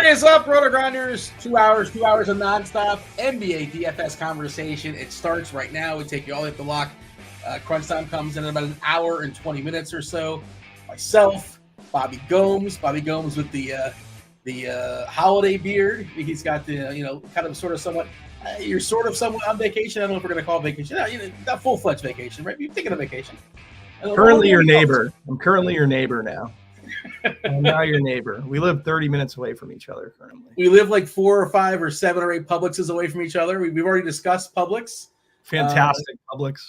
What is up, RotoGrinders? 2 hours of nonstop NBA DFS conversation. It starts right now. We take you all the way up the lock. Crunch time comes in about an hour and 20 minutes or so. Myself, Bobby Gomes with the holiday beard. He's got the kind of sort of somewhat. You're sort of somewhat on vacation. I don't know if we're going to call it vacation. Not full-fledged vacation, right? You're taking a vacation. Currently your neighbor. I'm currently your neighbor now. I'm now your neighbor. We live 30 minutes away from each other currently. We live like 4 or 5 or 7 or 8 Publixes away from each other. We've already discussed Publix. Fantastic Publix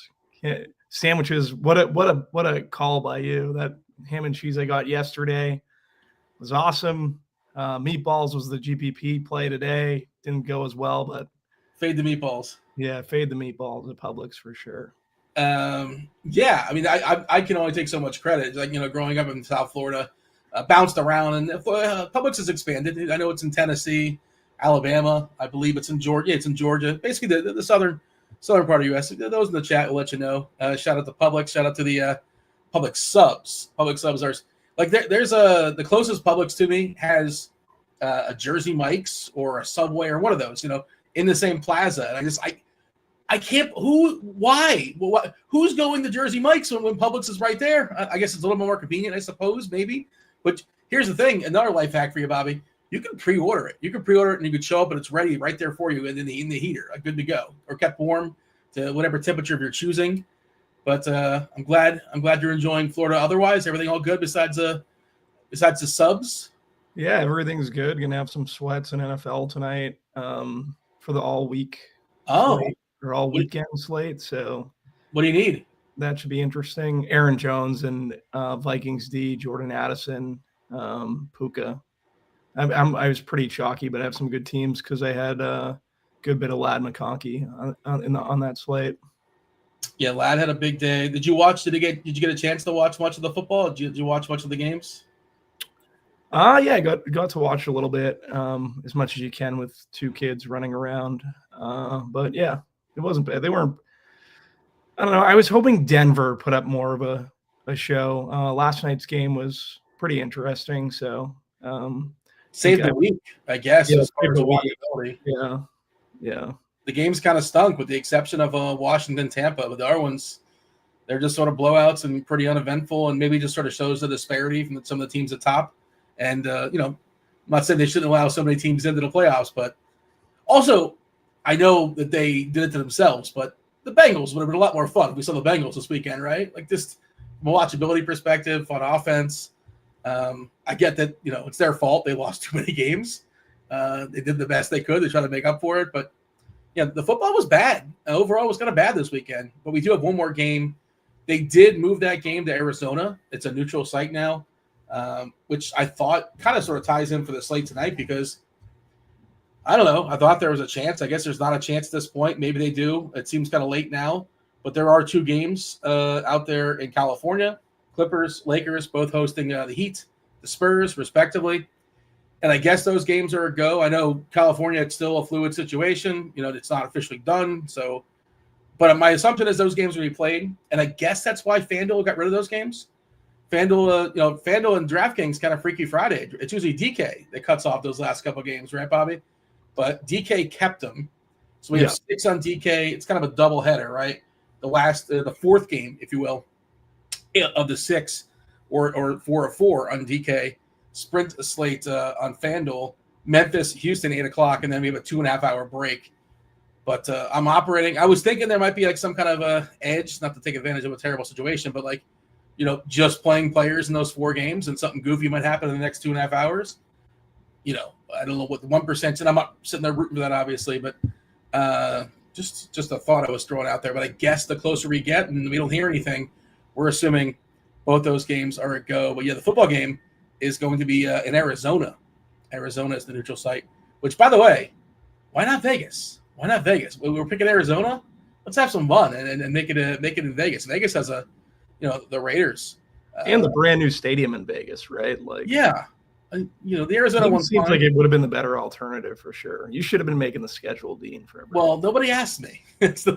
sandwiches. What a call by you. That ham and cheese I got yesterday was awesome. Meatballs was the GPP play today. Didn't go as well, but fade the meatballs. Yeah, fade the meatballs at Publix for sure. Yeah, I mean, I can only take so much credit. Like, growing up in South Florida, bounced around, and Publix has expanded. I know it's in Tennessee, Alabama. I believe it's in Georgia. Yeah, it's in Georgia. Basically, the southern part of the U.S. Those in the chat will let you know. Shout out to Publix. Shout out to the Publix subs. Publix subs are like there's the closest Publix to me has a Jersey Mike's or a Subway or one of those. In the same plaza, and I can't. Why? Who's going to Jersey Mike's when Publix is right there? I guess it's a little more convenient, I suppose, maybe. But here's the thing: another life hack for you, Bobby. You can pre-order it. And you can show up, and it's ready right there for you in the heater, good to go, or kept warm to whatever temperature of your choosing. But I'm glad you're enjoying Florida. Otherwise, everything all good besides the subs. Yeah, everything's good. Gonna have some sweats in NFL tonight for the all week. Oh. Slate. Or all weekend slate. So what do you need? That should be interesting. Aaron Jones and Vikings D, Jordan Addison, Puka. I was pretty chalky, but I have some good teams because I had a good bit of Ladd McConkey on that slate. Yeah, Ladd had a big day. Did you get a chance to watch much of the football? Did you watch much of the games? Yeah, I got to watch a little bit, as much as you can with 2 kids running around. But yeah. It wasn't bad. They weren't. I don't know. I was hoping Denver put up more of a show. Last night's game was pretty interesting. So saved the week, I guess. Yeah, as far as watchability. Yeah. The games kind of stunk, with the exception of Washington, Tampa. But the other ones, they're just sort of blowouts and pretty uneventful, and maybe just sort of shows the disparity from some of the teams at top. And I'm not saying they shouldn't allow so many teams into the playoffs, but also, I know that they did it to themselves, but the Bengals would have been a lot more fun if we saw the Bengals this weekend, right? Like, just from a watchability perspective, on offense. I get that, it's their fault. They lost too many games. They did the best they could. They tried to make up for it. But, yeah, the football was bad. Overall, it was kind of bad this weekend. But we do have one more game. They did move that game to Arizona. It's a neutral site now, which I thought kind of sort of ties in for the slate tonight because – I don't know. I thought there was a chance. I guess there's not a chance at this point. Maybe they do. It seems kind of late now. But there are 2 games out there in California. Clippers, Lakers, both hosting the Heat, the Spurs, respectively. And I guess those games are a go. I know California, it's still a fluid situation. It's not officially done. But my assumption is those games will be played. And I guess that's why FanDuel got rid of those games. FanDuel and DraftKings kind of Freaky Friday. It's usually DK that cuts off those last couple of games, right, Bobby? But DK kept them. So we have 6 on DK. It's kind of a double header, right? The 4th game, if you will, of the 6 or 4 of 4 on DK. Sprint slate on FanDuel. Memphis, Houston, 8 o'clock, and then we have a 2.5-hour break. But I'm operating. I was thinking there might be like some kind of a edge, not to take advantage of a terrible situation, but like, just playing players in those 4 games and something goofy might happen in the next 2.5 hours. I don't know what the 1%, and I'm not sitting there rooting for that, obviously, but just a thought I was throwing out there. But I guess the closer we get and we don't hear anything, we're assuming both those games are a go. But yeah, the football game is going to be in Arizona. Arizona is the neutral site, which, by the way, why not Vegas? Why not Vegas? We're picking Arizona. Let's have some fun and make it in Vegas. Vegas has the Raiders. And the brand new stadium in Vegas, right? Like, yeah. The Arizona one seems like it would have been the better alternative for sure. You should have been making the schedule, Dean. For everybody. Well, nobody asked me. It's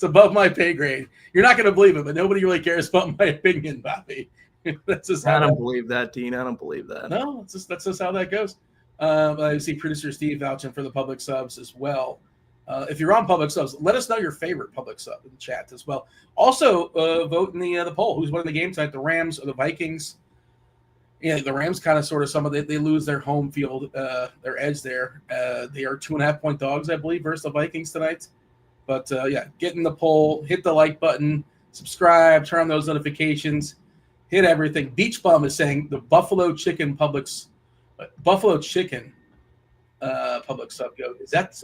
above my pay grade. You're not going to believe it, but nobody really cares about my opinion, Bobby. I don't believe that, Dean. I don't believe that. No, that's just how that goes. I see producer Steve vouching for the public subs as well. If you're on public subs, let us know your favorite public sub in the chat as well. Also, vote in the poll. Who's winning the game tonight, the Rams or the Vikings? Yeah, the Rams kind of sort of they lose their home field, their edge there. They are 2.5-point dogs, I believe, versus the Vikings tonight. But yeah, get in the poll, hit the like button, subscribe, turn on those notifications, hit everything. Beach Bum is saying the Buffalo Chicken public sub go. Is that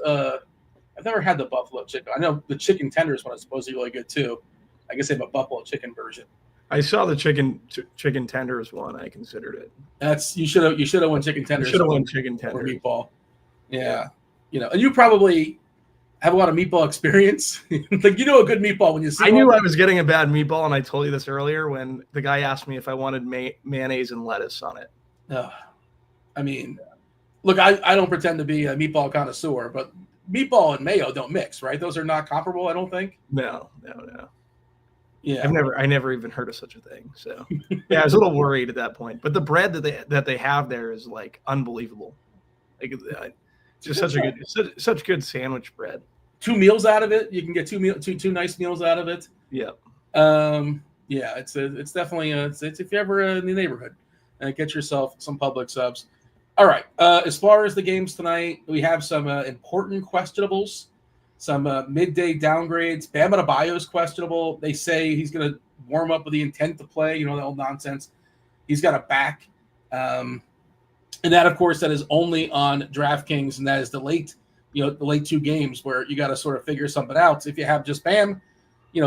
I've never had the Buffalo Chicken. I know the chicken tenders one is supposed to be really good too. I guess they have a Buffalo Chicken version. I saw the chicken tenders one. I considered it. That's you should have won chicken tenders. Should have won chicken tenders or meatball. Yeah, and you probably have a lot of meatball experience. Like a good meatball when you see. I knew I was getting a bad meatball, and I told you this earlier when the guy asked me if I wanted mayonnaise and lettuce on it. I mean, look, I don't pretend to be a meatball connoisseur, but meatball and mayo don't mix, right? Those are not comparable, I don't think. No. Yeah, I never even heard of such a thing. So yeah, I was a little worried at that point. But the bread that they have there is like unbelievable. Like just such good sandwich bread. 2 meals out of it. You can get two nice meals out of it. Yeah. Yeah, it's definitely it's if you're ever in the neighborhood, get yourself some public subs. All right. As far as the games tonight, we have some important questionables. Some midday downgrades. Bam Adebayo is questionable. They say he's going to warm up with the intent to play. That old nonsense. He's got a back. And that, of course, that is only on DraftKings, and that is the late 2 games where you got to sort of figure something out. If you have just Bam,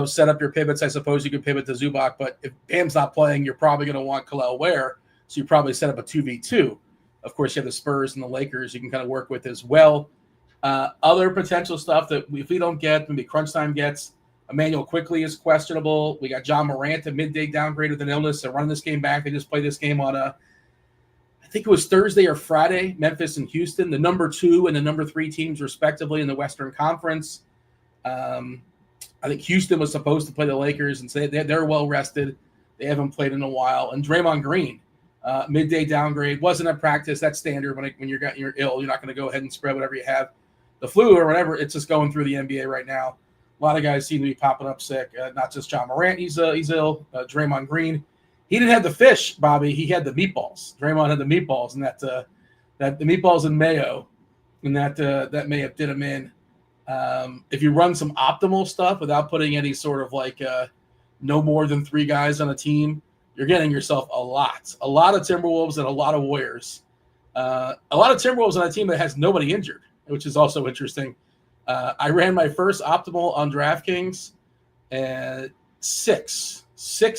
set up your pivots. I suppose you could pivot to Zubac, but if Bam's not playing, you're probably going to want Kel'el Ware, so you probably set up a 2v2. Of course, you have the Spurs and the Lakers you can kind of work with as well. Other potential stuff that if we don't get, maybe Crunch Time gets, Emmanuel Quickly is questionable. We got John Morant, a midday downgrade with an illness. They're running this game back. They just played this game on I think it was Thursday or Friday, Memphis and Houston, the number 2 and the number 3 teams respectively in the Western Conference. I think Houston was supposed to play the Lakers, and say they're well rested. They haven't played in a while. And Draymond Green, midday downgrade, wasn't at practice. That's standard when you're ill. You're not going to go ahead and spread whatever you have. The flu or whatever, it's just going through the NBA right now. A lot of guys seem to be popping up sick. Not just John Morant, he's ill. Draymond Green, he didn't have the fish, Bobby. He had the meatballs. Draymond had the meatballs, and that the meatballs and mayo, and that may have did him in. If you run some optimal stuff without putting any sort of no more than 3 guys on a team, you're getting yourself a lot of Timberwolves and a lot of Warriors. A lot of Timberwolves on a team that has nobody injured, which is also interesting. I ran my first optimal on DraftKings and 6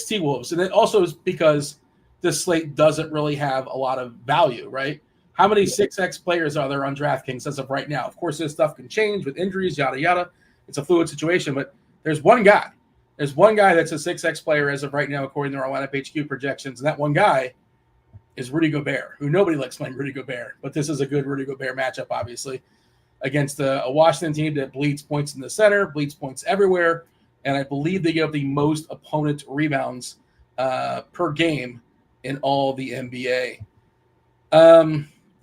T-Wolves. And it also is because this slate doesn't really have a lot of value, right? How many 6X players are there on DraftKings as of right now? Of course, this stuff can change with injuries, yada, yada. It's a fluid situation, but there's one guy. There's one guy that's a 6X player as of right now, according to our lineup HQ projections. And that one guy is Rudy Gobert, who nobody likes playing Rudy Gobert. But this is a good Rudy Gobert matchup, obviously, against a Washington team that bleeds points in the center, bleeds points everywhere. And I believe they give the most opponent rebounds per game in all the NBA.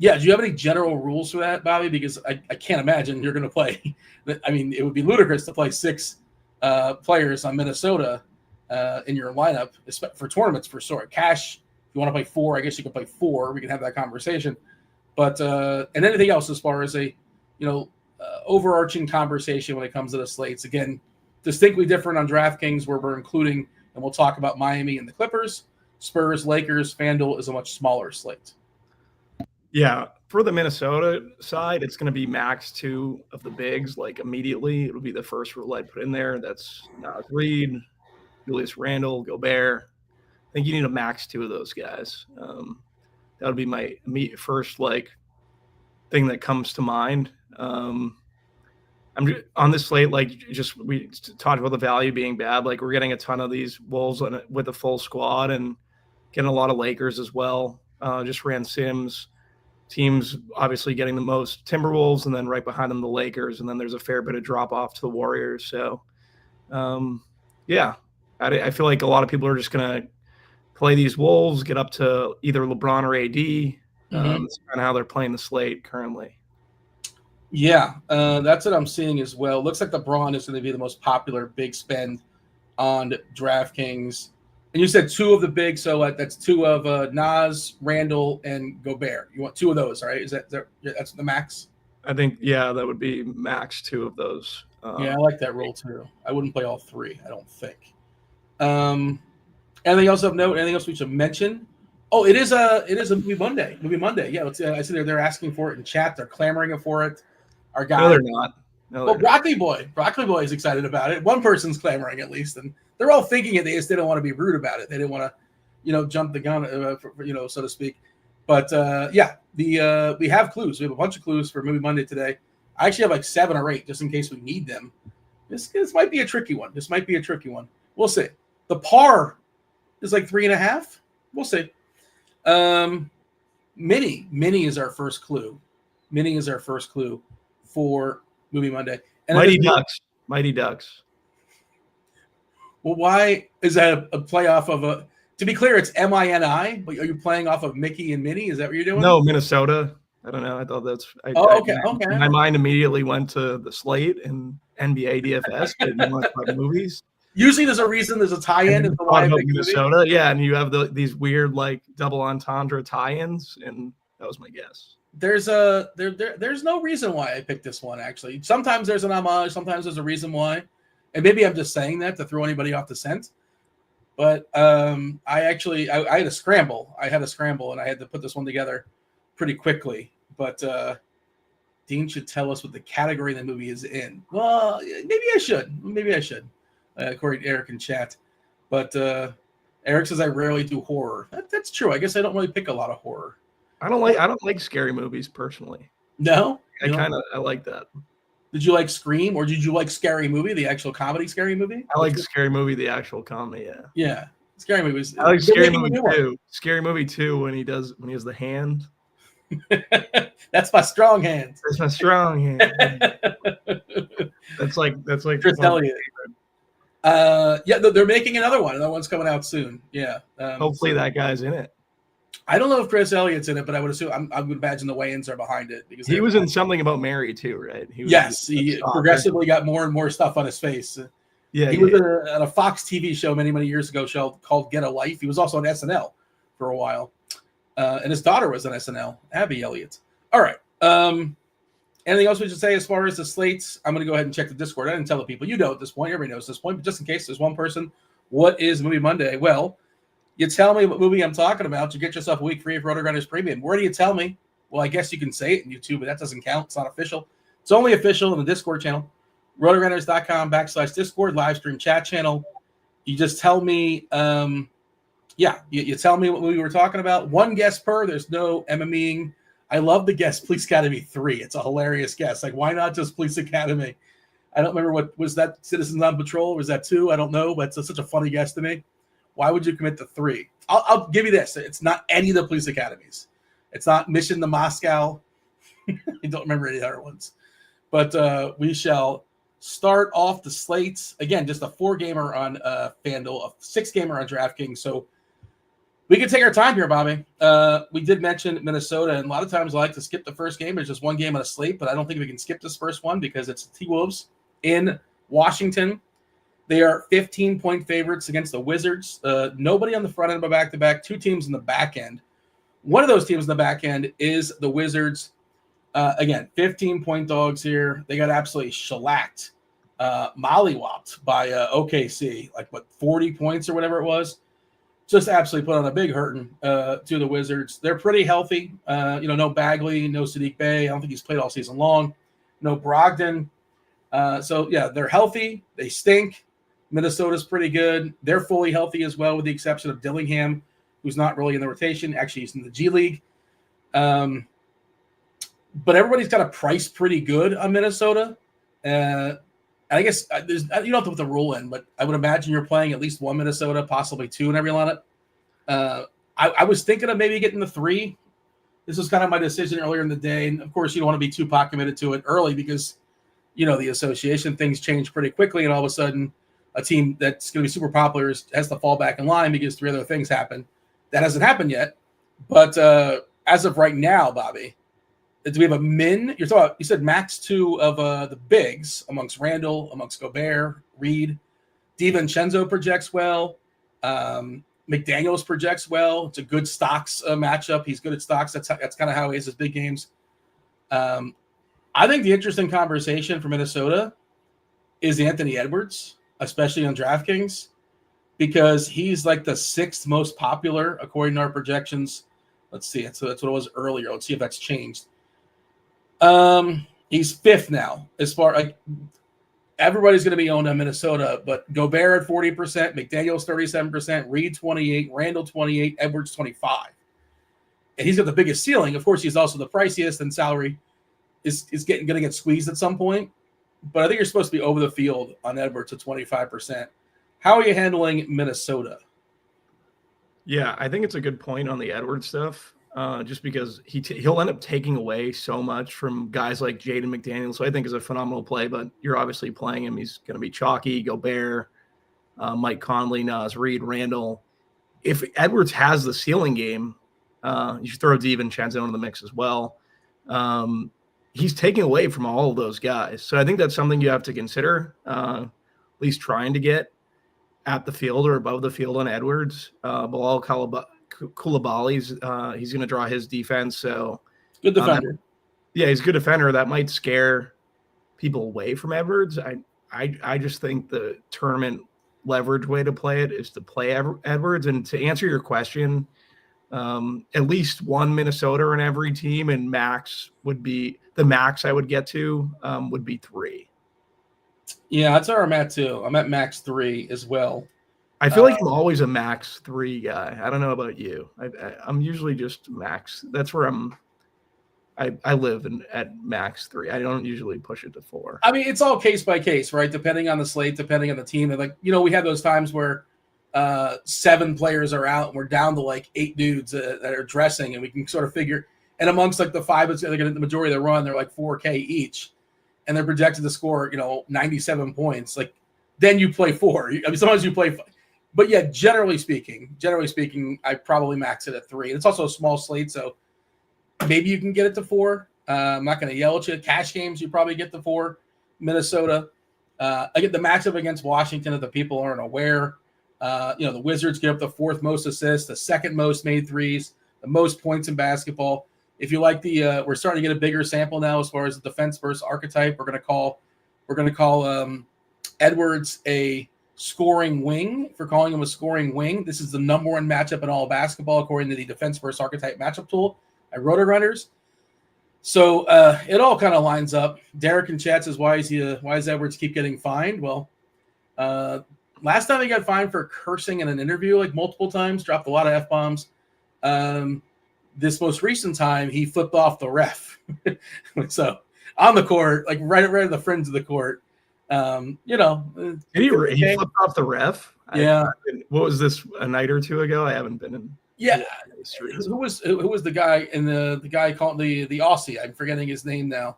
Yeah, do you have any general rules for that, Bobby? Because I can't imagine you're going to play. I mean, it would be ludicrous to play 6 players on Minnesota in your lineup for tournaments for sure. Cash, if you want to play 4, I guess you can play 4. We can have that conversation. But and anything else as far as a overarching conversation when it comes to the slates. Again, distinctly different on DraftKings, where we're including, and we'll talk about Miami and the Clippers. Spurs, Lakers, FanDuel is a much smaller slate. Yeah, for the Minnesota side, it's going to be max 2 of the bigs, immediately. It'll be the first rule I'd put in there. That's Nas Reed, Julius Randle, Gobert. I think you need a max 2 of those guys. That would be my immediate first thing that comes to mind. I'm on this slate, we talked about the value being bad. We're getting a ton of these Wolves with a full squad and getting a lot of Lakers as well. Just ran Sims. Teams obviously getting the most Timberwolves, and then right behind them the Lakers, and then there's a fair bit of drop off to the Warriors. So, yeah, I feel like a lot of people are just gonna play these Wolves, get up to either LeBron or AD, That's kind of how they're playing the slate currently. Yeah, that's what I'm seeing as well. Looks like LeBron is going to be the most popular big spend on DraftKings. And you said two of the big, so that's two of Nas, Randall, and Gobert. You want two of those, right? That's the max? I think, yeah, that would be max two of those. Yeah, I like that rule too. I wouldn't play all three, I don't think. Anything else of note? Anything else we should mention? Oh, it is a movie Monday. Movie Monday. Yeah, I see they're asking for it in chat. They're clamoring for it. Our guy. No, they're not. Broccoli Boy is excited about it. One person's clamoring at least, and they're all thinking it. They just didn't want to be rude about it. They didn't want to, jump the gun, so to speak. But we have clues. We have a bunch of clues for Movie Monday today. I actually have like 7 or 8 just in case we need them. This might be a tricky one. We'll see. The par is like 3.5. We'll see. Mini is our first clue. For Movie Monday. And Mighty Ducks. Well, why is that a play off of a? To be clear, it's MINI. But are you playing off of Mickey and Minnie? Is that what you're doing? No, Minnesota. I don't know. I thought that's. Okay. My mind immediately went to the slate and NBA DFS, but didn't want to talk movies. Usually, there's a reason. There's a tie-in. Is why I picked Minnesota. Yeah, and you have these weird like double entendre tie-ins, and that was my guess. There's no reason why I picked this one, actually. Sometimes there's an homage, sometimes there's a reason why. And maybe I'm just saying that to throw anybody off the scent. But I had a scramble. And I had to put this one together pretty quickly. But Dean should tell us what the category the movie is in. Well, maybe I should. According to Eric in chat. But Eric says I rarely do horror. That's true. I guess I don't really pick a lot of horror. I don't like scary movies personally. No? I like that. Did you like Scream or did you like Scary Movie, the actual comedy Scary Movie? I like Scary Movie, the actual comedy, yeah. Yeah. Scary Movies. I like Scary Movie 2. Scary Movie 2 when he has the hand. That's my strong hand. That's my strong hand. That's like Chris Elliott. They're making another one. Another one's coming out soon. Yeah. Hopefully that guy's in it. I don't know if Chris Elliott's in it, but I would assume I would imagine the Wayans are behind it because he was in Something About Mary too, right? He progressively got more and more stuff on his face. Yeah, he was on a Fox TV show many years ago called Get a Life. He was also on SNL for a while, and his daughter was on SNL, Abby Elliott. All right. Anything else we should say as far as the slates? I'm going to go ahead and check the Discord. I didn't tell the people. You know at this point. Everybody knows at this point. But just in case there's one person, what is Movie Monday? Well, you tell me what movie I'm talking about. You get yourself a week free of RotoGrinders Premium. Where do you tell me? Well, I guess you can say it in YouTube, but that doesn't count. It's not official. It's only official in the Discord channel. RotoGrinders.com/Discord, live stream chat channel. You just tell me, you tell me what movie we're talking about. One guess per. There's no MMEing. I love the guess Police Academy 3. It's a hilarious guess. Like, why not just Police Academy? I don't remember what was that. Citizens on Patrol? Was that 2? I don't know, but it's such a funny guess to me. Why would you commit to 3? I'll give you this. It's not any of the police academies. It's not Mission to Moscow. I don't remember any other ones. But we shall start off the slates. Again, just a 4-gamer on FanDuel, a 6-gamer on DraftKings. So we can take our time here, Bobby. We did mention Minnesota, and a lot of times I like to skip the first game. There's just one game on a slate, but I don't think we can skip this first one because it's the T-Wolves in Washington. They are 15-point favorites against the Wizards. Nobody on the front end of a back-to-back, 2 teams in the back end. One of those teams in the back end is the Wizards. Again, 15-point dogs here. They got absolutely shellacked, mollywopped by OKC, 40 points or whatever it was. Just absolutely put on a big hurting to the Wizards. They're pretty healthy. No Bagley, no Sadiq Bey. I don't think he's played all season long. No Brogdon. They're healthy. They stink. Minnesota's pretty good. They're fully healthy as well, with the exception of Dillingham, who's not really in the rotation. Actually, he's in the G League. But everybody's got a price pretty good on Minnesota. I guess you don't have to put the rule in, but I would imagine you're playing at least one Minnesota, possibly 2 in every lineup. I was thinking of maybe getting the 3. This was kind of my decision earlier in the day. And, of course, you don't want to be too pot committed to it early because, the association, things change pretty quickly. And all of a sudden, a team that's going to be super popular has to fall back in line because 3 other things happen. That hasn't happened yet. But as of right now, Bobby, do we have a min? You said max 2 of the bigs amongst Randall, amongst Gobert, Reed. DiVincenzo projects well. McDaniels projects well. It's a good stocks matchup. He's good at stocks. That's kind of how he is his big games. I think the interesting conversation for Minnesota is Anthony Edwards, especially on DraftKings, because he's like the 6th most popular according to our projections. Let's see. That's what it was earlier. Let's see if that's changed. He's 5th now as far like everybody's going to be owned on Minnesota, but Gobert at 40%, McDaniels 37%, Reed 28%, Randall 28%, Edwards 25%. And he's got the biggest ceiling. Of course, he's also the priciest, and salary is going to get squeezed at some point. But I think you're supposed to be over the field on Edwards at 25%. How are you handling Minnesota? Yeah, I think it's a good point on the Edwards stuff. Just because he'll end up taking away so much from guys like Jaden McDaniels, so I think is a phenomenal play, but you're obviously playing him. He's going to be chalky. Gobert, Mike Conley, Naz Reid, Randall. If Edwards has the ceiling game, you should throw DiVincenzo into the mix as well. He's taking away from all of those guys. So I think that's something you have to consider, at least trying to get at the field or above the field on Edwards. Buell Coulibaly's he's going to draw his defense. So good defender. He's a good defender. That might scare people away from Edwards. I just think the tournament leverage way to play it is to play Edwards. And to answer your question, at least one Minnesota in every team, and max would be the max I would get to would be 3. Yeah, that's where I'm at too. I'm at max 3 as well. I feel like I'm always a max 3 guy. I don't know about you. I'm usually just max. That's where I live at max 3. I don't usually push it to 4. I mean, it's all case by case, right? Depending on the slate, depending on the team. And we have those times where 7 players are out and we're down to like 8 dudes that are dressing, and we can sort of figure. And amongst like the 5 that's going to get the majority of the run, they're like 4K each, and they're projected to score 97 points. Like then you play 4. I mean, sometimes you play 5. But yeah, generally speaking, I probably max it at 3. And it's also a small slate, so maybe you can get it to 4. I'm not going to yell at you. Cash games, you probably get to 4. Minnesota, I get the matchup against Washington if the people aren't aware. The Wizards get up the 4th most assists, the 2nd most made threes, the most points in basketball. If you like we're starting to get a bigger sample now as far as the defense versus archetype. We're going to call Edwards a scoring wing for calling him a scoring wing. This is the number 1 matchup in all of basketball according to the defense versus archetype matchup tool at RotoGrinders. So it all kind of lines up. Derek in chat says, why is Edwards keep getting fined? Well, last time he got fined for cursing in an interview like multiple times, dropped a lot of F-bombs. This most recent time, he flipped off the ref. So on the court, like right at the fringe of the court. Did he flipped off the ref? Yeah. What was this, a night or 2 ago? I haven't been in. Yeah. Who was the guy in the guy called the Aussie? I'm forgetting his name now.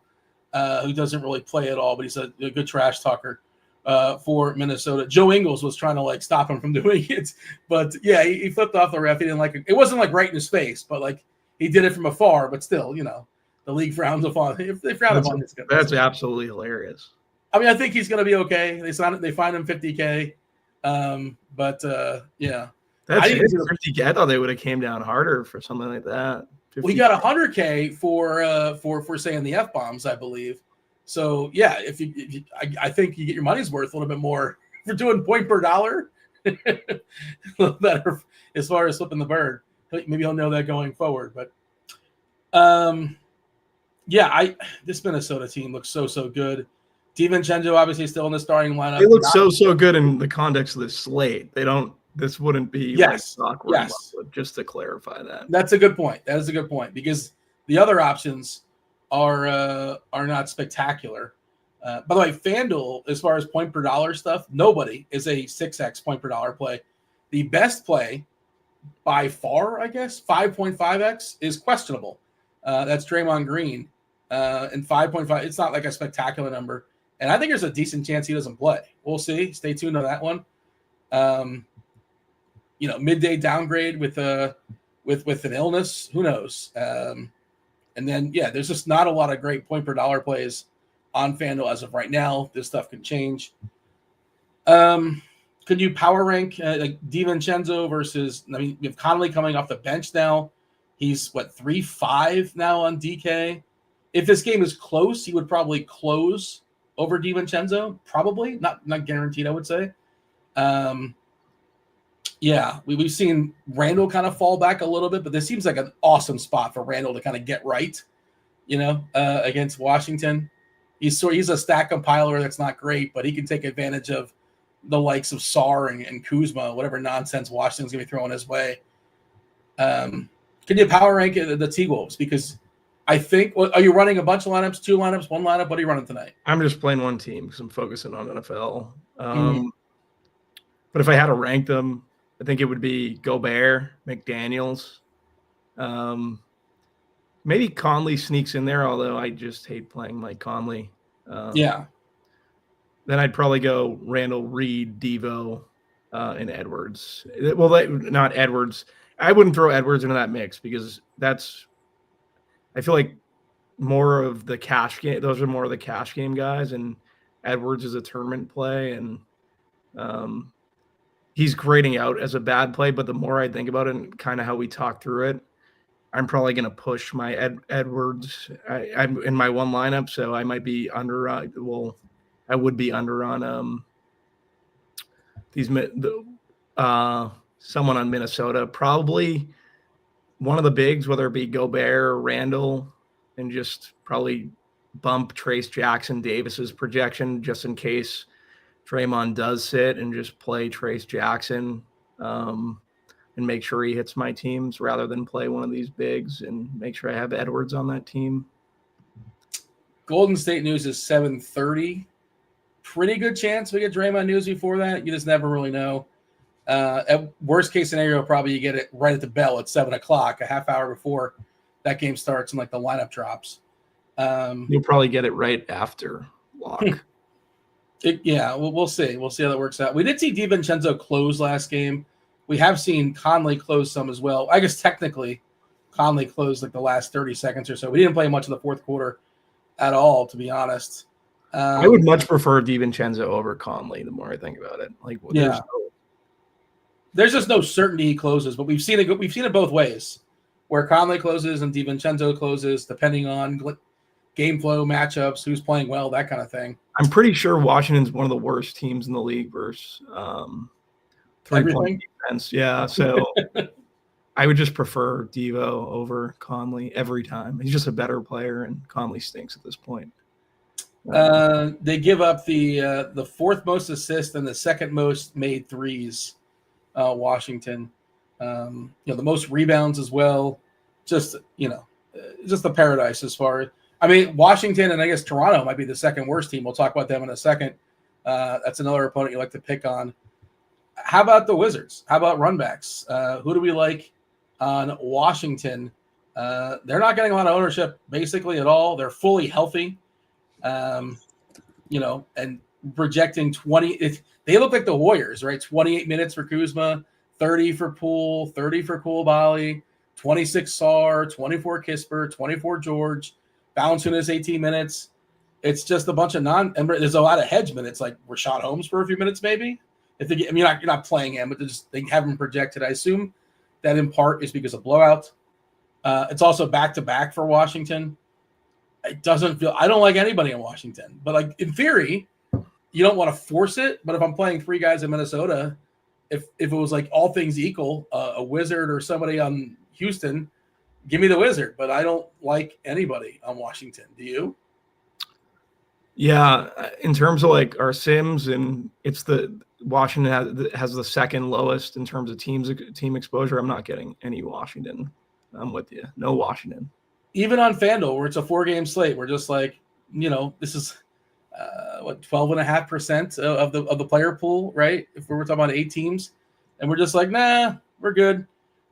Who doesn't really play at all, but he's a good trash talker for Minnesota. Joe Ingles was trying to stop him from doing it, but yeah, he flipped off the ref. He didn't like it. It wasn't like right in his face, but he did it from afar. But still, the league frowns upon. If they frown upon this, that's absolutely hilarious. I mean, I think he's going to be okay. They find him $50K, yeah. That's $50K. I thought they would have came down harder for something like that. We got $100K for saying the F-bombs, I believe. So yeah, I think you get your money's worth a little bit more for doing point per dollar. A little better as far as flipping the bird. Maybe he'll know that going forward. But this Minnesota team looks so good. DiVincenzo obviously still in the starting lineup. They look so good in the context of this slate. This wouldn't be awkward. Yes. Just to clarify that. That's a good point. That is a good point because the other options are not spectacular. By the way, FanDuel, as far as point per dollar stuff, nobody is a 6x point per dollar play. The best play by far, I guess, 5.5x is questionable. That's Draymond Green. And 5.5, it's not like a spectacular number. And I think there's a decent chance he doesn't play. We'll see. Stay tuned on that one. Midday downgrade with with an illness, who knows? And then, yeah, there's just not a lot of great point per dollar plays on FanDuel as of right now. This stuff can change. Could you power rank like DiVincenzo versus, I mean, we have Conley coming off the bench now. He's 3-5 now on DK. If this game is close, he would probably close over DiVincenzo. Probably not guaranteed, I would say. Yeah, we've seen Randall kind of fall back a little bit, but this seems like an awesome spot for Randall to kind of get right, against Washington. He's a stack compiler that's not great, but he can take advantage of the likes of Sar and Kuzma, whatever nonsense Washington's going to be throwing his way. Can you power rank the T-Wolves? Because I think, are you running a bunch of lineups, 2 lineups, 1 lineup? What are you running tonight? I'm just playing one team because I'm focusing on NFL. But if I had to rank them, I think it would be Gobert, McDaniels. Maybe Conley sneaks in there, although I just hate playing Mike Conley. Yeah. Then I'd probably go Randall, Reed, Devo, and Edwards. Well, not Edwards. I wouldn't throw Edwards into that mix because I feel like more of the cash game. Those are more of the cash game guys, and Edwards is a tournament play, and he's grading out as a bad play. But the more I think about it and kind of how we talk through it, I'm probably going to push my Edwards. I'm in my one lineup, so I might be under. I would be under on someone on Minnesota, probably one of the bigs, whether it be Gobert or Randall, and just probably bump Trace Jackson Davis's projection just in case Draymond does sit, and just play Trace Jackson and make sure he hits my teams rather than play one of these bigs and make sure I have Edwards on that team. Golden State news is 7:30. Pretty good chance we get Draymond news before that. You just never really know. At worst case scenario, probably you get it right at the bell at 7:00, a half hour before that game starts and like the lineup drops. You'll probably get it right after lock. We'll see. We'll see how that works out. We did see DiVincenzo close last game. We have seen Conley close some as well. I guess technically Conley closed like the last 30 seconds or so. We didn't play much of the fourth quarter at all, to be honest. I would much prefer DiVincenzo over Conley the more I think about it. Like, there's just no certainty he closes, but we've seen it both ways, where Conley closes and DiVincenzo closes, depending on game flow, matchups, who's playing well, that kind of thing. I'm pretty sure Washington's one of the worst teams in the league versus 3-point defense. Yeah, so I would just prefer Devo over Conley every time. He's just a better player, and Conley stinks at this point. They give up the fourth most assists and the second most made threes. Washington, the most rebounds as well. Just the paradise as far as, I mean, Washington and I guess Toronto might be the second worst team. We'll talk about them in a second. That's another opponent you like to pick on. How about the Wizards? How about runbacks? Who do we like on Washington? They're not getting a lot of ownership basically at all. They're fully healthy. And projecting 20. They look like the Warriors, right? 28 minutes for Kuzma, 30 for Poole, 30 for Koulibaly, 26 Sar, 24 Kisper, 24 George, Valanciunas 18 minutes. It's just a bunch of and there's a lot of hedge minutes, like Rashad Holmes for a few minutes, maybe. You're not playing him, but they have him projected. I assume that in part is because of blowout. It's also back-to-back for Washington. I don't like anybody in Washington, but like in theory, you don't want to force it. But if I'm playing 3 guys in Minnesota, if it was like all things equal, a Wizard or somebody on Houston, give me the Wizard. But I don't like anybody on Washington. Do you? Yeah, in terms of like our Sims, and it's Washington has the second lowest in terms of team exposure. I'm not getting any Washington. I'm with you. No Washington. Even on FanDuel, where it's a 4-game slate, we're just like, this is 12.5% of the player pool, right? If we're talking about 8 teams, and we're just like, nah, we're good.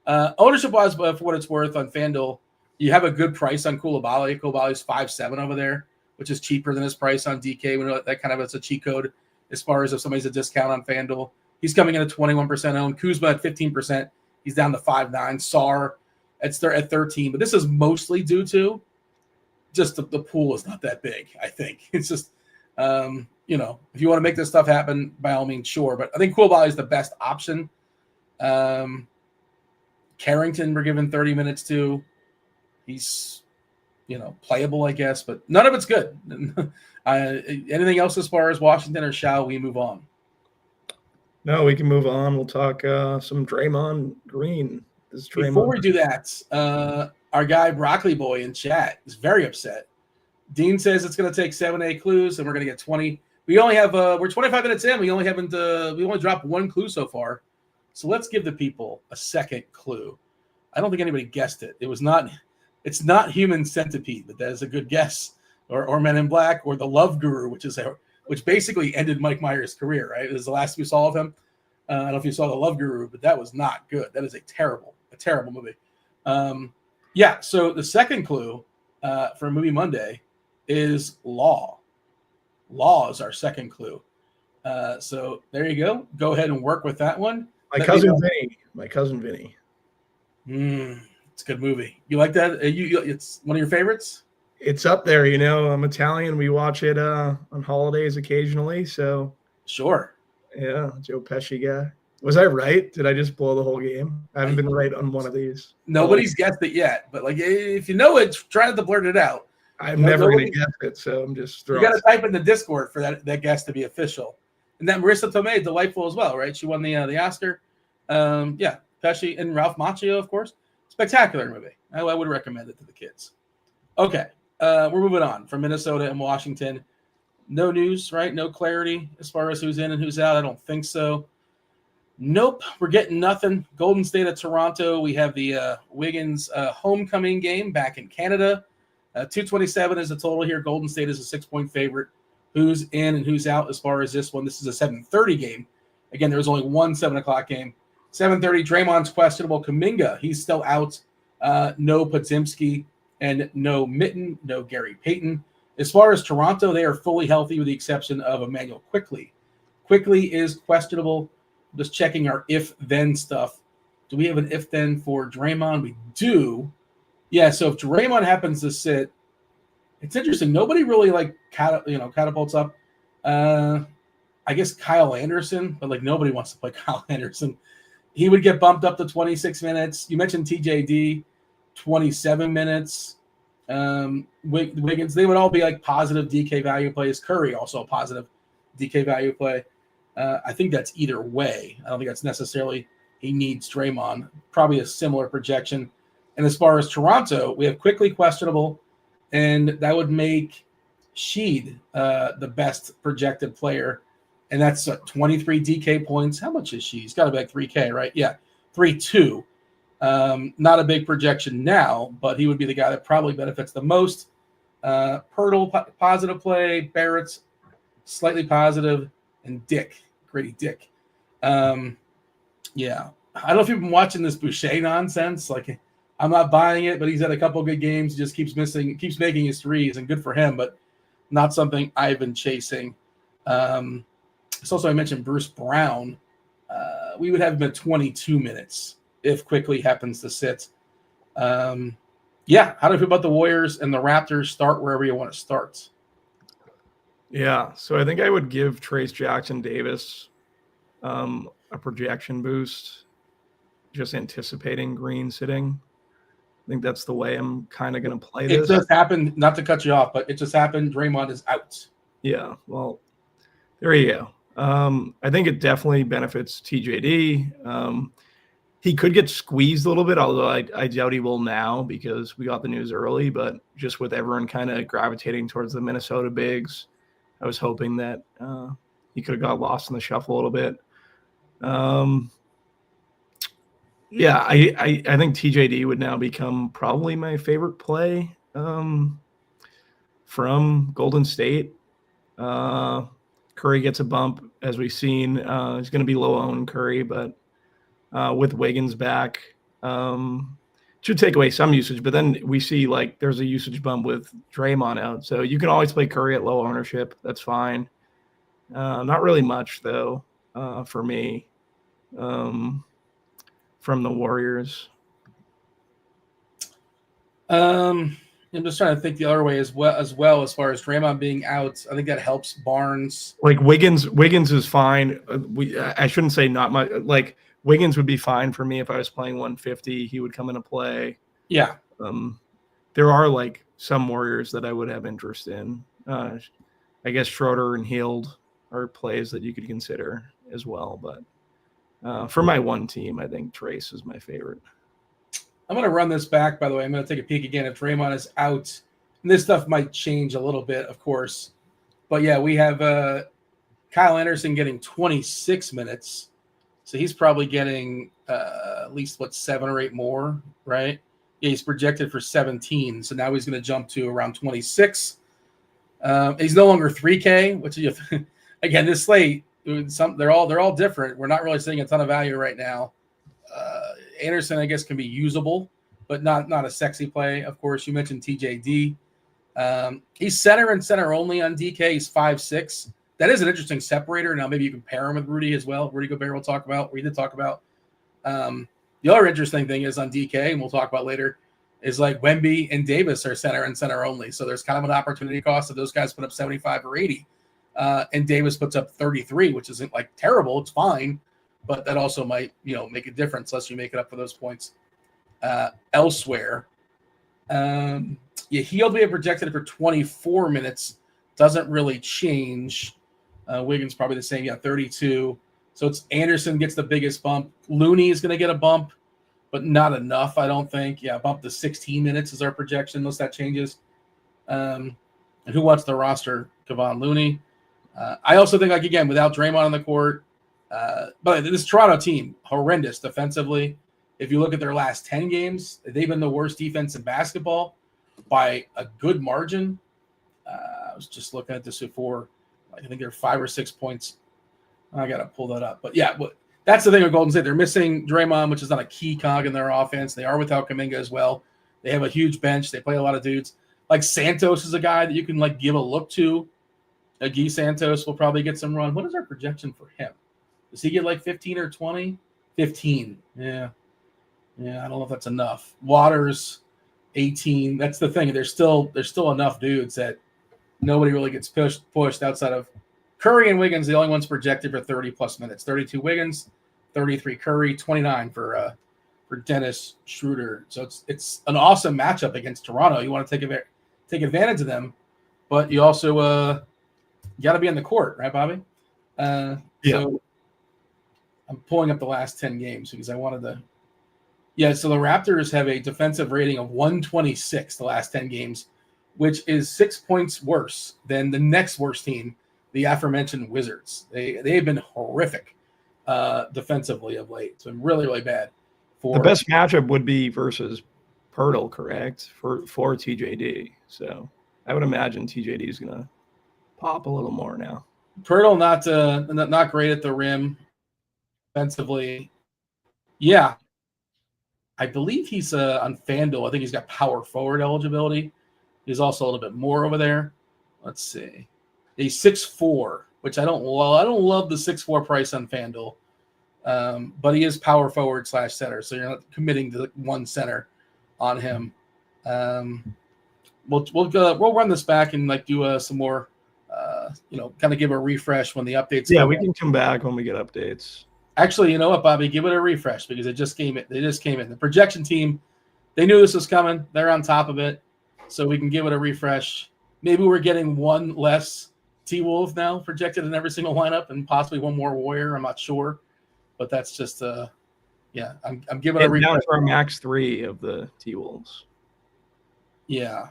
Ownership wise, but for what it's worth on FanDuel, you have a good price on Koulibaly. Koulibaly's 5.7 over there, which is cheaper than his price on DK. We know that kind of is a cheat code as far as if somebody's a discount on FanDuel. He's coming in at 21% owned. Kuzma at 15%. He's down to 5.9. Sar at 13, but this is mostly due to just the pool is not that big. I think it's just, if you want to make this stuff happen, by all means, sure. But I think Koulibaly is the best option. Carrington, we're given 30 minutes to. He's, playable, I guess, but none of it's good. Anything else as far as Washington, or shall we move on? No, we can move on. We'll talk some Draymond Green. Before we do that, our guy Broccoli Boy in chat is very upset. Dean says it's going to take 7-8 clues, and we're going to get 20. We only have we're 25 minutes in. We only dropped one clue so far. So let's give the people a second clue. I don't think anybody guessed it. It's not Human Centipede, but that is a good guess. Or Men in Black, or The Love Guru, which basically ended Mike Myers' career, right? It was the last we saw of him. I don't know if you saw The Love Guru, but that was not good. That is a terrible movie. So the second clue for Movie Monday is Law. Law is our second clue. So there you go. Go ahead and work with that one. My cousin Vinny. It's a good movie. You like that? It's one of your favorites? It's up there, I'm Italian. We watch it on holidays occasionally. So sure. Yeah, Joe Pesci guy. Was I right? Did I just blow the whole game? I haven't been right on one of these. Nobody's guessed it yet, but if you know it, try not to blurt it out. I'm never going to guess it, so I'm just throwing. You got to type in the Discord for that guess to be official. And then Marissa Tomei, delightful as well, right? She won the Oscar. Pesci and Ralph Macchio, of course. Spectacular movie. I would recommend it to the kids. Okay, we're moving on from Minnesota and Washington. No news, right? No clarity as far as who's in and who's out. I don't think so. Nope, we're getting nothing. Golden State at Toronto. We have the Wiggins homecoming game back in Canada. 227 is the total here. Golden State is a 6-point favorite. Who's in and who's out as far as this one? This is a 7:30 game. Again, there was only one 7 o'clock game. 7:30, Draymond's questionable. Kuminga, he's still out. No Podziemski and no Mitten, no Gary Payton. As far as Toronto, they are fully healthy with the exception of Emmanuel Quickley. Quickley is questionable. Just checking our if-then stuff. Do we have an if-then for Draymond? We do. Yeah, so if Draymond happens to sit, it's interesting. Nobody really catapults up. I guess Kyle Anderson, but nobody wants to play Kyle Anderson. He would get bumped up to 26 minutes. You mentioned TJD, 27 minutes. Wiggins, they would all be positive DK value plays. Curry also a positive DK value play. I think that's either way. I don't think that's necessarily he needs Draymond. Probably a similar projection. And as far as Toronto, we have Quickly questionable, and that would make Sheed the best projected player. And that's 23 DK points. How much is she? He's got to be 3K, right? Yeah, 3.2. Not a big projection now, but he would be the guy that probably benefits the most. Pirtle, positive play. Barrett's slightly positive. And Grady Dick. Yeah. I don't know if you've been watching this Boucher nonsense. I'm not buying it, but he's had a couple good games. He just keeps making his threes, and good for him, but not something I've been chasing. So also I mentioned Bruce Brown. We would have him at 22 minutes if Quickly happens to sit. How do you feel about the Warriors and the Raptors? Start wherever you want to start. Yeah, so I think I would give Trace Jackson Davis a projection boost, just anticipating Green sitting. I think that's the way I'm kind of going to play this. It just happened, not to cut you off, but it just happened. Draymond is out. Yeah, well, there you go. I think it definitely benefits TJD. He could get squeezed a little bit, although I doubt he will now because we got the news early. But just with everyone kind of gravitating towards the Minnesota bigs, I was hoping that he could have got lost in the shuffle a little bit. I think TJD would now become probably my favorite play from Golden State. Curry gets a bump, as we've seen. He's going to be low-owned Curry, but with Wiggins back, should take away some usage. But then we see there's a usage bump with Draymond out. So you can always play Curry at low ownership. That's fine. Not really much, though, for me from the Warriors. I'm just trying to think the other way as well as far as Draymond being out. I think that helps Barnes. Like Wiggins is fine. I shouldn't say not much. Like Wiggins would be fine for me if I was playing 150. He would come into play. Yeah. There are like some Warriors that I would have interest in. I guess Schroeder and Hield are plays that you could consider as well. But for my one team, I think Trace is my favorite. I'm going to run this back, by the way. I'm going to take a peek again if Draymond is out. And this stuff might change a little bit, of course. But, yeah, we have Kyle Anderson getting 26 minutes. So he's probably getting at least, 7 or 8 more, right? Yeah, he's projected for 17. So now he's going to jump to around 26. He's no longer 3K, which, again, this slate, they're all different. We're not really seeing a ton of value right now. Anderson, I guess, can be usable, but not a sexy play. Of course, you mentioned TJD. He's center and center only on DK. He's 5'6". That is an interesting separator. Now, maybe you can pair him with Rudy as well. Rudy Gobert we did talk about. The other interesting thing is on DK, and we'll talk about later, is like Wemby and Davis are center and center only. So there's kind of an opportunity cost if those guys put up 75 or 80. And Davis puts up 33, which isn't like terrible. It's fine. But that also might, make a difference unless you make it up for those points elsewhere. He'll be projected for 24 minutes. Doesn't really change. Wiggins probably the same. 32. So it's Anderson gets the biggest bump. Looney is going to get a bump, but not enough, I don't think. Bump to 16 minutes is our projection unless that changes. And who wants the roster? Kevon Looney. I also think, again, without Draymond on the court, but this Toronto team, horrendous defensively. If you look at their last 10 games, they've been the worst defense in basketball by a good margin. I was just looking at this before. I think they're 5 or 6 points. I got to pull that up. But, that's the thing with Golden State. They're missing Draymond, which is not a key cog in their offense. They are without Kuminga as well. They have a huge bench. They play a lot of dudes. Like Santos is a guy that you can give a look to. Guy Santos will probably get some run. What is our projection for him? Does he get 15 or 20? 15. Yeah, I don't know if that's enough. Waters, 18. That's the thing. There's still enough dudes that nobody really gets pushed outside of Curry and Wiggins. The only ones projected for 30+ minutes. 32 Wiggins, 33 Curry, 29 for Dennis Schroeder. So it's an awesome matchup against Toronto. You want to take advantage of them, but you also got to be on the court, right, Bobby? So I'm pulling up the last 10 games because I wanted to. Yeah, so the Raptors have a defensive rating of 126 the last 10 games, which is 6 points worse than the next worst team, the aforementioned Wizards. They've been horrific defensively of late. So really, really bad. The best matchup would be versus Pirtle, correct, for TJD. So I would imagine TJD is going to pop a little more now. Pirtle not great at the rim. Defensively, I believe he's on FanDuel. I think he's got power forward eligibility. He's also a little bit more over there. Let's see. He's 6'4", which I don't love the 6'4" price on FanDuel, but he is power forward / center, so you're not committing to one center on him. We'll run this back and do some more. Kind of give a refresh when the updates. Yeah, we can come back when we get updates. Actually, you know what, Bobby? Give it a refresh because it just came in. They just came in. The projection team, they knew this was coming. They're on top of it, so we can give it a refresh. Maybe we're getting one less T-Wolf now projected in every single lineup, and possibly one more Warrior. I'm not sure, but that's just I'm giving a refresh. Down to our max 3 of the T-Wolves. Yeah.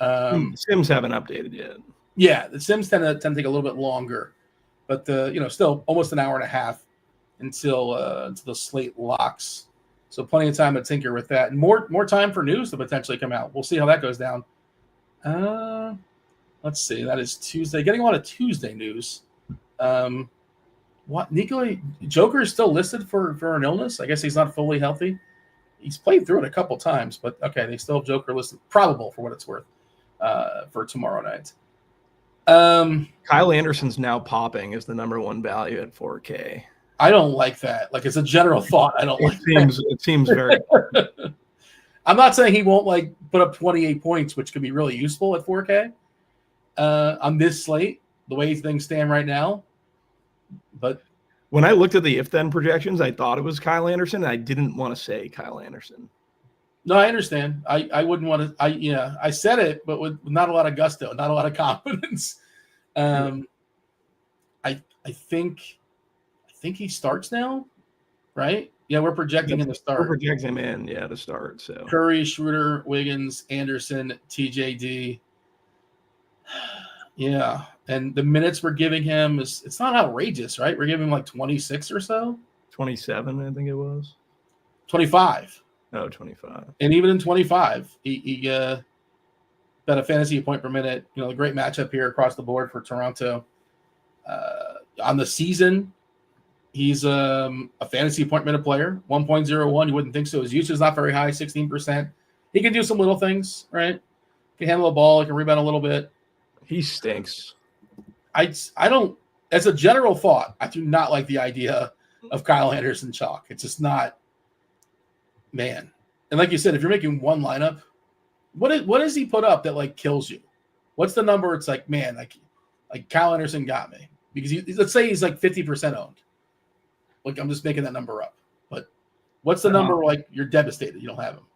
Sims haven't updated yet. Yeah, the Sims tend to take a little bit longer, but still almost an hour and a half until the slate locks. So plenty of time to tinker with that, and more time for news to potentially come out. We'll see how that goes down. Let's see. That is Tuesday. Getting a lot of Tuesday news. What Joker is still listed for an illness? I guess he's not fully healthy. He's played through it a couple times, but okay, they still have Joker listed, probable for what it's worth, for tomorrow night. Kyle Anderson's now popping as the number 1 value at 4K. I don't like that. Like, it's a general thought. I don't like it. It seems very. I'm not saying he won't like put up 28 points, which could be really useful at 4K on this slate, the way things stand right now. But when I looked at the if-then projections, I thought it was Kyle Anderson, and I didn't want to say Kyle Anderson. No, I understand. I wouldn't want to. I said it, but with not a lot of gusto, not a lot of confidence. I think he starts now, right? Yeah, we're projecting him to start. We're projecting him in, to start. So Curry, Schroeder, Wiggins, Anderson, TJD. Yeah, and the minutes we're giving him it's not outrageous, right? We're giving him like 26 or so. 27, I think it was. 25. Oh, 25. And even in 25, he got a fantasy point per minute. A great matchup here across the board for Toronto. On the season, he's a fantasy point per minute player, 1.01. You wouldn't think so. His usage is not very high, 16%. He can do some little things, right? He can handle the ball. He can rebound a little bit. He stinks. I don't, as a general thought, I do not like the idea of Kyle Anderson chalk. It's just not, man. And like you said, if you're making one lineup, what does he put up that like kills you? What's the number? It's like, man, like Kyle Anderson got me because let's say he's like 50% owned. Like I'm just making that number up, but what's the number like you're devastated you don't have him?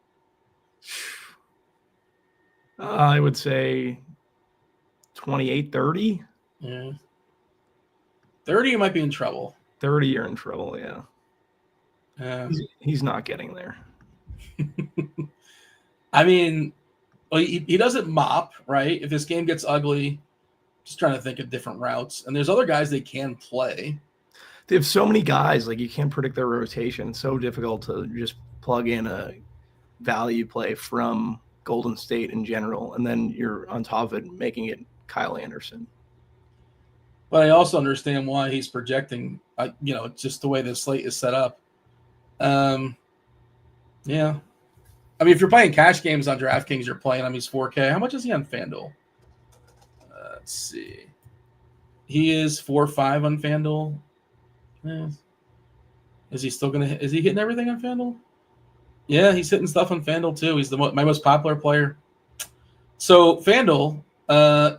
I would say 28, 30. Yeah. 30, you might be in trouble. 30, you're in trouble, yeah. He's not getting there. I mean, well, he doesn't mop, right? If this game gets ugly, just trying to think of different routes. And there's other guys they can play. They have so many guys, like you can't predict their rotation. It's so difficult to just plug in a value play from Golden State in general, and then you're on top of it making it Kyle Anderson. But I also understand why he's projecting, just the way the slate is set up. Yeah. I mean, if you're playing cash games on DraftKings, you're playing him. He's 4K. How much is he on FanDuel? Let's see. He is 4.5 on FanDuel. Is he still is he hitting everything on FanDuel? Yeah, he's hitting stuff on FanDuel too. He's my most popular player. So FanDuel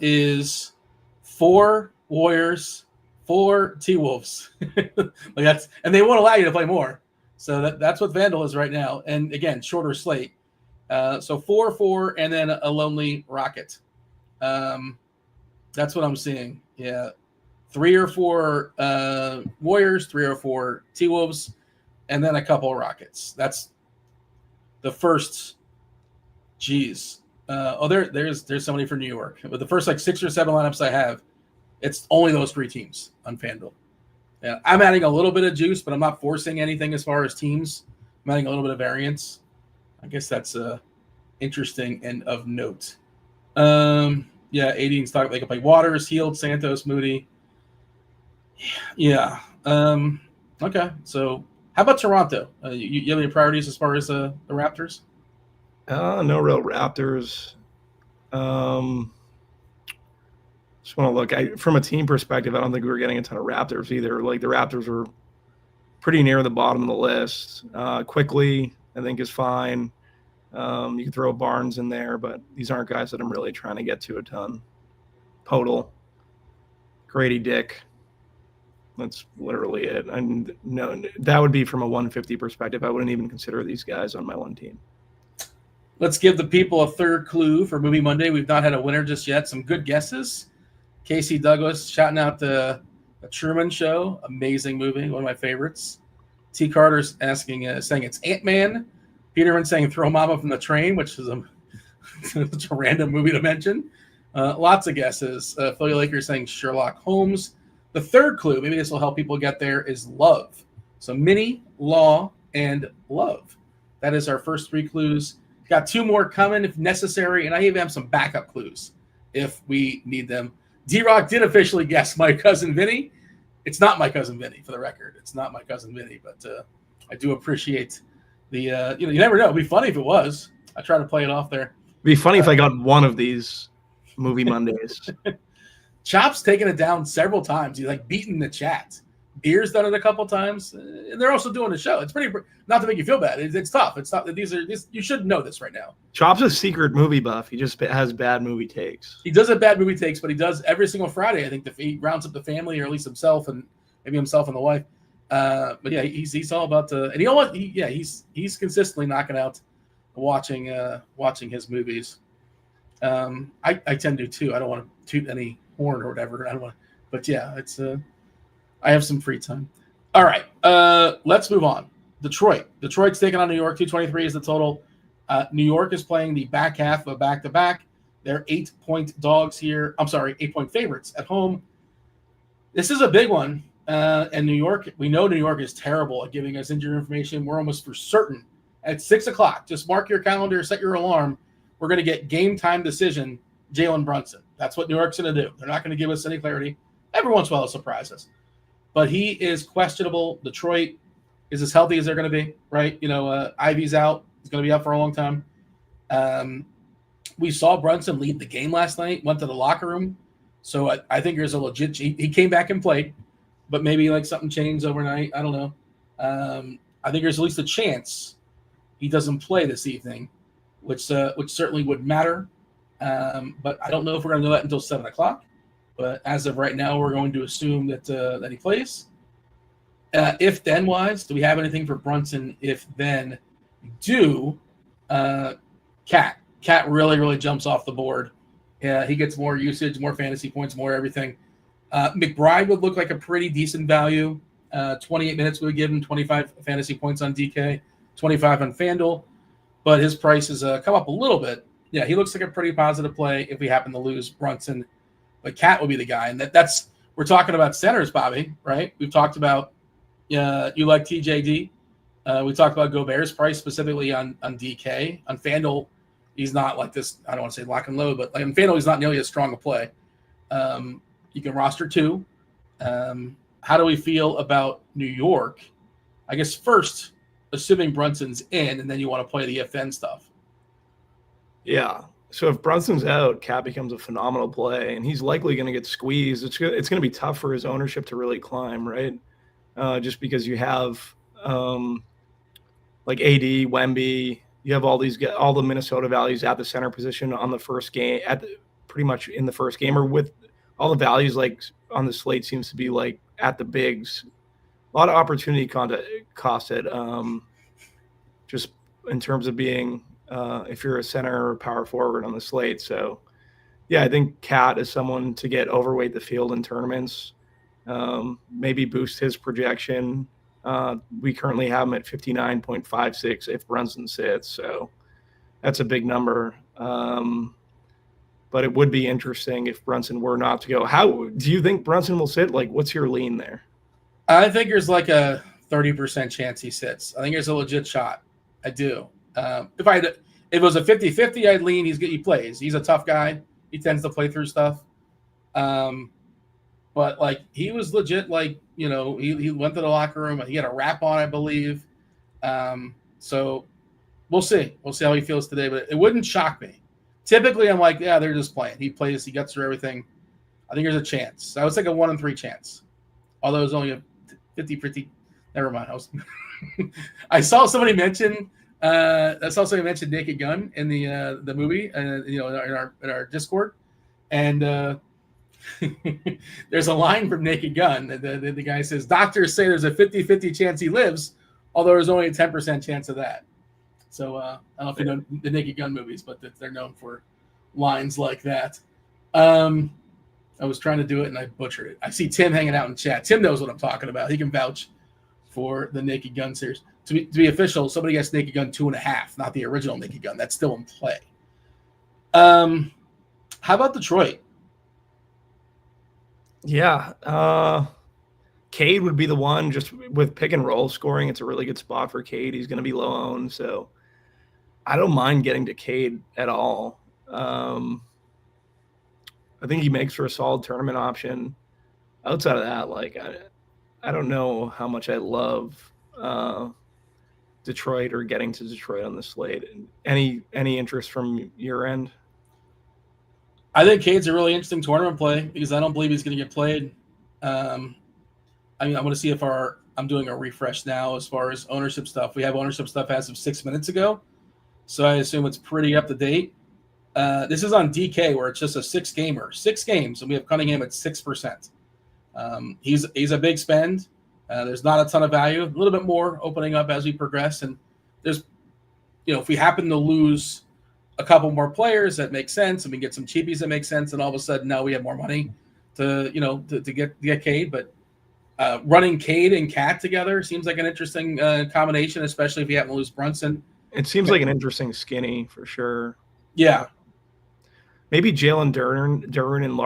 is 4 Warriors, 4 T-Wolves. And they won't allow you to play more. So that's what FanDuel is right now. And again, shorter slate. So 4, and then a lonely Rocket. That's what I'm seeing. Yeah. 3 or 4 Warriors, 3 or 4 T-Wolves, and then a couple of Rockets. That's the first. Geez. There's somebody from New York. But the first 6 or 7 lineups I have, it's only those 3 teams on FanDuel. Yeah, I'm adding a little bit of juice, but I'm not forcing anything as far as teams. I'm adding a little bit of variance. I guess that's interesting and of note. 80 in stock. They can play Waters, Heald, Santos, Moody. Yeah. Okay. So how about Toronto? You have any priorities as far as the Raptors? No real Raptors. Just want to look. From a team perspective, I don't think we were getting a ton of Raptors either. Like the Raptors were pretty near the bottom of the list. Quickly, I think is fine. You can throw Barnes in there, but these aren't guys that I'm really trying to get to a ton. Podol, Grady Dick. That's literally it. And no, that would be from a 150 perspective. I wouldn't even consider these guys on my one team. Let's give the people a third clue for Movie Monday. We've not had a winner just yet. Some good guesses. Casey Douglas shouting out the Truman Show. Amazing movie. One of my favorites. T. Carter's asking, saying it's Ant-Man. Peterman saying Throw Mama from the Train, which is it's a random movie to mention. Lots of guesses. Philly Lakers saying Sherlock Holmes. The third clue, maybe this will help people get there, is love. So Minnie, Law, and love. That is our first 3 clues. Got 2 more coming if necessary, and I even have some backup clues if we need them. D-Rock did officially guess my cousin Vinny. It's not my cousin Vinny, for the record. It's not my cousin Vinny, but I do appreciate the you never know. It'd be funny if it was. I try to play it off there. It'd be funny if I got one of these Movie Mondays. Chop's taken it down several times. He's beating the chat. Beer's done it a couple times, and they're also doing the show. It's pretty, not to make you feel bad. It's tough. It's not that you should know this right now. Chop's a secret movie buff. He just has bad movie takes. He does have bad movie takes, but he does every single Friday. I think he rounds up the family, or at least himself and maybe himself and the wife. But yeah, he's all about and you know what? He's consistently knocking out watching his movies. I tend to too. I don't want to toot any horn or whatever. I don't want, but yeah, it's I have some free time. All right, let's move on. Detroit's taking on New York. 223 is the total. New York is playing the back half of a back-to-back. They're 8-point dogs here. I'm sorry, 8-point favorites at home. This is a big one. And New York, we know New York is terrible at giving us injury information. We're almost for certain at 6 o'clock. Just mark your calendar, set your alarm. We're going to get game time decision, Jalen Brunson. That's what New York's going to do. They're not going to give us any clarity. Every once in a while, it'll surprise us. But he is questionable. Detroit is as healthy as they're going to be, right? Ivy's out. He's going to be out for a long time. We saw Brunson lead the game last night, went to the locker room. So I think there's a legit – he came back and played, but maybe like something changed overnight. I don't know. I think there's at least a chance he doesn't play this evening, which certainly would matter. But I don't know if we're going to know that until 7 o'clock. But as of right now, we're going to assume that he plays. If then wise, do we have anything for Brunson? If then, Cat really, really jumps off the board. Yeah, he gets more usage, more fantasy points, more everything. McBride would look like a pretty decent value. 28 minutes would give him 25 fantasy points on DK, 25 on FanDuel. But his price has come up a little bit. Yeah, he looks like a pretty positive play if we happen to lose Brunson. But Cat would be the guy. And that's we're talking about centers, Bobby, right? We've talked about you like TJD. We talked about Gobert's price specifically on DK. On FanDuel, he's not like this. I don't want to say lock and load, but like on FanDuel, he's not nearly as strong a play. You can roster two. How do we feel about New York? I guess first, assuming Brunson's in, and then you want to play the if-then stuff. Yeah. So if Brunson's out, Cat becomes a phenomenal play, and he's likely going to get squeezed. It's going to be tough for his ownership to really climb, right? Just because you have like AD, Wemby, you have all the Minnesota values at the center position on the first game, pretty much in the first game, or with all the values like on the slate seems to be like at the bigs. A lot of opportunity costed, just in terms of being if you're a center or power forward on the slate. So, yeah, I think Cat is someone to get overweight the field in tournaments, maybe boost his projection. We currently have him at 59.56 if Brunson sits. So that's a big number. But it would be interesting if Brunson were not to go. How do you think Brunson will sit? Like, what's your lean there? I think there's like a 30% chance he sits. I think there's a legit shot. I do. If it was a 50-50, I'd lean. He plays. He's a tough guy. He tends to play through stuff. But like he was legit. Like he went to the locker room. He had a wrap on, I believe. So we'll see. We'll see how he feels today. But it wouldn't shock me. Typically, I'm like, yeah, they're just playing. He plays. He gets through everything. I think there's a chance. I would say a 1 in 3 chance. Although it's only a 50. Never mind. I saw somebody mention. Naked Gun in the movie, in our Discord, and there's a line from Naked Gun. The guy says, "Doctors say there's a 50-50 chance he lives, although there's only a 10% chance of that." So I don't know if you know the Naked Gun movies, but they're known for lines like that. I was trying to do it and I butchered it. I see Tim hanging out in chat. Tim knows what I'm talking about. He can vouch for the Naked Gun series. To be official, somebody gets Naked Gun 2.5, not the original Naked Gun. That's still in play. How about Detroit? Yeah. Cade would be the one, just with pick and roll scoring. It's a really good spot for Cade. He's going to be low owned. So I don't mind getting to Cade at all. I think he makes for a solid tournament option. Outside of that, like I don't know how much I love Detroit or getting to Detroit on the slate. Any interest from your end? I think Cade's a really interesting tournament play because I don't believe he's going to get played. I mean, I'm going to see if I'm doing a refresh now as far as ownership stuff. We have ownership stuff as of 6 minutes ago, so I assume it's pretty up to date. This is on DK where it's just a 6 games, and we have Cunningham at 6%. He's a big spend. There's not a ton of value, a little bit more opening up as we progress, and there's, if we happen to lose a couple more players that make sense, and we get some cheapies that make sense, and all of a sudden now we have more money to get Cade. But running Cade and Cat together seems like an interesting combination, especially if you happen to lose Brunson. It seems like an interesting skinny for sure. Yeah. Maybe Jalen Duren in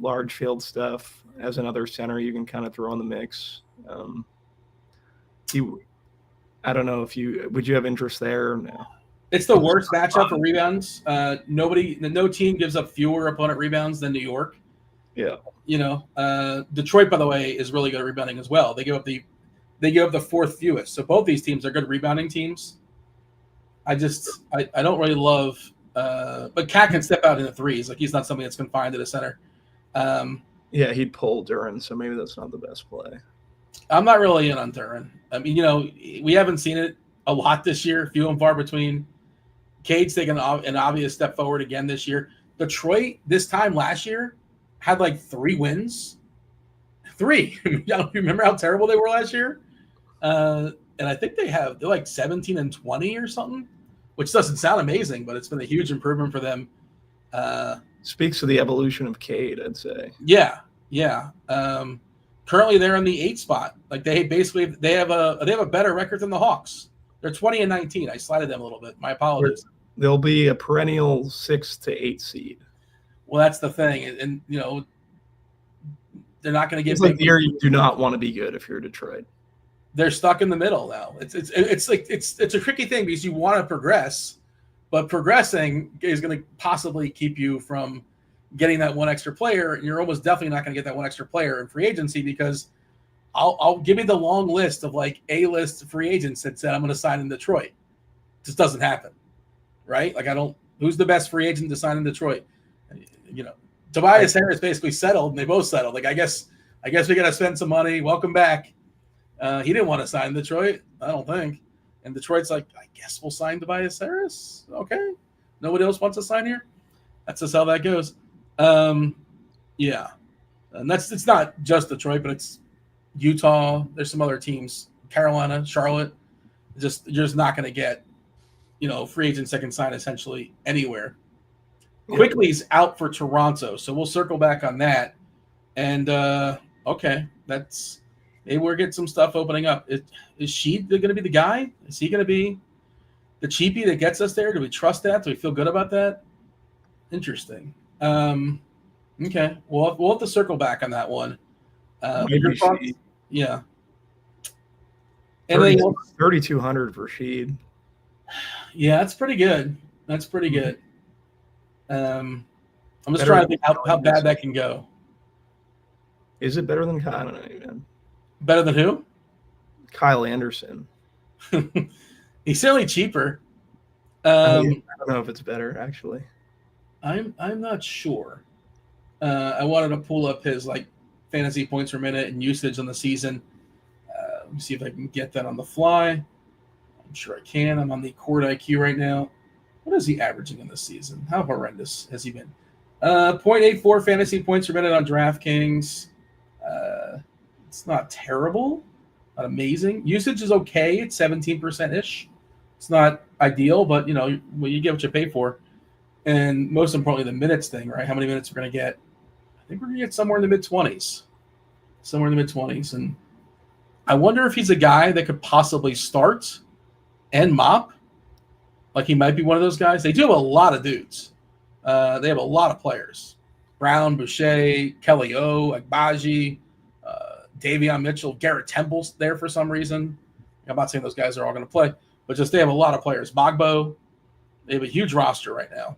large field stuff as another center you can kind of throw in the mix. I don't know would you have interest there? No. It's the worst matchup for rebounds. No team gives up fewer opponent rebounds than New York. Yeah. Detroit, by the way, is really good at rebounding as well. They give up the fourth fewest. So both these teams are good rebounding teams. I don't really love, but Cat can step out in the threes. Like, he's not somebody that's confined to the center. Yeah, he'd pull Duren, so maybe that's not the best play. I'm not really in on Duren. I mean, we haven't seen it a lot this year, few and far between. Cade's taken an obvious step forward again this year. Detroit, this time last year, had like 3 wins. 3. You remember how terrible they were last year? And I think they're like 17-20 or something, which doesn't sound amazing, but it's been a huge improvement for them. Speaks to the evolution of Cade, I'd say. Yeah. Currently, they're in the 8th spot. Like, they have a better record than the Hawks. They're 20-19. I slided them a little bit. My apologies. They'll be a perennial 6 to 8 seed. Well, that's the thing, and they're not going to get. It's like the year you do not want to be good if you're Detroit. They're stuck in the middle now. It's a tricky thing because you want to progress, but progressing is going to possibly keep you from getting that one extra player. And you're almost definitely not going to get that one extra player in free agency because I'll give you the long list of like A-list free agents that said I'm going to sign in Detroit. It just doesn't happen, right? Like, who's the best free agent to sign in Detroit? Tobias Harris basically settled, and they both settled. Like, I guess we got to spend some money. Welcome back. He didn't want to sign in Detroit, I don't think. And Detroit's like, I guess we'll sign Tobias Harris. Okay. Nobody else wants to sign here. That's just how that goes. Yeah. And it's not just Detroit, but it's Utah. There's some other teams, Carolina, Charlotte. You're just not going to get, free agents that can sign essentially anywhere. Quickly's out for Toronto, so we'll circle back on that. And okay, maybe we're getting some stuff opening up. Is she going to be the guy? Is he going to be the cheapie that gets us there? Do we trust that? Do we feel good about that? Interesting. Okay, we'll have to circle back on that one. Yeah. And 3,200 for Sheed. Yeah, that's pretty good. I'm just trying to think how bad that can go. Is it better than Kyle? I don't know, man. Better than who? Kyle Anderson. He's certainly cheaper. I don't know if it's better, actually. I'm not sure. I wanted to pull up his fantasy points per minute and usage on the season. Let me see if I can get that on the fly. I'm sure I can. I'm on the Court IQ right now. What is he averaging in this season? How horrendous has he been? 0.84 fantasy points per minute on DraftKings. It's not terrible, not amazing. Usage is okay. It's 17%-ish. It's not ideal, but you get what you pay for. And most importantly, the minutes thing, right? How many minutes we're going to get? I think we're going to get somewhere in the mid-20s. And I wonder if he's a guy that could possibly start and mop. Like, he might be one of those guys. They do have a lot of dudes. They have a lot of players. Brown, Boucher, Kelly O, Agbaji, Davion Mitchell, Garrett Temple's there for some reason. I'm not saying those guys are all going to play, but just they have a lot of players. Bogbo, they have a huge roster right now.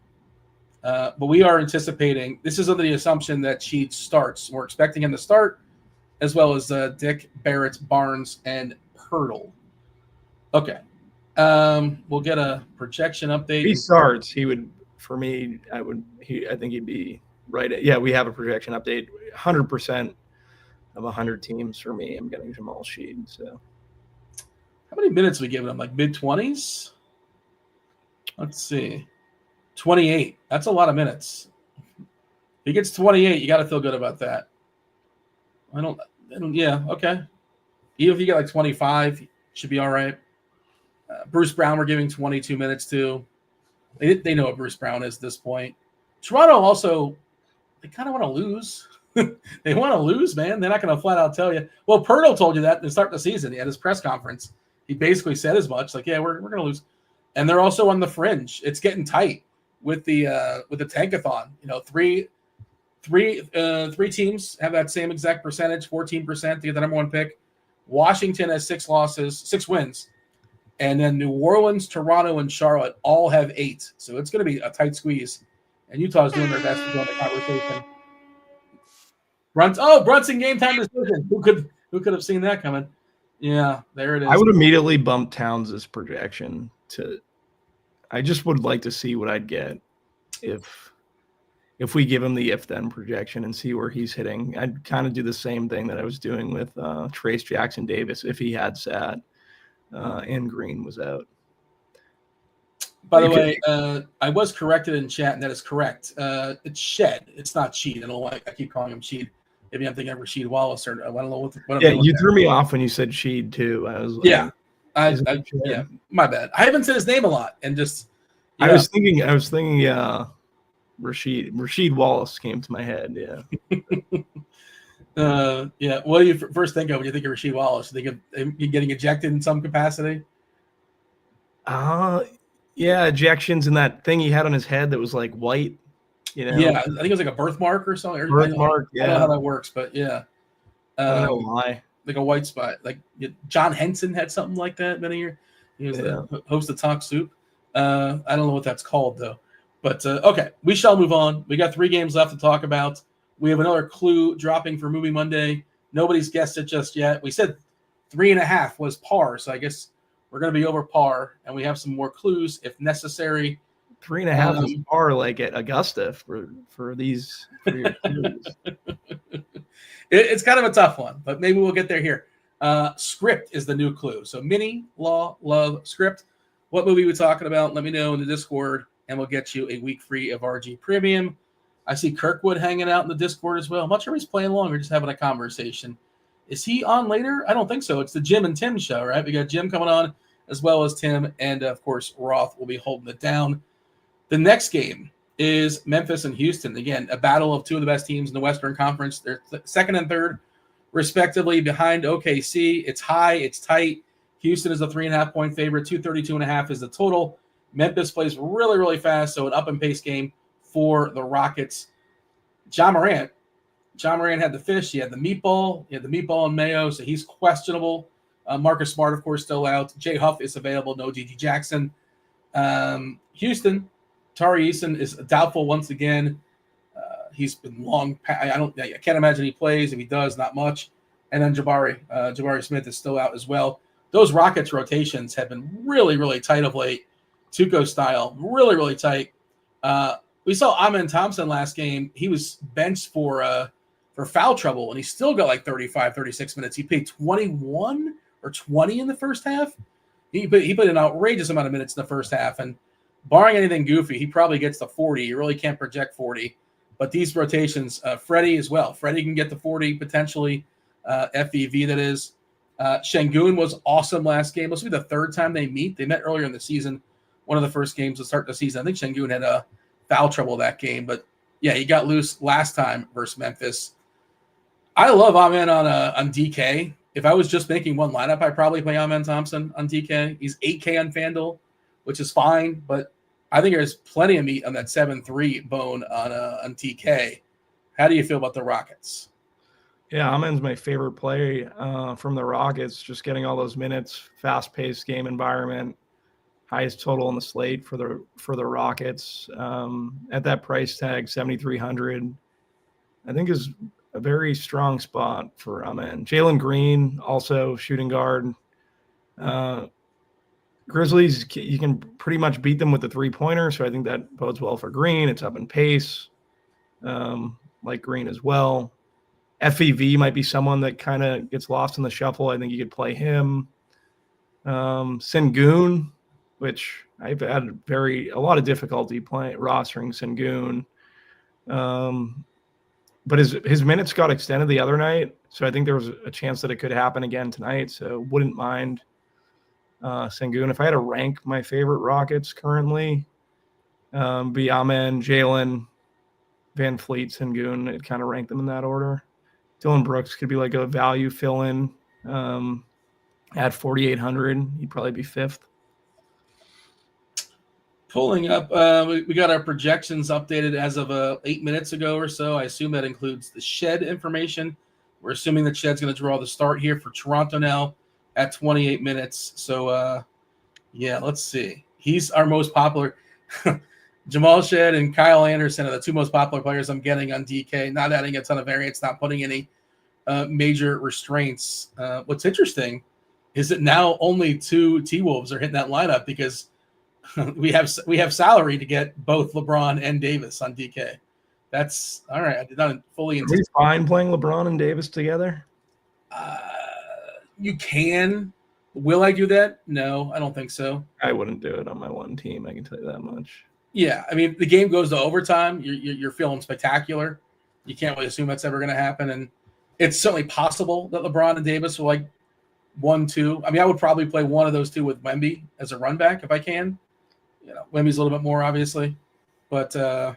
But we are anticipating, this is under the assumption that Sheed starts. We're expecting him to start, as well as Dick, Barrett, Barnes, and Pirtle. Okay. We'll get a projection update. If he starts, he would, for me, I think he'd be right. Yeah, we have a projection update. 100% of 100 teams for me, I'm getting Jamal Sheed. So, how many minutes are we giving him? Like mid-20s? Let's see. 28. That's a lot of minutes. If he gets 28, you got to feel good about that. Yeah, okay. Even if you get like 25, should be all right. Bruce Brown, we're giving 22 minutes to. They know what Bruce Brown is at this point. Toronto also, they kind of want to lose. They want to lose, man. They're not going to flat out tell you. Well, Pirtle told you that to start the season at his press conference. He basically said as much, like, yeah, we're going to lose. And they're also on the fringe. It's getting tight with the tankathon. You know, three teams have that same exact percentage, 14% to get the number one pick. Washington has 6 wins. And then New Orleans, Toronto, and Charlotte all have 8. So it's going to be a tight squeeze. And Utah's doing their best to join the conversation. Brunson game time decision. Who could have seen that coming? Yeah, there it is. I would immediately bump Towns' projection to. I just would like to see what I'd get if we give him the if-then projection and see where he's hitting. I'd kind of do the same thing that I was doing with Trace Jackson Davis if he had sat and Green was out. By the way, I was corrected in chat, and that is correct. It's Shed. It's not Sheed. I don't know why I keep calling him Sheed. Maybe I'm thinking of Rasheed Wallace, or I don't know what I'm doing. You threw me off when you said Sheed too. I was like, yeah, my bad. I haven't said his name a lot, and just I was thinking Rasheed Wallace came to my head. Yeah. What do you first think of when you think of Rasheed Wallace? You think of him getting ejected in some capacity? Yeah, ejections and that thing he had on his head that was like white. You know? Yeah, I think it was like a birthmark or something. Birthmark, I don't know how that works, but yeah. I don't know why. Like a white spot. Like John Henson had something like that many years. He was the host of Talk Soup. I don't know what that's called, though. But, okay, we shall move on. We got 3 games left to talk about. We have another clue dropping for Movie Monday. Nobody's guessed it just yet. We said 3.5 was par, so I guess we're going to be over par, and we have some more clues if necessary. 3.5 is par like at Augusta for your clues. It's kind of a tough one, but maybe we'll get there here. Script is the new clue. So Mini, Law, Love, Script. What movie we're talking about, let me know in the Discord, and we'll get you a week free of RG Premium. I see Kirkwood hanging out in the Discord as well. I'm not sure he's playing along or just having a conversation. Is he on later? I don't think so. It's the Jim and Tim show, right? We got Jim coming on as well as Tim, and, of course, Roth will be holding it down. The next game is Memphis and Houston. Again, a battle of 2 of the best teams in the Western Conference. They're second and third, respectively, behind OKC. It's high. It's tight. Houston is a 3.5-point favorite. 232.5 is the total. Memphis plays really, really fast, so an up-and-pace game for the Rockets. Ja Morant had the fish. He had the meatball. He had the meatball and mayo, so he's questionable. Marcus Smart, of course, still out. Jay Huff is available. No G.G. Jackson. Houston, Tari Eason is doubtful once again. He's been long. I can't imagine he plays. If he does, not much. And then Jabari Smith is still out as well. Those Rockets rotations have been really, really tight of late. Tuco style, really, really tight. We saw Amen Thompson last game. He was benched for foul trouble, and he still got like 35, 36 minutes. He played 21 or 20 in the first half. He played an outrageous amount of minutes in the first half, and barring anything goofy, he probably gets to 40. You really can't project 40. But these rotations, Freddie as well. Freddie can get to 40 potentially. FEV, that is. Şengün was awesome last game. This will be the 3rd time they meet. They met earlier in the season, one of the first games to start the season. I think Şengün had foul trouble that game. But, yeah, he got loose last time versus Memphis. I love Amen on DK. If I was just making one lineup, I'd probably play Amen Thompson on DK. He's 8K on FanDuel, which is fine. But I think there's plenty of meat on that 7-3 bone on TK. How do you feel about the Rockets? Yeah, Amen's my favorite play from the Rockets. Just getting all those minutes, fast-paced game environment, highest total on the slate for the Rockets at that price tag, 7,300. I think is a very strong spot for Amen. Jalen Green, also shooting guard. Grizzlies, you can pretty much beat them with the 3-pointer, so I think that bodes well for Green. It's up in pace, like Green as well. FEV might be someone that kind of gets lost in the shuffle. I think you could play him. Sengun, which I've had a lot of difficulty rostering Sengun. But his minutes got extended the other night, so I think there was a chance that it could happen again tonight. So wouldn't mind Sengun. If I had to rank my favorite Rockets currently, be Amen, Jalen, Van Fleet, Sengun. I'd kind of rank them in that order. Dylan Brooks could be like a value fill-in at 4,800. He'd probably be fifth. Pulling up, we got our projections updated as of 8 minutes ago or so. I assume that includes the Shed information. We're assuming that Shed's going to draw the start here for Toronto now at 28 minutes. So, yeah, let's see. He's our most popular. Jamal Shed and Kyle Anderson are the two most popular players I'm getting on DK. Not adding a ton of variance, not putting any major restraints. What's interesting is that now only 2 T-Wolves are hitting that lineup because we have salary to get both LeBron and Davis on DK. That's all right. I did not fully. Are we fine playing LeBron and Davis together? You can. Will I do that? No, I don't think so. I wouldn't do it on my one team. I can tell you that much. Yeah, I mean, the game goes to overtime. You're feeling spectacular. You can't really assume that's ever going to happen, and it's certainly possible that LeBron and Davis will 1-2. I mean, I would probably play one of those two with Wemby as a run back if I can. Wemby's a little bit more, obviously, but yeah,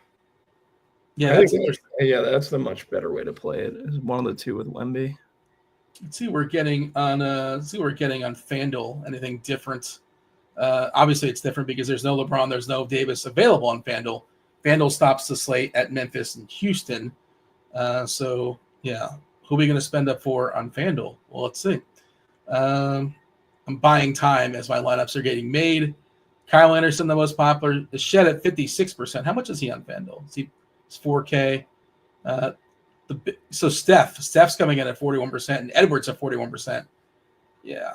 that's interesting. Yeah, that's the much better way to play it. Is one of the two with Wemby. Let's see what we're getting on. FanDuel. Anything different? Obviously, it's different because there's no LeBron, there's no Davis available on FanDuel. FanDuel stops the slate at Memphis and Houston. So yeah, who are we going to spend up for on FanDuel? Well, let's see. I'm buying time as my lineups are getting made. Kyle Anderson, the most popular, is Shed at 56%. How much is he on FanDuel? It's 4K. So Steph's coming in at 41%, and Edwards at 41%. Yeah,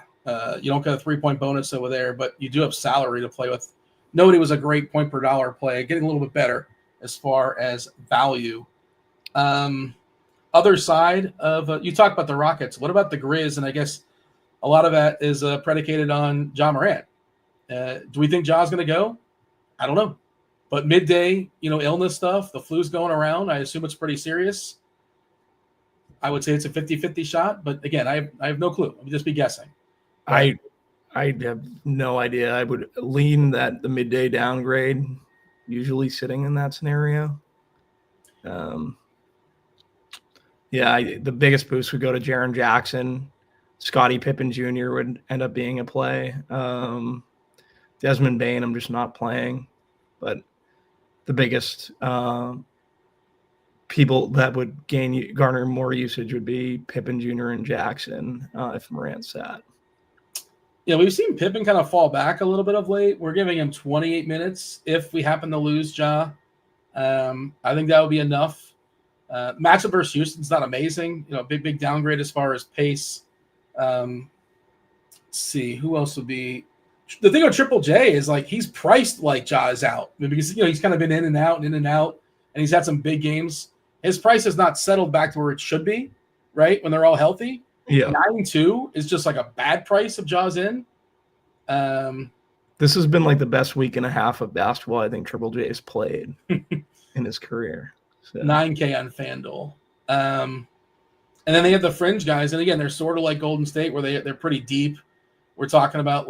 you don't get a 3-point bonus over there, but you do have salary to play with. Nobody was a great point per dollar play, getting a little bit better as far as value. Other side of you talk about the Rockets. What about the Grizz? And I guess a lot of that is predicated on Ja Morant. Do we think Ja's going to go? I don't know. But midday, illness stuff, the flu's going around. I assume it's pretty serious. I would say it's a 50-50 shot. But again, I have no clue. I'll just be guessing. I have no idea. I would lean that the midday downgrade, usually sitting in that scenario. The biggest boost would go to Jaren Jackson. Scottie Pippen Jr. would end up being a play. Desmond Bane, I'm just not playing. But the biggest people that would garner more usage would be Pippen Jr. and Jackson if Morant sat. Yeah, we've seen Pippen kind of fall back a little bit of late. We're giving him 28 minutes if we happen to lose Ja. I think that would be enough. Matchup versus Houston's not amazing. Big downgrade as far as pace. Let's see, who else would be. The thing with Triple J is he's priced like Ja is out because he's kind of been in and out, and he's had some big games. His price has not settled back to where it should be, right? When they're all healthy. Yeah. 9-2 is just a bad price of Ja's in. This has been the best week and a half of basketball I think Triple J has played in his career. So. 9K on FanDuel. And then they have the fringe guys, and again, they're sort of like Golden State where they're pretty deep. We're talking about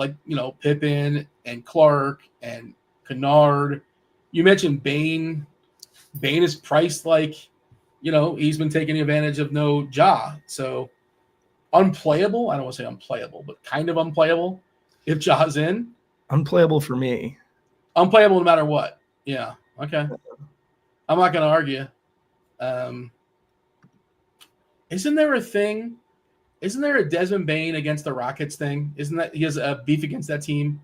Pippen and Clark and Kennard. You mentioned Bane. Bane is priced he's been taking advantage of no Ja. So unplayable. I don't want to say unplayable, but kind of unplayable if Ja's in. Unplayable for me. Unplayable no matter what. Yeah. Okay. I'm not going to argue. Isn't there a thing? Isn't there a Desmond Bane against the Rockets thing? Isn't that he has a beef against that team?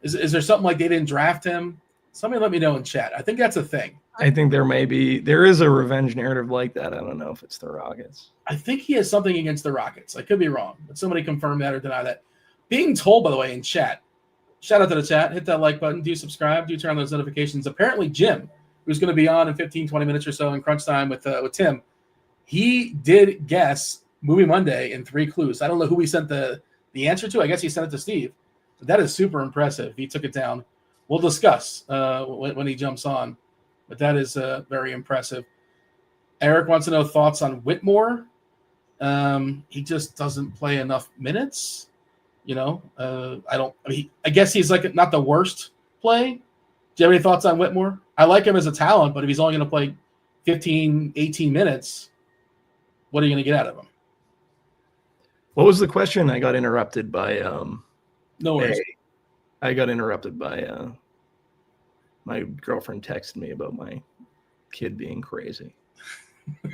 Is there something they didn't draft him? Somebody let me know in chat. I think that's a thing. I think there is a revenge narrative like that. I don't know if it's the Rockets. I think he has something against the Rockets. I could be wrong, but somebody confirm that or deny that. Being told, by the way, in chat, shout out to the chat, hit that like button, do subscribe, do turn on those notifications. Apparently Jim, who's going to be on in 15, 20 minutes or so in crunch time with Tim, he did guess Movie Monday in 3 clues. I don't know who he sent the answer to. I guess he sent it to Steve. But that is super impressive. He took it down. We'll discuss when he jumps on. But that is very impressive. Eric wants to know thoughts on Whitmore. He just doesn't play enough minutes. I guess he's like not the worst play. Do you have any thoughts on Whitmore? I like him as a talent, but if he's only going to play 15, 18 minutes, what are you going to get out of him? What was the question? I got interrupted by no worries. I got interrupted by my girlfriend texted me about my kid being crazy. I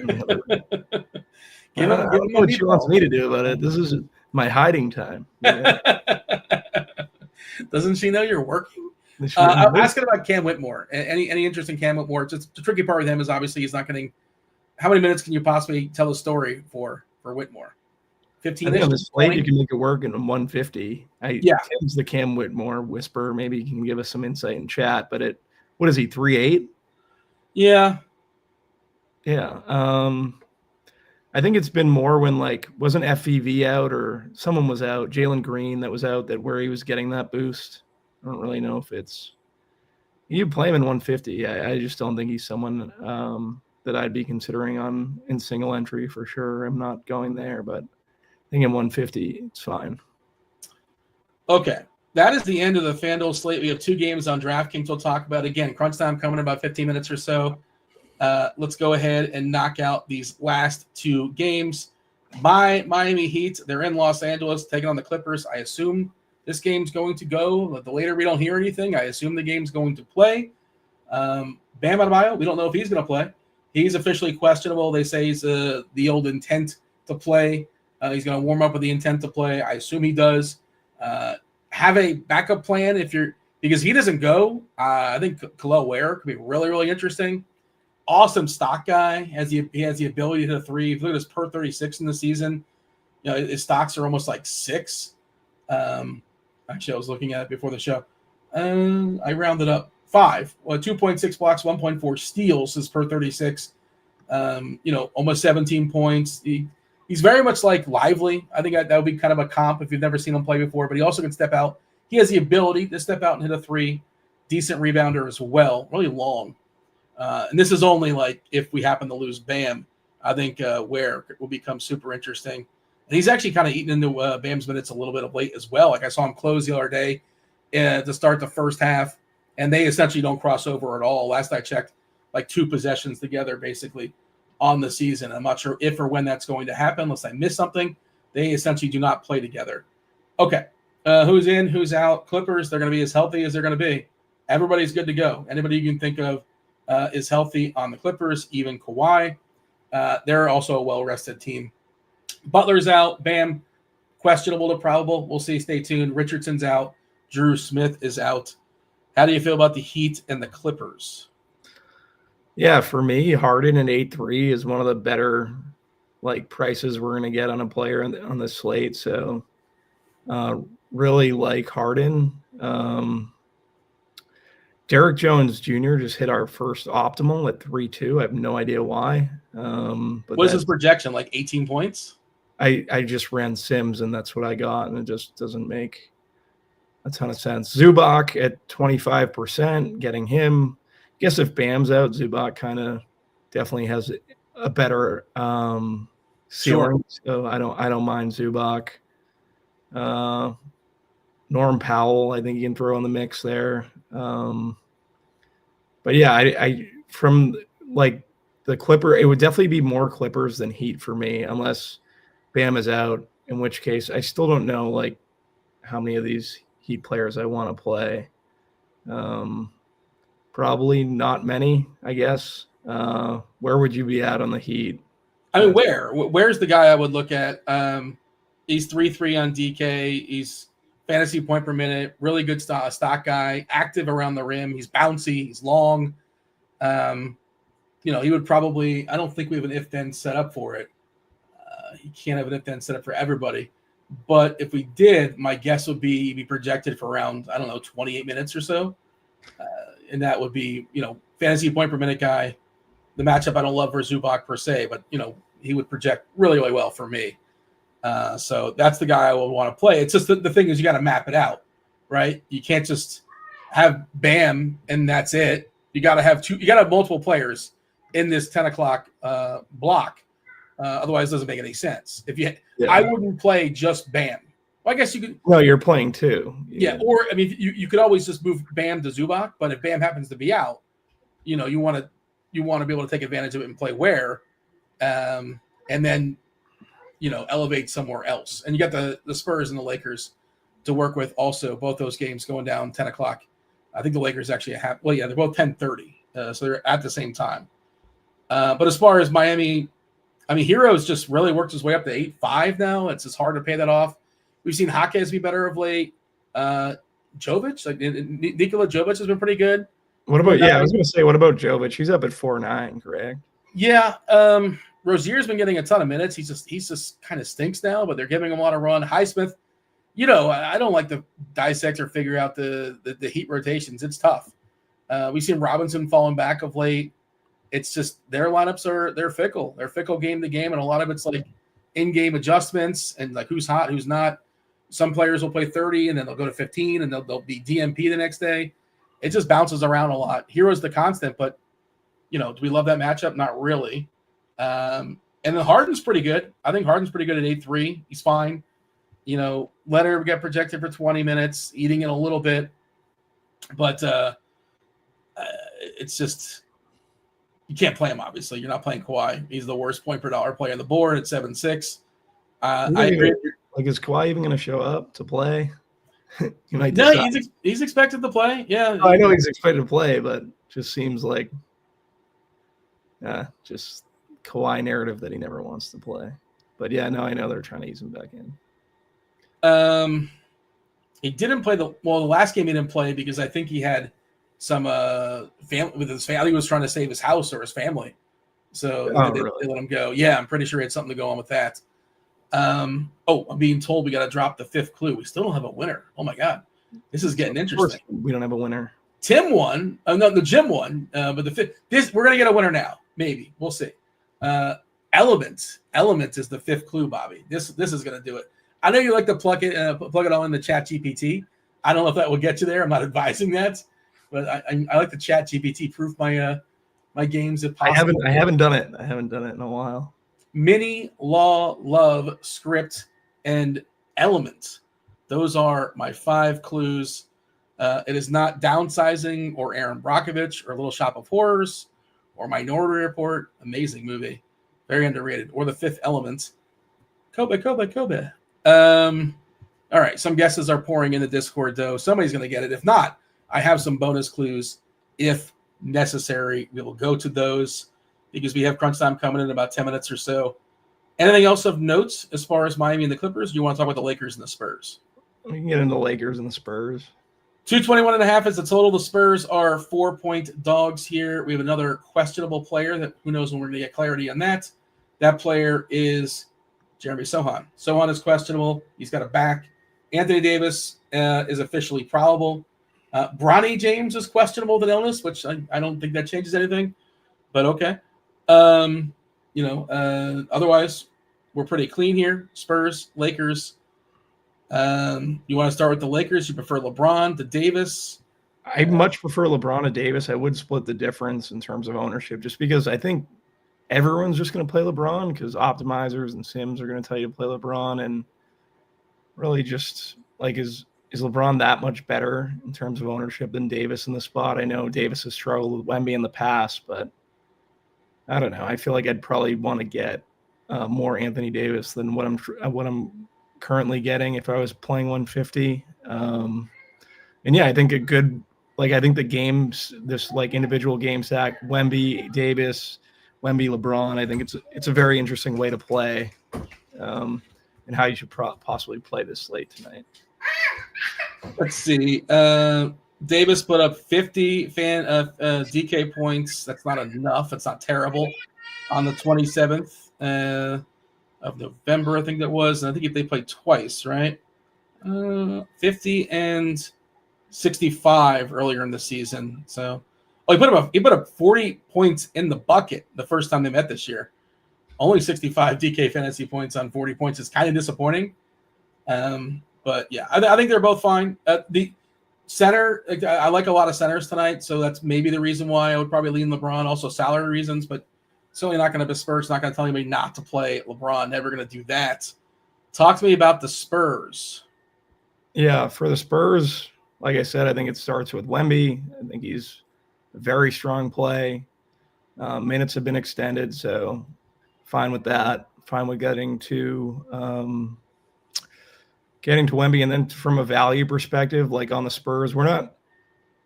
don't know what she wants me to do about it. This is my hiding time. Doesn't she know you're working? I'm asking about Cam Whitmore. Any interest in Cam Whitmore? Just the tricky part with him is obviously he's not getting. How many minutes can you possibly tell a story for Whitmore? 15 minutes. On the slate, you can make it work in 150. Tim's the Cam Whitmore whisperer. Maybe he can give us some insight in chat. But what is he, 3.8? Yeah. Yeah. I think it's been more when wasn't FEV out or someone was out, Jalen Green that was out, that where he was getting that boost. I don't really know if it's you play him in 150. I just don't think he's someone that I'd be considering in single entry for sure. I'm not going there, but I think in 150 it's fine. Okay. That is the end of the FanDuel slate. We have 2 games on DraftKings we'll talk about. Again, crunch time coming in about 15 minutes or so. Let's go ahead and knock out these last 2 games. My Miami Heat, they're in Los Angeles taking on the Clippers. I assume this game's going to go. The later we don't hear anything, I assume the game's going to play. Bam Adebayo, we don't know if he's going to play. He's officially questionable. They say he's the old intent to play. He's going to warm up with the intent to play. I assume he does. Have a backup plan because he doesn't go. I think Khalil Ware could be really, really interesting. Awesome stock guy. He has the ability to hit a 3. If you look at his per 36 in the season, his stocks are almost like 6. Actually, I was looking at it before the show. I rounded up 5. 2.6 blocks, 1.4 steals his per 36. Almost 17 points. He's very much like Lively. I think that would be kind of a comp if you've never seen him play before, but he also can step out. He has the ability to step out and hit a 3. Decent rebounder as well. Really long. And this is only if we happen to lose Bam. I think Ware will become super interesting. And he's actually kind of eaten into Bam's minutes a little bit of late as well. I saw him close the other day to start the first half, and they essentially don't cross over at all. Last I checked, 2 possessions together basically on the season. I'm not sure if or when that's going to happen unless I miss something. They essentially do not play together. Okay, who's in, who's out? Clippers, they're going to be as healthy as they're going to be. Everybody's good to go. Anybody you can think of is healthy on the Clippers, even Kawhi. They're also a well-rested team. Butler's out. Bam, questionable to probable. We'll see. Stay tuned. Richardson's out. Drew Smith is out. How do you feel about the Heat and the Clippers? Yeah, for me, Harden at 8.3 is one of the better prices we're going to get on a player on the slate. So really like Harden. Derek Jones Jr. just hit our first optimal at 3.2. I have no idea why. But what is his projection? 18 points? I just ran Sims, and that's what I got, and it just doesn't make a ton of sense. Zubac at 25%, getting him. I guess if Bam's out, Zubac kind of definitely has a better ceiling. Sure. So I don't mind Zubac. Norm Powell, I think you can throw in the mix there. But yeah, I from the Clipper, it would definitely be more Clippers than Heat for me, unless Bam is out, in which case I still don't know how many of these Heat players I want to play. Probably not many, I guess. Where would you be at on the Heat? I mean, where's the guy I would look at? He's 3.3 on DK. He's fantasy point per minute, really good stock guy, active around the rim. He's bouncy, he's long. He would probably, I don't think we have an if-then set up for it. He can't have an if-then set up for everybody. But if we did, my guess would be he'd be projected for around, 28 minutes or so. And that would be, fantasy point per minute guy. The matchup I don't love for Zubac per se, but, he would project really, really well for me. So that's the guy I will want to play. It's just the thing is you got to map it out, right? You can't just have Bam and that's it. You got to have multiple players in this 10 o'clock block. Otherwise, it doesn't make any sense. I wouldn't play just Bam. Well, I guess you could. No, you're playing two. Yeah, or I mean, you could always just move Bam to Zubac, but if Bam happens to be out, you want to be able to take advantage of it and play where, and then elevate somewhere else. And you got the Spurs and the Lakers to work with. Also, both those games going down 10 o'clock. I think the Lakers actually have. Well, yeah, they're both 10:30, so they're at the same time. But as far as Miami, I mean, Heroes just really worked his way up to 8.5 now. It's just hard to pay that off. We've seen Jaquez be better of late. Jovic, like Nikola Jovic has been pretty good. What about I was going to say, what about Jovic? He's up at 4.9, correct? Yeah. Rozier's been getting a ton of minutes. He's just kind of stinks now, but they're giving him a lot of run. Highsmith, I don't like to dissect or figure out the Heat rotations. It's tough. We've seen Robinson falling back of late. It's just their lineups they're fickle. They're fickle game to game, and a lot of it's like in-game adjustments and like who's hot, who's not. Some players will play 30 and then they'll go to 15 and they'll be DMP the next day. It just bounces around a lot. Hero's the constant, but do we love that matchup? Not really. And then Harden's pretty good. I think Harden's pretty good at 8.3. He's fine. Leonard got projected for 20 minutes, eating it a little bit, but it's just you can't play him. Obviously, you're not playing Kawhi. He's the worst point per dollar player on the board at 7.6. I agree. Like, is Kawhi even going to show up to play? No, he's expected to play. Yeah, I know he's expected to play, but just seems like just Kawhi narrative that he never wants to play. But yeah, no, I know they're trying to ease him back in. He didn't play the last game he didn't play because I think he had some family with his family. He was trying to save his house or his family, so they let him go. Yeah, I'm pretty sure he had something to go on with that. I'm being told we got to drop the fifth clue. We still don't have a winner. Oh my god, this is getting interesting. We don't have a winner. Tim won. No, Jim won. But the fifth. We're gonna get a winner now. Maybe we'll see. Element is the fifth clue, Bobby. This is gonna do it. I know you like to plug it all in the Chat GPT. I don't know if that will get you there. I'm not advising that, but I like to Chat GPT proof my games if possible. I haven't done it. I haven't done it in a while. Mini, Law, Love, Script, and Element. Those are my 5 clues. It is not Downsizing or Aaron Brockovich or Little Shop of Horrors or Minority Report. Amazing movie. Very underrated. Or The Fifth Element. Kobe. All right. Some guesses are pouring in the Discord, though. Somebody's going to get it. If not, I have some bonus clues if necessary. We will go to those because we have crunch time coming in about 10 minutes or so. Anything else of notes as far as Miami and the Clippers? Or do you want to talk about the Lakers and the Spurs? We can get into the Lakers and the Spurs. 221.5 is the total. The Spurs are 4-point dogs here. We have another questionable player that who knows when we're going to get clarity on that. That player is Jeremy Sohan. Sohan is questionable. He's got a back. Anthony Davis is officially probable. Bronny James is questionable with an illness, which I don't think that changes anything, but okay. Otherwise, we're pretty clean here. Spurs, Lakers. You want to start with the Lakers? You prefer LeBron to Davis? I much prefer LeBron to Davis. I would split the difference in terms of ownership just because I think everyone's just going to play LeBron because optimizers and sims are going to tell you to play LeBron. And really just like, is LeBron that much better in terms of ownership than Davis in the spot? I know Davis has struggled with Wemby in the past, but I don't know. I feel like I'd probably want to get more Anthony Davis than what I'm currently getting if I was playing 150. And yeah, I think I think the games, this like individual game stack, Wemby, Davis, Wemby, LeBron, I think it's a very interesting way to play and how you should possibly play this slate tonight. Let's see. Davis put up 50 DK points. That's not enough. It's not terrible. On the 27th of November, I think that was. And I think if they played twice, right? 50 and 65 earlier in the season. So, he put up 40 points in the bucket the first time they met this year. Only 65 DK fantasy points on 40 points is kind of disappointing. But yeah, I think they're both fine. The center, I like a lot of centers tonight, so that's maybe the reason why I would probably lean LeBron. Also salary reasons, but certainly not going to besmirch, not going to tell anybody not to play LeBron. Never going to do that. Talk to me about the Spurs. Yeah, for the Spurs, like I said, I think it starts with Wemby. I think he's a very strong play. Minutes have been extended, so fine with that. Fine with getting to Wemby. And then from a value perspective, like on the Spurs, we're not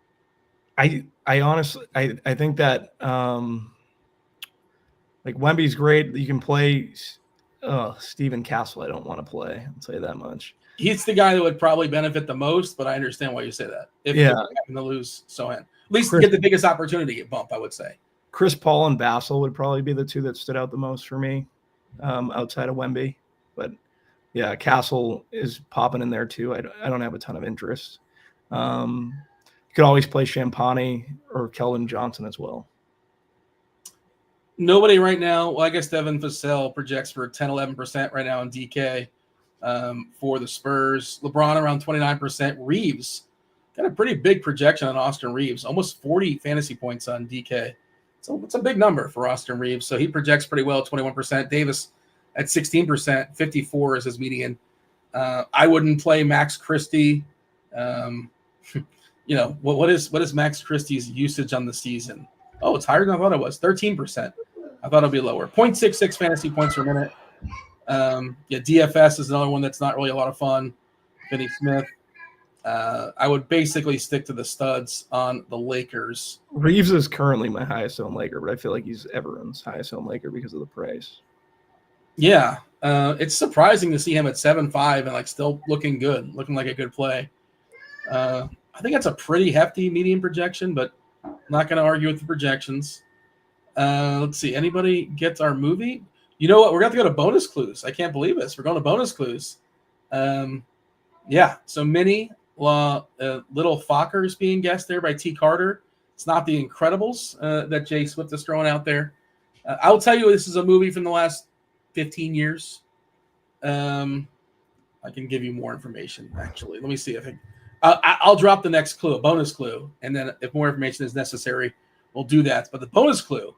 – I honestly – I think that like Wemby's great. You can play Steven Castle. I don't want to play. I'll tell you that much. He's the guy that would probably benefit the most, but I understand why you say that. If you're having to lose Sohan. At least get the biggest opportunity to get bumped, I would say. Chris Paul and Vassell would probably be the two that stood out the most for me outside of Wemby. But, yeah, Castle is popping in there too. I don't have a ton of interest. You could always play Champagny or Keldon Johnson as well. Nobody right now. Well, I guess Devin Vassell projects for 10-11% right now in DK for the Spurs. LeBron around 29%. Reeves got a pretty big projection on Austin Reeves, almost 40 fantasy points on DK. So it's a big number for Austin Reeves. So he projects pretty well, 21%. Davis at 16%, 54 is his median. I wouldn't play Max Christie. What is Max Christie's usage on the season? Oh, it's higher than I thought it was, 13%. I thought it'd be lower. 0.66 fantasy points per minute. DFS is another one that's not really a lot of fun. Finney Smith. I would basically stick to the studs on the Lakers. Reeves is currently my highest owned Laker, but I feel like he's everyone's highest owned Laker because of the price. Yeah, it's surprising to see him at 7.5 and still looking good, looking like a good play. I think that's a pretty hefty median projection, but I'm not going to argue with the projections. Let's see. Anybody gets our movie? You know what? We're going to have to go to bonus clues. I can't believe this. We're going to bonus clues. So mini Little Fockers being guessed there by T. Carter. It's not The Incredibles that Jay Swift is throwing out there. I'll tell you, this is a movie from the last 15 years. I can give you more information, actually. Let me see if I'll drop the next clue, a bonus clue, and then if more information is necessary, we'll do that. But the bonus clue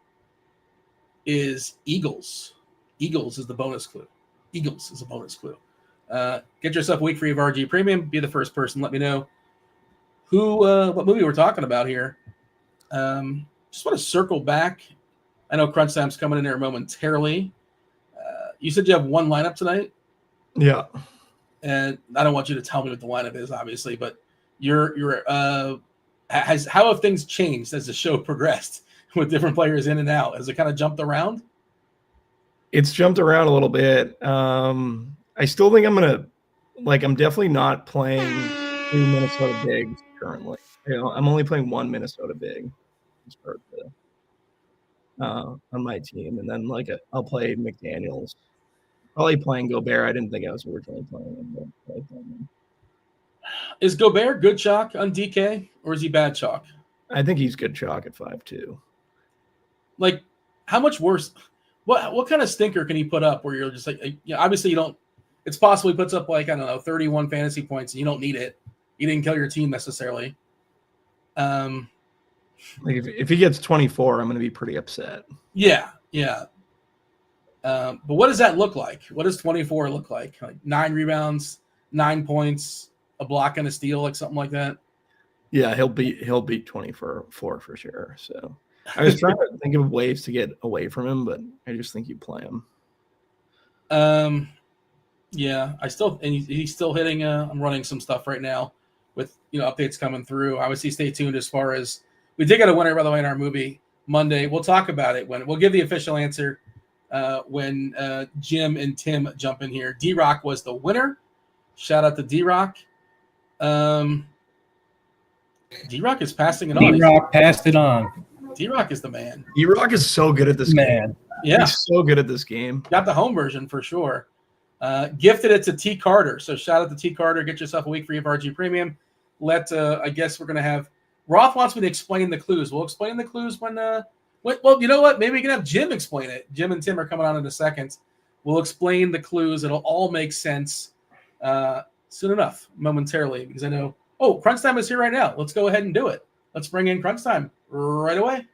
is Eagles. Eagles is the bonus clue. Eagles is a bonus clue. Get yourself a week free of RG Premium. Be the first person. Let me know what movie we're talking about here. Just want to circle back. I know Crunch Time's coming in there momentarily. You said you have one lineup tonight? Yeah. And I don't want you to tell me what the lineup is, obviously, but how have things changed as the show progressed with different players in and out? Has it kind of jumped around? It's jumped around a little bit. I still think I'm definitely not playing 2 Minnesota bigs currently. I'm only playing 1 Minnesota big on my team, and then I'll play McDaniels. Probably playing Gobert. I didn't think I was originally playing him, but Is Gobert good chalk on DK, or is he bad chalk? I think he's good chalk at 5.2. How much worse? What kind of stinker can he put up where you're just obviously you don't. It's possible he puts up 31 fantasy points and you don't need it. You didn't kill your team necessarily. If he gets 24, I'm going to be pretty upset. Yeah. But what does that look like? What does 24 look like? 9 rebounds, 9 points, a block and a steal, something like that? Yeah, he'll beat 24 for sure. So I was trying to think of ways to get away from him, but I just think you play him. Yeah, he's still hitting. I'm running some stuff right now with updates coming through. Obviously, stay tuned as far as we did get a winner, by the way, in our movie Monday. We'll talk about it when we'll give the official answer when Jim and Tim jump in here. D-Rock was the winner. Shout out to D-Rock. D-Rock is passing it on. D-Rock passed it on. D-Rock is the man. D-Rock is so good at this game. Yeah. He's so good at this game. Got the home version for sure. Gifted it to T. Carter. So shout out to T. Carter. Get yourself a week free of RG Premium. I guess we're going to have – Roth wants me to explain the clues. We'll explain the clues when Well, you know what? Maybe we can have Jim explain it. Jim and Tim are coming on in a second. We'll explain the clues. It'll all make sense soon enough, momentarily, because I know. Oh, Crunch Time is here right now. Let's go ahead and do it. Let's bring in Crunch Time right away.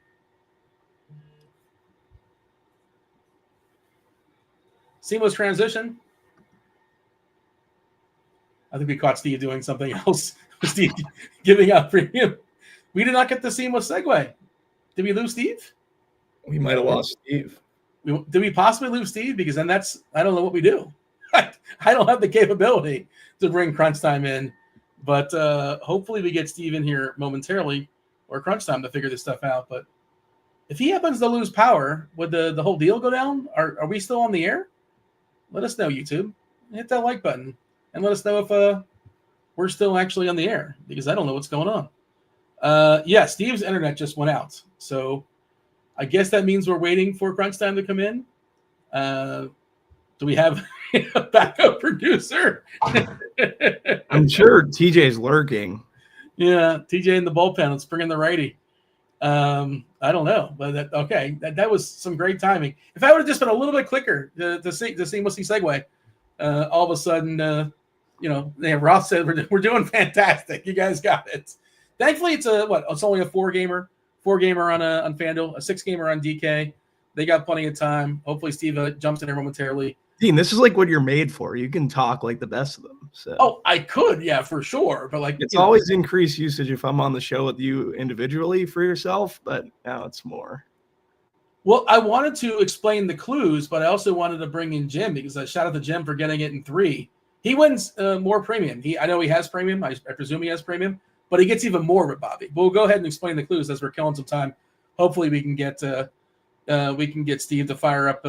Seamless transition. I think we caught Steve doing something else. Steve giving out premium. We did not get the seamless segue. Did we lose Steve? We might have lost Steve. Did we possibly lose Steve? Because then I don't know what we do. I don't have the capability to bring Crunch Time in. But hopefully we get Steve in here momentarily, or Crunch Time, to figure this stuff out. But if he happens to lose power, would the whole deal go down? Are we still on the air? Let us know, YouTube. Hit that like button and let us know if we're still actually on the air, because I don't know what's going on. Yeah, Steve's internet just went out. So I guess that means we're waiting for Crunch Time to come in. Do we have a backup producer? I'm sure TJ's lurking. Yeah, TJ in the bullpen. Let's bring in the righty. I don't know, but that was some great timing. If I would have just been a little bit quicker to seamlessly segue, all of a sudden, Roth said we're doing fantastic. You guys got it. Thankfully, it's only a four gamer on FanDuel, a 6-gamer on DK. They got plenty of time. Hopefully, Steve jumps in there momentarily. Dean, this is like what you're made for. You can talk like the best of them. So. Oh, I could, yeah, for sure. But it's always increased usage if I'm on the show with you individually for yourself, but now it's more. Well, I wanted to explain the clues, but I also wanted to bring in Jim, because I shout out to Jim for getting it in 3. He wins more premium. I know he has premium. I presume he has premium, but he gets even more with Bobby. We'll go ahead and explain the clues as we're killing some time. Hopefully, we can get Steve to fire up,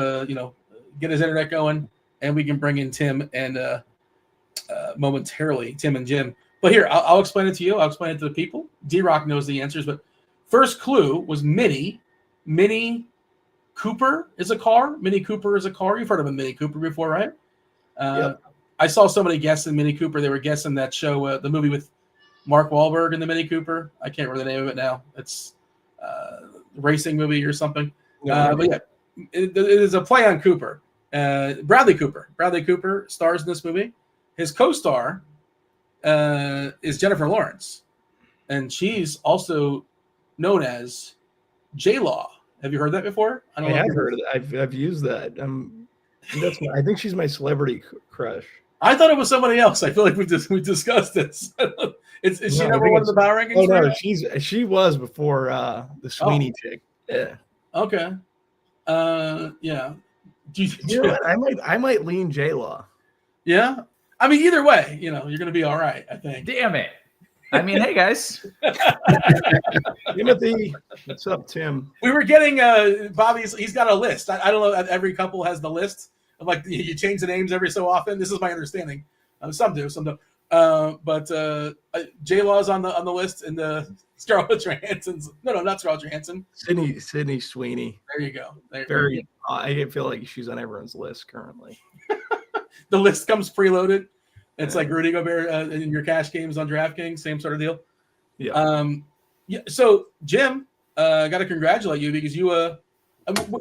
get his internet going, and we can bring in Tim and momentarily Tim and Jim. But here, I'll explain it to you. I'll explain it to the people. D-Rock knows the answers, but first clue was Mini. Mini Cooper is a car. Mini Cooper is a car. You've heard of a Mini Cooper before, right? Yep. I saw somebody guessing Mini Cooper. They were guessing that show, the movie with Mark Wahlberg and the Mini Cooper. I can't remember the name of it now. It's a racing movie or something. But yeah, it is a play on Cooper. Bradley Cooper. Bradley Cooper stars in this movie. His co-star is Jennifer Lawrence, and she's also known as J-Law. Have you heard that before? I have heard of that. I've used that. I think she's my celebrity crush. I thought it was somebody else. I feel like we discussed this. Is she number one in the power rankings? Oh no, she was before the Sweeney chick. Yeah. Okay. Yeah. I might lean J-Law. Yeah. I mean, either way, you're going to be all right, I think. Damn it. I mean, hey, guys. Timothy. What's up, Tim? We were getting Bobby's. He's got a list. I don't know. Every couple has the list. Like, you change the names every so often. This is my understanding. Some do, some don't. But J-Law's on the list, and the Scarlett Johansson's. No, not Scarlett Johansson. Sydney Sweeney. There you go. I feel like she's on everyone's list currently. The list comes preloaded. It's like Rudy Gobert in your cash games on DraftKings, same sort of deal. Yeah. So Jim, got to congratulate you, because you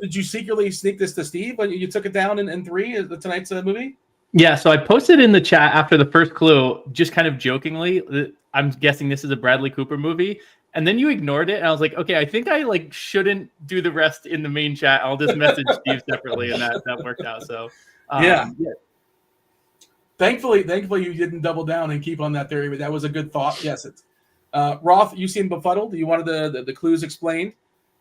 did you secretly sneak this to Steve when you took it down in 3 tonight's movie? Yeah. So I posted in the chat after the first clue, just kind of jokingly, I'm guessing this is a Bradley Cooper movie. And then you ignored it, and I was like, okay, I think I shouldn't do the rest in the main chat. I'll just message Steve separately, and that worked out. So yeah. Thankfully, you didn't double down and keep on that theory, but that was a good thought. Yes, it's Roth. You seem befuddled. You wanted the clues explained.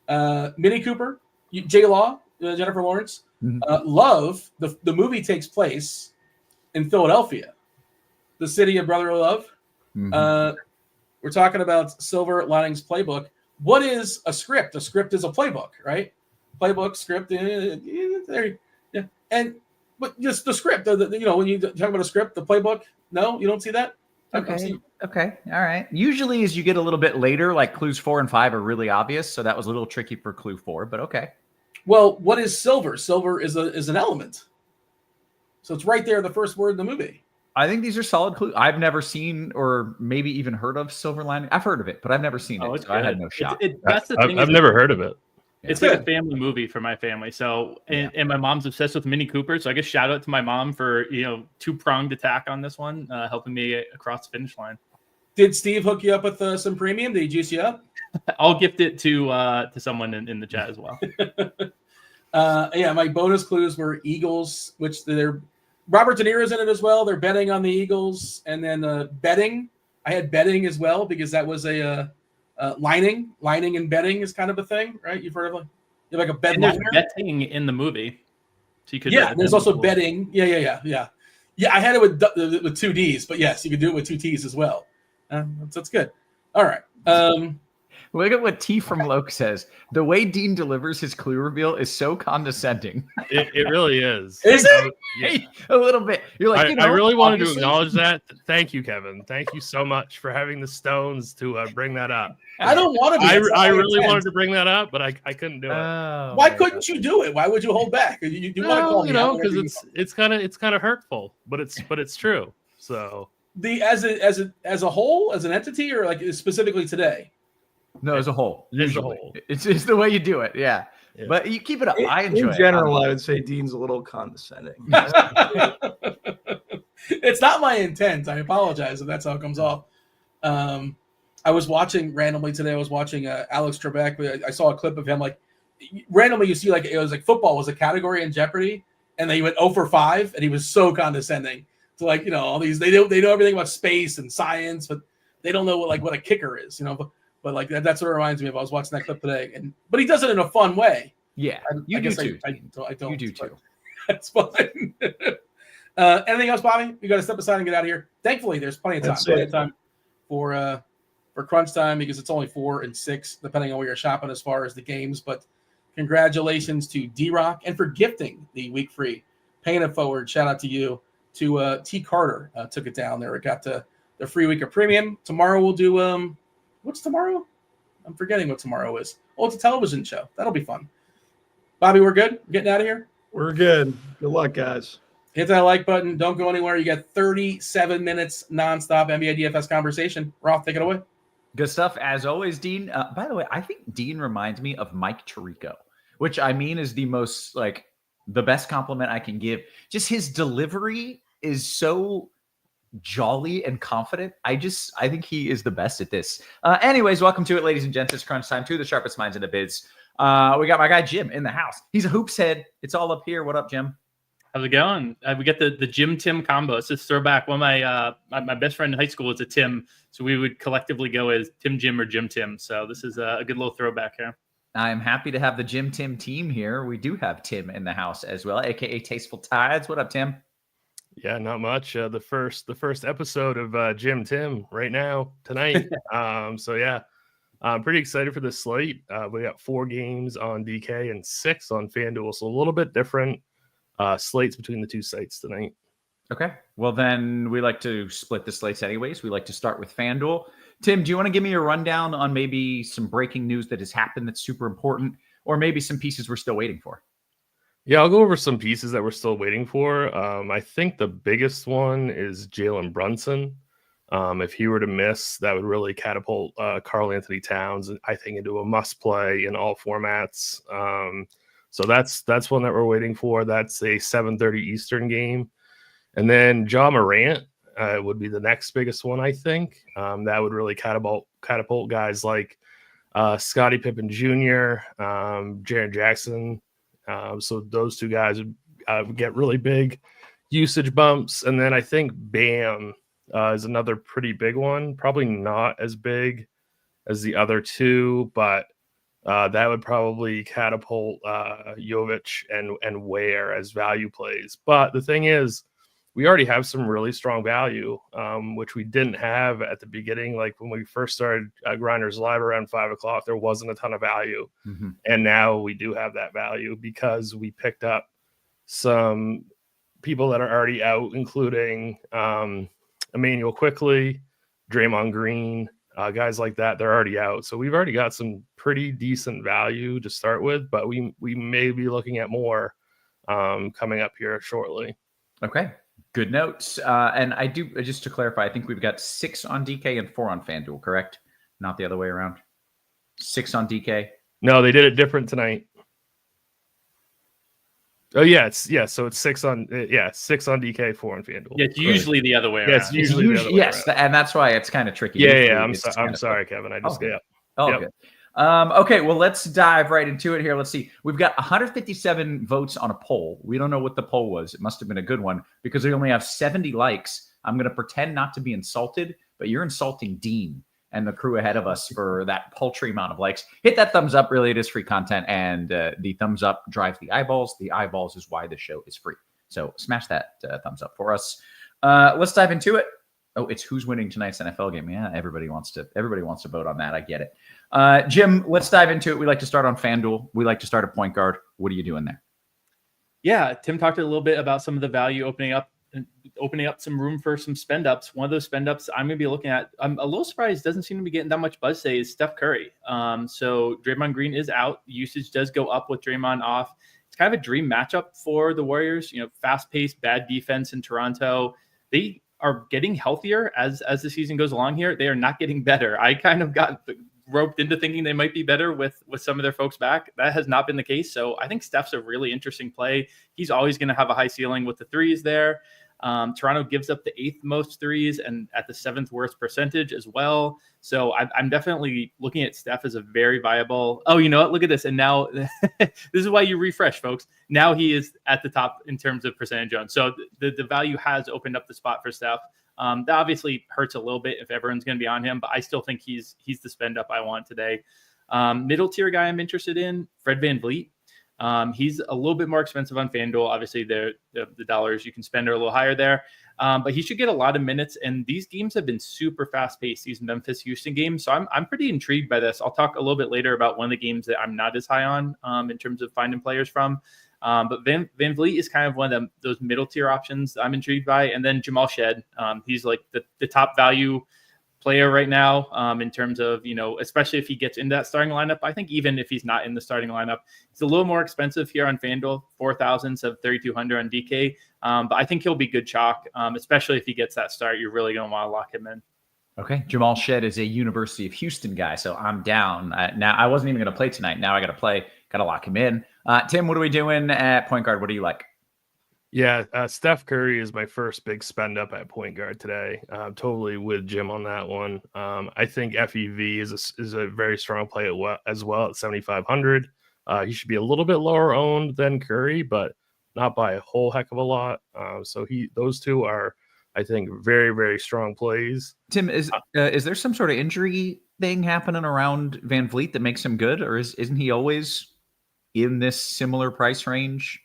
Mini Cooper, J-Law, Jennifer Lawrence. Mm-hmm. Love. The movie takes place in Philadelphia, the city of brotherly love. Mm-hmm. We're talking about Silver Linings Playbook. What is a script? A script is a playbook, right? Playbook, script. There. Yeah, and. But just the script, when you talk about a script, the playbook, no, you don't see that? Okay. All right. Usually as you get a little bit later, like clues 4 and 5 are really obvious. So that was a little tricky for clue 4, but okay. Well, what is silver? Silver is an element. So it's right there, the first word in the movie. I think these are solid clues. I've never seen or maybe even heard of Silver Lining. I've heard of it, but I've never seen it. So I had no shot. I've never heard of it. It's like a family movie for my family. So, and my mom's obsessed with Mini Cooper. So I guess shout out to my mom for, two-pronged attack on this one, helping me across the finish line. Did Steve hook you up with some premium? Did he juice you up? I'll gift it to someone in the chat as well. My bonus clues were Eagles, which they're Robert De Niro's in it as well. They're betting on the Eagles, and then betting. I had betting as well because that was a lining and betting is kind of a thing, right? You've heard of like a bet. And there's betting in the movie, so you could. There's also betting. Yeah. I had it with two D's, but yes, you could do it with two T's as well. That's good. All right. Look at what T from Loke says. The way Dean delivers his clue reveal is so condescending. It really is. Is it? Hey, a little bit. You're like, I really wanted to acknowledge that. Thank you, Kevin. Thank you so much for having the stones to bring that up. I don't want to. I really wanted to bring that up, but I couldn't do it. Why couldn't you do it? Why would you hold back? You want to call me out because it's kind of hurtful, but it's true. So as a whole, as an entity, or like specifically today. No, as a whole. As a whole. It's the way you do it. Yeah. But you keep it up. I enjoy it. In general, I would say Dean's a little condescending. It's not my intent. I apologize if that's how it comes off. I was watching randomly today. I was watching Alex Trebek. I saw a clip of him. Like randomly, you see like it was like football was a category in Jeopardy, and then he went 0 for 5, and he was so condescending to all these. They know everything about space and science, but they don't know what a kicker is. But like that's what it reminds me of. I was watching that clip today, but he does it in a fun way. Yeah, you do too. I don't. You do too. That's fine. Anything else, Bobby? We got to step aside and get out of here. Thankfully, there's plenty of time. Plenty of time for crunch time because it's only 4 and 6, depending on where you're shopping as far as the games. But congratulations to D-Rock and for gifting the week free. Paying it forward. Shout out to you. To T. Carter took it down there. It got the free week of premium. Tomorrow we'll do what's tomorrow? I'm forgetting what tomorrow is. Oh, it's a television show. That'll be fun. Bobby, we're good? We're getting out of here? We're good. Good luck, guys. Hit that like button. Don't go anywhere. You got 37 minutes nonstop NBA DFS conversation. Roth, take it away. Good stuff. As always, Dean. By the way, I think Dean reminds me of Mike Tirico, which I mean is the most, the best compliment I can give. Just his delivery is so jolly and confident. I think he is the best at this. Anyways, welcome to it, ladies and gents. It's crunch time. 2 of the sharpest minds in the biz. We got my guy Jim in the house. He's a hoops head. It's all up here. What up, Jim? How's it going? We get the Jim Tim combo. It's just throwback. One of my best friend in high school was a Tim, so we would collectively go as Tim Jim or Jim Tim. So this is a good little throwback here. I'm happy to have the Jim Tim team here. We do have Tim in the house as well, aka TastefulTides. What up, Tim? Yeah, not much. The first episode of Jim Tim right now tonight. So yeah, I'm pretty excited for this slate. We got 4 games on DK and 6 on FanDuel, so a little bit different slates between the two sites tonight. Okay, well then we like to split the slates anyways. We like to start with FanDuel. Tim, do you want to give me a rundown on maybe some breaking news that has happened that's super important, or maybe some pieces we're still waiting for? Yeah, I'll go over some pieces that we're still waiting for. I think the biggest one is Jalen Brunson. If he were to miss, that would really catapult Karl Anthony Towns, I think, into a must-play in all formats. So that's one that we're waiting for. That's a 7:30 Eastern game. And then Ja Morant would be the next biggest one, I think. That would really catapult guys like Scottie Pippen Jr., Jaren Jackson. So those two guys would get really big usage bumps. And then I think Bam is another pretty big one. Probably not as big as the other two, but that would probably catapult Jovic and Ware as value plays. But the thing is, we already have some really strong value, which we didn't have at the beginning. Like when we first started GrindersLive around 5 o'clock, there wasn't a ton of value. Mm-hmm. And now we do have that value because we picked up some people that are already out, including Emmanuel Quickly, Draymond Green, guys like that. They're already out. So we've already got some pretty decent value to start with, but we may be looking at more coming up here shortly. Okay. Good notes. And I do, just to clarify, I think we've got 6 on DK and 4 on FanDuel, correct? Not the other way around. 6 on DK, No, they did it different tonight. Oh yeah, so it's 6 on DK, 4 on FanDuel. Yeah, it's usually the other way around. Yeah, it's usually the other way around. And that's why it's kind of tricky. Yeah. I'm sorry, Kevin. I just good. Yep. Okay, well, let's dive right into it here. Let's see. We've got 157 votes on a poll. We don't know what the poll was. It must have been a good one because we only have 70 likes. I'm going to pretend not to be insulted, but you're insulting Dean and the crew ahead of us for that paltry amount of likes. Hit that thumbs up. Really, it is free content, and the thumbs up drives the eyeballs. The eyeballs is why the show is free. So smash that thumbs up for us. Let's dive into it. Oh, it's who's winning tonight's NFL game. Yeah, everybody wants to vote on that. I get it. Jim, let's dive into it. We like to start on FanDuel. We like to start at point guard. What are you doing there? Yeah, Tim talked a little bit about some of the value opening up some room for some spend ups. One of those spend ups I'm going to be looking at, I'm a little surprised, doesn't seem to be getting that much buzz today, is Steph Curry. So Draymond Green is out. Usage does go up with Draymond off. It's kind of a dream matchup for the Warriors. Fast paced, bad defense in Toronto. They are getting healthier as the season goes along here. They are not getting better. I kind of got roped into thinking they might be better with some of their folks back. That has not been the case. So I think Steph's a really interesting play. He's always going to have a high ceiling with the threes there. Toronto gives up the 8th most threes and at the 7th worst percentage as well. So I'm definitely looking at Steph as a very viable. Oh, you know what? Look at this. And now this is why you refresh, folks. Now he is at the top in terms of percentage owned. So the value has opened up the spot for Steph. That obviously hurts a little bit if everyone's going to be on him, but I still think he's the spend up I want today. Middle tier guy I'm interested in, Fred VanVleet. He's a little bit more expensive on FanDuel. Obviously, the dollars you can spend are a little higher there, but he should get a lot of minutes. And these games have been super fast paced. These Memphis-Houston games, so I'm pretty intrigued by this. I'll talk a little bit later about one of the games that I'm not as high on in terms of finding players from. But VanVleet is kind of one of those middle tier options I'm intrigued by. And then Jamal Shed, he's like the top value player right now in terms of, especially if he gets in that starting lineup. I think even if he's not in the starting lineup, it's a little more expensive here on FanDuel, 4,000 instead of 3,200 on DK. But I think he'll be good chalk, especially if he gets that start. You're really going to want to lock him in. Okay. Jamal Shed is a University of Houston guy, so I'm down. Now, I wasn't even going to play tonight. Now I got to play. Got to lock him in. Tim, what are we doing at point guard? What do you like? Yeah, Steph Curry is my first big spend up at point guard today. Totally with Jim on that one. I think FEV is a very strong play as well at 7,500. He should be a little bit lower owned than Curry, but not by a whole heck of a lot. So those two are, I think, very, very strong plays. Tim, is there some sort of injury thing happening around VanVleet that makes him good, or isn't he always in this similar price range?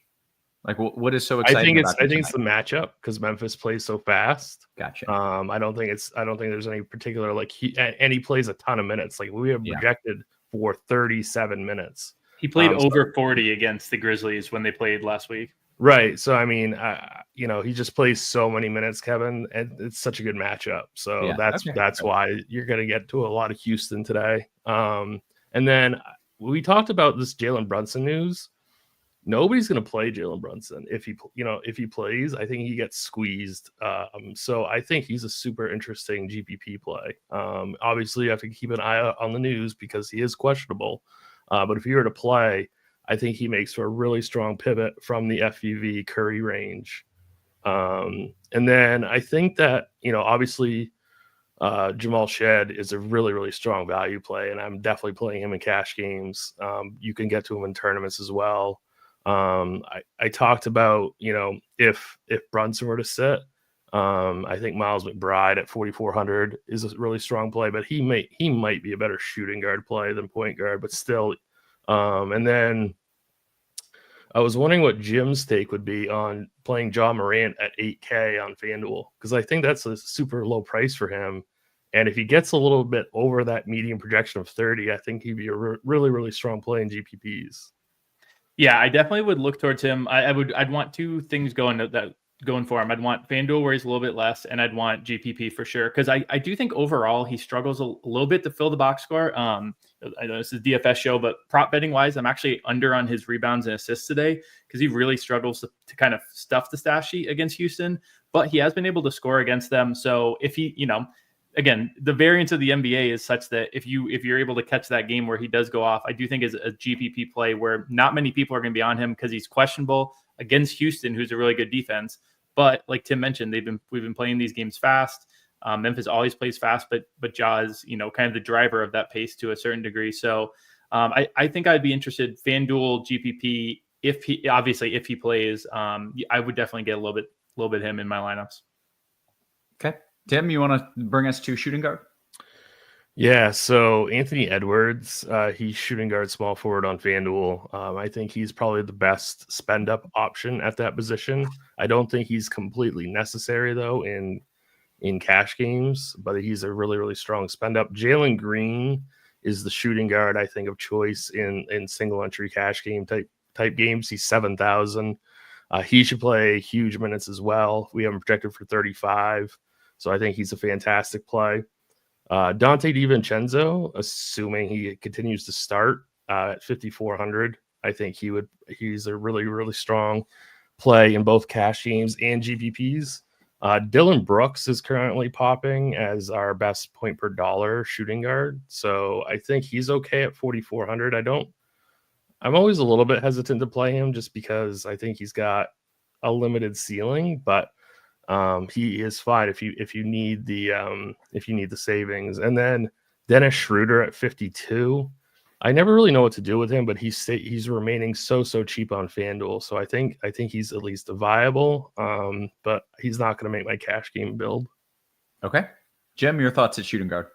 Like, what is so exciting? I think it's the matchup because Memphis plays so fast. Gotcha. I don't think there's any particular and he plays a ton of minutes. Like we have projected for 37 minutes. He played over 40 against the Grizzlies when they played last week. Right. So I mean, he just plays so many minutes, Kevin, and it's such a good matchup. So that's why you're going to get to a lot of Houston today. And then we talked about this Jalen Brunson news. Nobody's going to play Jalen Brunson if he plays. I think he gets squeezed. So I think he's a super interesting GPP play. Obviously, you have to keep an eye out on the news because he is questionable. But if he were to play, I think he makes for a really strong pivot from the FEV Curry range. And then I think that, obviously Jamal Shed is a really, really strong value play, and I'm definitely playing him in cash games. You can get to him in tournaments as well. I talked about, if Brunson were to sit, I think Miles McBride at 4,400 is a really strong play, but he might be a better shooting guard play than point guard, but still. And then I was wondering what Jim's take would be on playing Ja Morant at 8K on FanDuel, because I think that's a super low price for him. And if he gets a little bit over that median projection of 30, I think he'd be a really, really strong play in GPPs. Yeah, I definitely would look towards him. I'd want two things going for him. I'd want FanDuel where he's a little bit less, and I'd want GPP for sure. Because I do think overall he struggles a little bit to fill the box score. I know this is a DFS show, but prop betting wise, I'm actually under on his rebounds and assists today because he really struggles to kind of stuff the stat sheet against Houston. But he has been able to score against them. So if he, again, the variance of the NBA is such that if you're able to catch that game where he does go off, I do think is a GPP play where not many people are going to be on him because he's questionable against Houston, who's a really good defense. But like Tim mentioned, we've been playing these games fast. Memphis always plays fast, but Ja is, kind of the driver of that pace to a certain degree. So I think I'd be interested. FanDuel GPP, if he plays, I would definitely get a little bit him in my lineups. Okay, Tim, you want to bring us to shooting guard? Yeah, so Anthony Edwards, he's shooting guard, small forward on FanDuel. I think he's probably the best spend up option at that position. I don't think he's completely necessary though in cash games, but he's a really, really strong spend up. Jalen Green is the shooting guard, I think, of choice in single entry cash game type games. He's 7,000. He should play huge minutes as well. We have him projected for 35, so I think he's a fantastic play. Dante DiVincenzo, assuming he continues to start at 5,400, I think he's a really, really strong play in both cash games and GPPs. Dylan Brooks is currently popping as our best point per dollar shooting guard. So I think he's okay at 4,400. I'm always a little bit hesitant to play him just because I think he's got a limited ceiling, but he is fine if you need the savings. And then Dennis Schroeder at 52. I never really know what to do with him, but he's remaining so cheap on FanDuel. So I think he's at least viable, but he's not going to make my cash game build. Okay, Jim, your thoughts at shooting guard?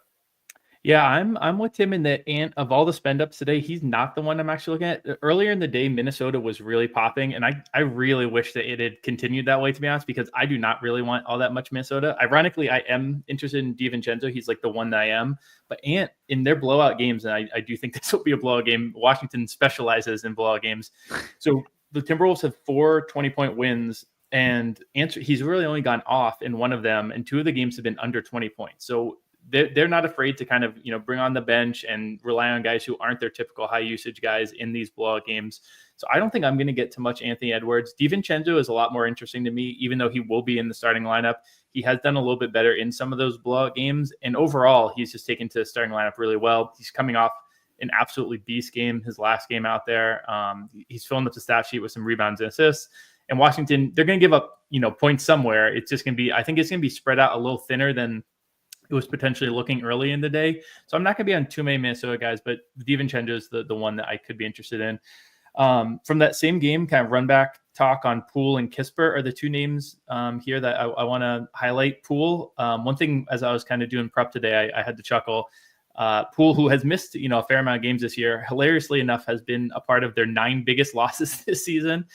Yeah, I'm with Tim in that. And of all the spend ups today, he's not the one I'm actually looking at. Earlier in the day, Minnesota was really popping, and I really wish that it had continued that way, to be honest, because I do not really want all that much Minnesota. Ironically, I am interested in DiVincenzo. He's like the one that I am. But Ant, in their blowout games, and I do think this will be a blowout game, Washington specializes in blowout games. So the Timberwolves have 4 20-point wins, and he's really only gone off in one of them, and 2 of the games have been under 20 points. So they're not afraid to kind of, bring on the bench and rely on guys who aren't their typical high usage guys in these blowout games. So I don't think I'm going to get too much Anthony Edwards. DiVincenzo is a lot more interesting to me, even though he will be in the starting lineup. He has done a little bit better in some of those blowout games. And overall, he's just taken to the starting lineup really well. He's coming off an absolutely beast game, his last game out there. He's filling up the stat sheet with some rebounds and assists. And Washington, they're going to give up, points somewhere. It's just going to be, I think it's going to be spread out a little thinner than it was potentially looking early in the day. So I'm not going to be on too many Minnesota guys, but DiVincenzo is the one that I could be interested in. From that same game, kind of run back talk on Poole and Kispert are the 2 names here that I want to highlight. Poole, one thing as I was kind of doing prep today, I had to chuckle. Poole, who has missed a fair amount of games this year, hilariously enough, has been a part of their 9 biggest losses this season.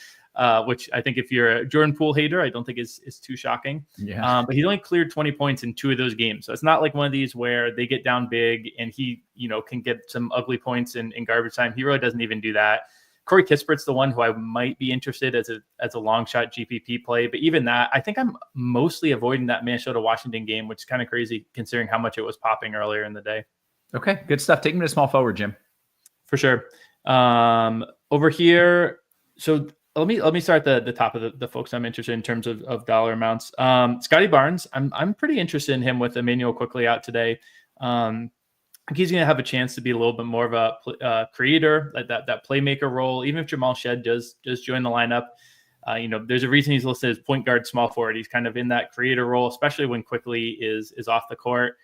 Which I think if you're a Jordan Poole hater, I don't think is too shocking. Yeah. But he's only cleared 20 points in 2 of those games. So it's not like one of these where they get down big and he, can get some ugly points in garbage time. He really doesn't even do that. Corey Kispert's the one who I might be interested as a long shot GPP play. But even that, I think I'm mostly avoiding that Minnesota-Washington game, which is kind of crazy considering how much it was popping earlier in the day. Okay, good stuff. Take me to small forward, Jim. For sure. Over here, so let me start at the top of the folks I'm interested in terms of dollar amounts. Scotty Barnes, I'm pretty interested in him with Emmanuel quickly out today. I think he's going to have a chance to be a little bit more of a creator, that playmaker role. Even if Jamal Shed does join the lineup, there's a reason he's listed as point guard, small forward. He's kind of in that creator role, especially when quickly is off the court.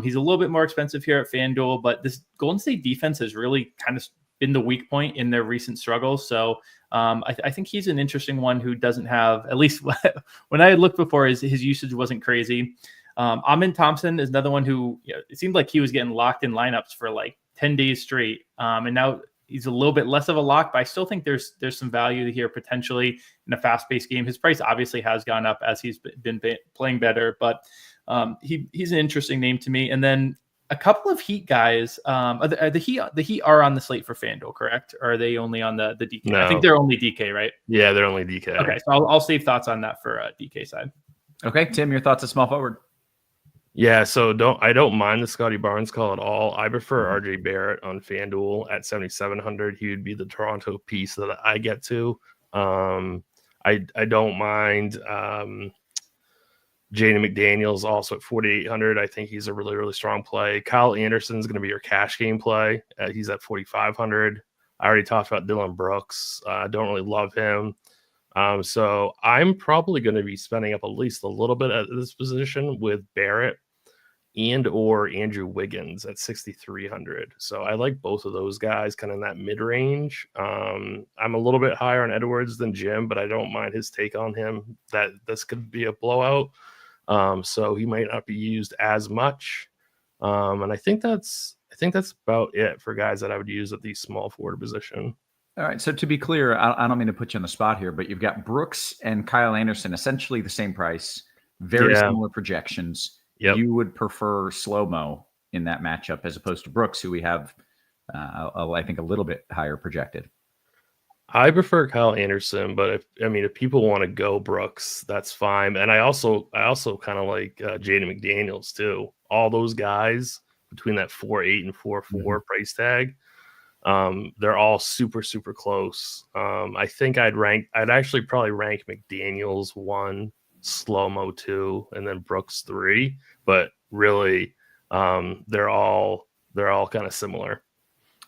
He's a little bit more expensive here at FanDuel, but this Golden State defense has really kind of been the weak point in their recent struggles. So I think he's an interesting one who doesn't have, at least when I had looked before, his usage wasn't crazy. Amin Thompson is another one who it seemed like he was getting locked in lineups for like 10 days straight. And now he's a little bit less of a lock, but I still think there's some value here potentially in a fast-paced game. His price obviously has gone up as he's been playing better, but he's an interesting name to me. And then a couple of Heat guys. The Heat are on the slate for FanDuel, correct? Or are they only on the DK? No. I think they're only DK, right? Yeah, they're only DK. Okay, so I'll save thoughts on that for DK side. Okay, Tim, your thoughts at small forward? Yeah, so I don't mind the Scotty Barnes call at all. I prefer RJ Barrett on FanDuel at 7,700. He would be the Toronto piece that I get to. I don't mind Jaden McDaniels also at 4,800. I think he's a really, really strong play. Kyle Anderson's going to be your cash game play. He's at 4,500. I already talked about Dylan Brooks. I don't really love him. So I'm probably going to be spending up at least a little bit at this position with Barrett and or Andrew Wiggins at 6,300. So I like both of those guys kind of in that mid-range. I'm a little bit higher on Edwards than Jim, but I don't mind his take on him that this could be a blowout. So he might not be used as much. And I think that's about it for guys that I would use at the small forward position. All right. So to be clear, I don't mean to put you on the spot here, but you've got Brooks and Kyle Anderson, essentially the same price, very similar projections. Yep. You would prefer slow-mo in that matchup as opposed to Brooks, who we have, I think, a little bit higher projected. I prefer Kyle Anderson, but if people want to go Brooks, that's fine. And I also kind of like Jaden McDaniels too. All those guys between that 4.8 and 4.4 price tag, they're all super, super close. I think I'd actually probably rank McDaniels 1, slow-mo 2, and then Brooks 3. But really, they're all kind of similar.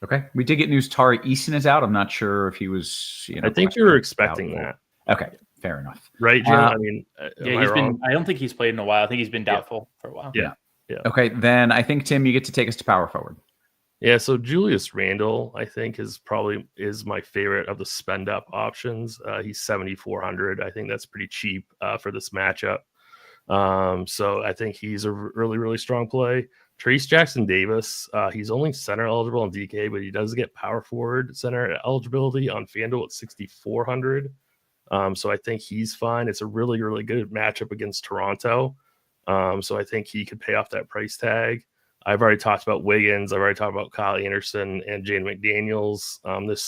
Okay. We did get news Tari Eason is out. I'm not sure if he was, I think you were expecting that. Okay. Fair enough. Right, Jim? I don't think he's played in a while. I think he's been doubtful for a while. Yeah. Okay. Then I think, Tim, you get to take us to power forward. Yeah. So Julius Randle, I think, is my favorite of the spend up options. He's 7,400. I think that's pretty cheap for this matchup. So I think he's a really, really strong play. Trace Jackson Davis, he's only center eligible in DK, but he does get power forward center eligibility on FanDuel at 6,400. So I think he's fine. It's a really, really good matchup against Toronto. So I think he could pay off that price tag. I've already talked about Wiggins. I've already talked about Kyle Anderson and Jaden McDaniels.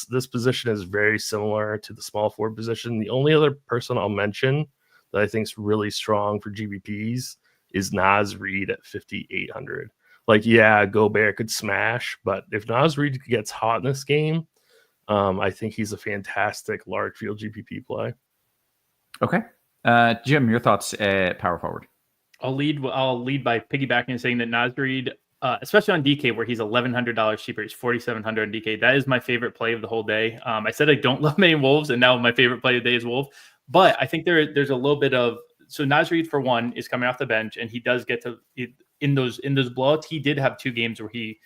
This position is very similar to the small forward position. The only other person I'll mention that I think is really strong for GBPs is Naz Reid at 5,800. Gobert could smash, but if Naz Reid gets hot in this game, I think he's a fantastic large field GPP play. Okay. Jim, your thoughts at power forward? I'll lead by piggybacking and saying that Naz Reid, especially on DK, where he's $1,100 cheaper, he's $4,700 on DK. That is my favorite play of the whole day. I said I don't love many Wolves, and now my favorite play of the day is Wolf. But I think there's a little bit of, so Naz Reid, for one, is coming off the bench, and he does get to in those blowouts. He did have 2 games where he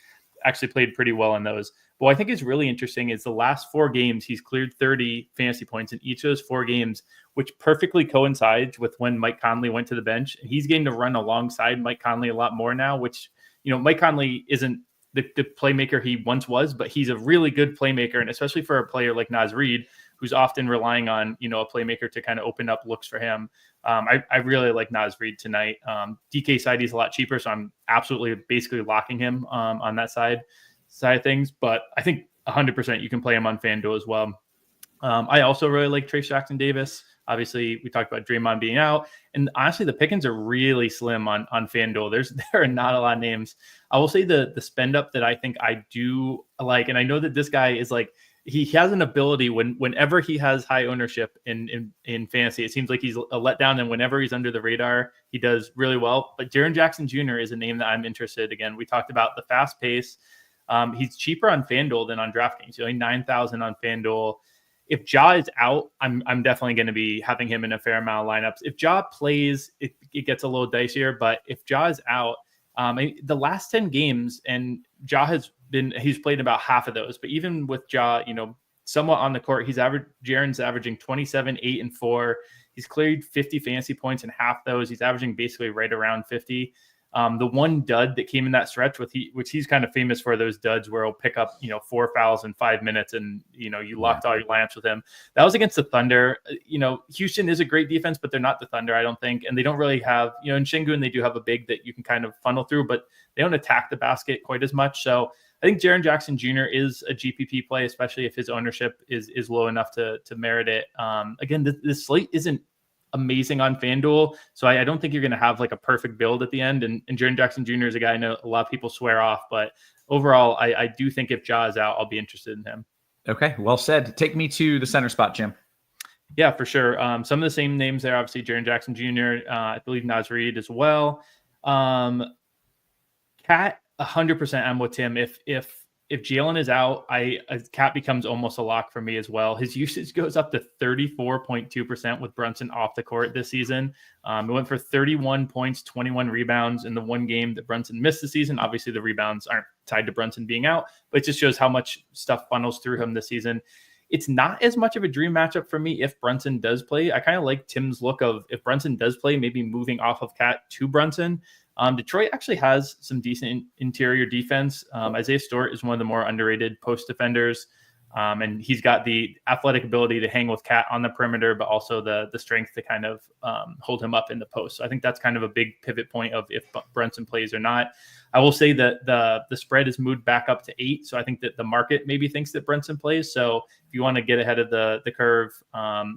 actually played pretty well in those. But what I think is really interesting is the last 4 games, he's cleared 30 fantasy points in each of those 4 games, which perfectly coincides with when Mike Conley went to the bench. And he's getting to run alongside Mike Conley a lot more now, which, Mike Conley isn't the playmaker he once was, but he's a really good playmaker. And especially for a player like Naz Reid, who's often relying on, a playmaker to kind of open up looks for him. I really like Naz Reid tonight. DK side, he's a lot cheaper, so I'm absolutely basically locking him on that side of things. But I think 100% you can play him on FanDuel as well. I also really like Trace Jackson Davis. Obviously, we talked about Draymond being out. And honestly, the pickings are really slim on FanDuel. There are not a lot of names. I will say the spend up that I think I do like, and I know that this guy is like, he has an ability whenever he has high ownership in fantasy, it seems like he's a letdown, and whenever he's under the radar, he does really well. But Jaren Jackson Jr. is a name that I'm interested. Again, we talked about the fast pace. He's cheaper on FanDuel than on DraftKings. Only 9,000 on FanDuel. If Ja is out, I'm definitely going to be having him in a fair amount of lineups. If Ja plays, it gets a little dicier. But if Ja is out, the last 10 games, and Ja he's played about half of those. But even with Ja, somewhat on the court, Jaren's averaging 27, 8, and 4. He's cleared 50 fantasy points in half those. He's averaging basically right around 50. The one dud that came in that stretch which he's kind of famous for, those duds where he'll pick up, 4 fouls in 5 minutes and, you locked all your lineups with him. That was against the Thunder. Houston is a great defense, but they're not the Thunder, I don't think. And they don't really have, in Şengün, they do have a big that you can kind of funnel through, but they don't attack the basket quite as much. So I think Jaren Jackson Jr. is a GPP play, especially if his ownership is low enough to merit it. Again, this slate isn't amazing on FanDuel, so I don't think you're going to have like a perfect build at the end. And Jaren Jackson Jr. is a guy I know a lot of people swear off, but overall, I do think if Ja is out, I'll be interested in him. Okay, well said. Take me to the center spot, Jim. Yeah, for sure. Some of the same names there, obviously, Jaren Jackson Jr., I believe Naz Reid as well. Cat, 100% I'm with Tim. If Jalen is out, Cat becomes almost a lock for me as well. His usage goes up to 34.2% with Brunson off the court this season. It went for 31 points, 21 rebounds in the one game that Brunson missed the season. Obviously, the rebounds aren't tied to Brunson being out, but it just shows how much stuff funnels through him this season. It's not as much of a dream matchup for me if Brunson does play. I kind of like Tim's look of if Brunson does play, maybe moving off of Cat to Brunson. Detroit actually has some decent interior defense. Isaiah Stewart is one of the more underrated post defenders. And he's got the athletic ability to hang with Cat on the perimeter, but also the strength to kind of hold him up in the post. So I think that's kind of a big pivot point of if Brunson plays or not. I will say that the spread is moved back up to 8. So I think that the market maybe thinks that Brunson plays. So if you want to get ahead of the curve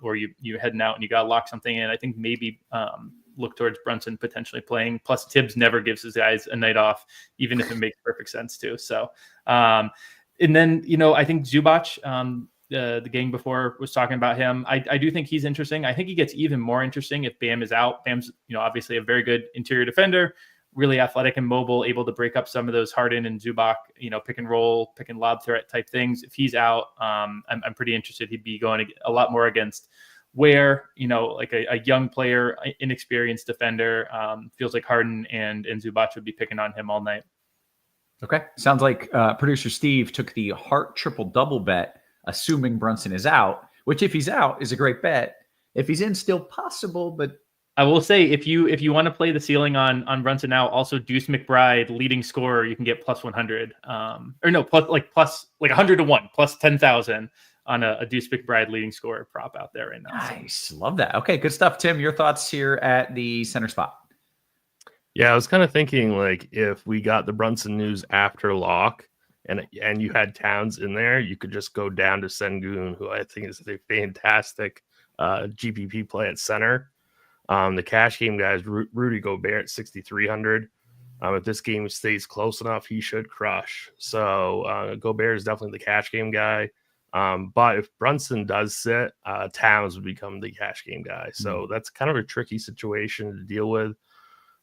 or you're heading out and you got to lock something in, I think maybe look towards Brunson potentially playing. Plus Tibbs never gives his guys a night off, even if it makes perfect sense too. So, and then, I think Zubac, the gang before was talking about him. I do think he's interesting. I think he gets even more interesting if Bam is out. Bam's, obviously a very good interior defender, really athletic and mobile, able to break up some of those Harden and Zubac, pick and roll, pick and lob threat type things. If he's out, I'm pretty interested. He'd be going a lot more against where, like a young player, inexperienced defender, feels like Harden and Zubac would be picking on him all night. Okay. Sounds like producer Steve took the Hart triple-double bet, assuming Brunson is out, which if he's out is a great bet. If he's in, still possible, but I will say if you want to play the ceiling on Brunson out, also Deuce McBride, leading scorer, you can get plus 100. Plus 100 to 1, plus 10,000 on a Deuce McBride leading scorer prop out there right now. Nice. Love that. Okay, good stuff. Tim, your thoughts here at the center spot? Yeah, I was kind of thinking like if we got the Brunson news after lock and you had Towns in there, you could just go down to Sengun, who I think is a fantastic GPP play at center. The cash game guys, Rudy Gobert at 6,300. If this game stays close enough, he should crush. So Gobert is definitely the cash game guy. But if Brunson does sit, Towns would become the cash game guy. So that's kind of a tricky situation to deal with.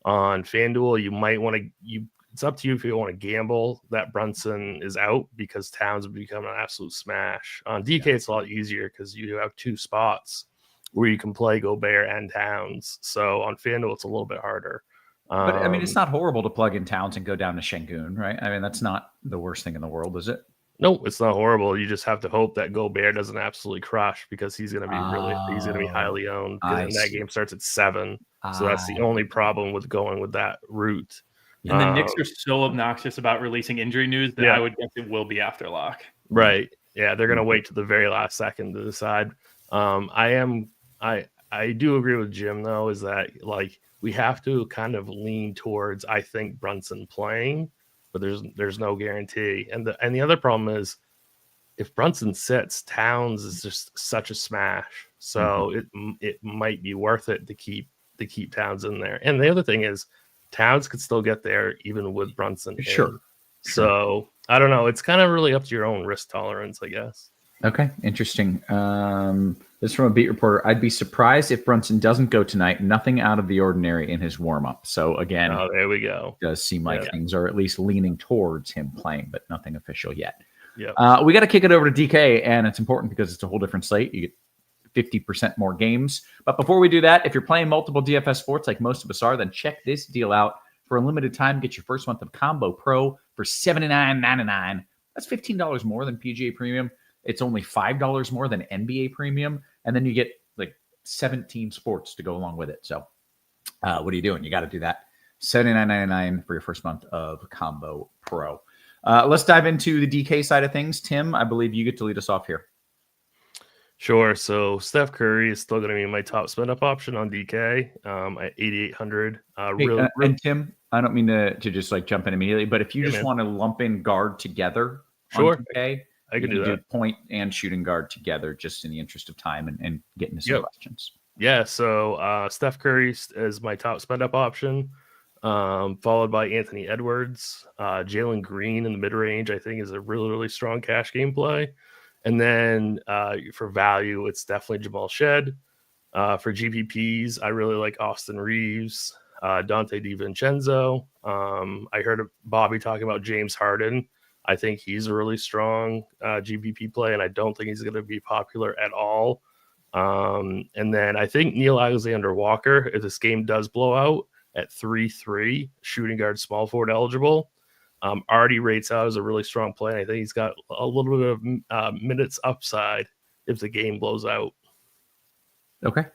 On FanDuel, you might want to, it's up to you if you want to gamble that Brunson is out because Towns would become an absolute smash. On DK, it's a lot easier because you have 2 spots where you can play Gobert and Towns. So on FanDuel, it's a little bit harder. But I mean, it's not horrible to plug in Towns and go down to Sengun, right? I mean, that's not the worst thing in the world, is it? No, it's not horrible. You just have to hope that Gobert doesn't absolutely crush because he's going to be he's going to be highly owned. And that game starts at 7. So that's the only problem with going with that route. And the Knicks are so obnoxious about releasing injury news that I would guess it will be after lock. Right. Yeah, they're going to wait to the very last second to decide. I do agree with Jim though, is that like we have to kind of lean towards I think Brunson playing, but there's no guarantee. And the other problem is if Brunson sits, Towns is just such a smash. So it might be worth it to keep Towns in there. And the other thing is Towns could still get there even with Brunson. Sure. So I don't know. It's kind of really up to your own risk tolerance, I guess. Okay, interesting. This is from a beat reporter. I'd be surprised if Brunson doesn't go tonight. Nothing out of the ordinary in his warm-up. So again, there we go. It does seem like things are at least leaning towards him playing, but nothing official yet. Yeah. We got to kick it over to DK, and it's important because it's a whole different slate. You get 50% more games. But before we do that, if you're playing multiple DFS sports like most of us are, then check this deal out. For a limited time, get your first month of Combo Pro for $79.99. That's $15 more than PGA Premium. It's only $5 more than NBA Premium. And then you get like 17 sports to go along with it. So what are you doing? You got to do that. $79.99 for your first month of Combo Pro. Let's dive into the DK side of things. Tim, I believe you get to lead us off here. Sure. So Steph Curry is still going to be my top spend up option on DK at 8,800. And Tim, I don't mean to just like jump in immediately, but if you just want to lump in guard together, sure, on DK, I can do that. Point and shooting guard together, just in the interest of time and getting to some questions. Yeah. So Steph Curry is my top spend up option, followed by Anthony Edwards. Jalen Green in the mid range, I think, is a really, really strong cash game play. And then for value, it's definitely Jamal Shed. For GPPs, I really like Austin Reeves, Dante DiVincenzo. I heard Bobby talking about James Harden. I think he's a really strong GPP play, and I don't think he's going to be popular at all. And then I think Neil Alexander Walker, if this game does blow out at 3-3, shooting guard, small forward eligible, already rates out as a really strong play. I think he's got a little bit of minutes upside if the game blows out. Okay.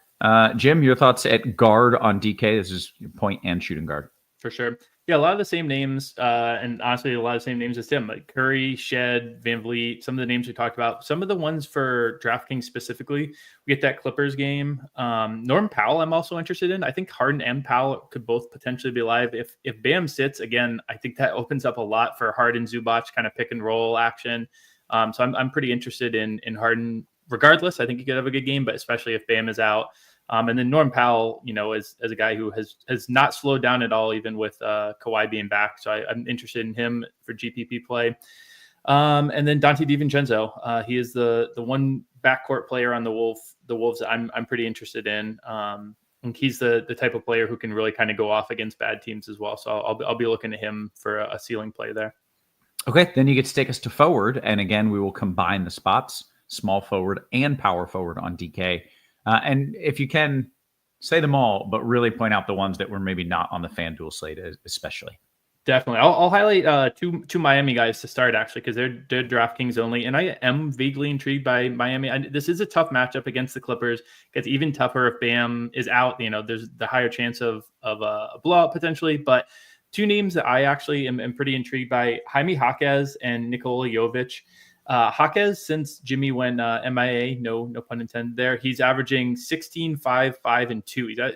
Jim, your thoughts at guard on DK? This is point and shooting guard. For sure. Yeah, a lot of the same names, and honestly, a lot of the same names as Tim, like Curry, Shed, Van Vliet, some of the names we talked about. Some of the ones for DraftKings specifically, we get that Clippers game. Norm Powell, I'm also interested in. I think Harden and Powell could both potentially be live. If Bam sits, again, I think that opens up a lot for Harden, Zubac kind of pick and roll action. So I'm pretty interested in Harden regardless. I think he could have a good game, but especially if Bam is out. And then Norm Powell, as a guy who has not slowed down at all, even with Kawhi being back. So I'm interested in him for GPP play. And then Dante DiVincenzo, he is the one backcourt player on the Wolves I'm pretty interested in. And he's the type of player who can really kind of go off against bad teams as well. So I'll be looking at him for a ceiling play there. Okay, then you get to take us to forward. And again, we will combine the spots, small forward and power forward on DK. And if you can, say them all, but really point out the ones that were maybe not on the FanDuel slate, especially. Definitely. I'll highlight two Miami guys to start, actually, because they're DraftKings only. And I am vaguely intrigued by Miami. This is a tough matchup against the Clippers. It gets even tougher if Bam is out. There's the higher chance of a blowout potentially. But two names that I actually am pretty intrigued by, Jaime Jaquez and Nikola Jovic. Jaquez, since Jimmy went MIA, no pun intended there, he's averaging 16, 5, 5, and 2. He's got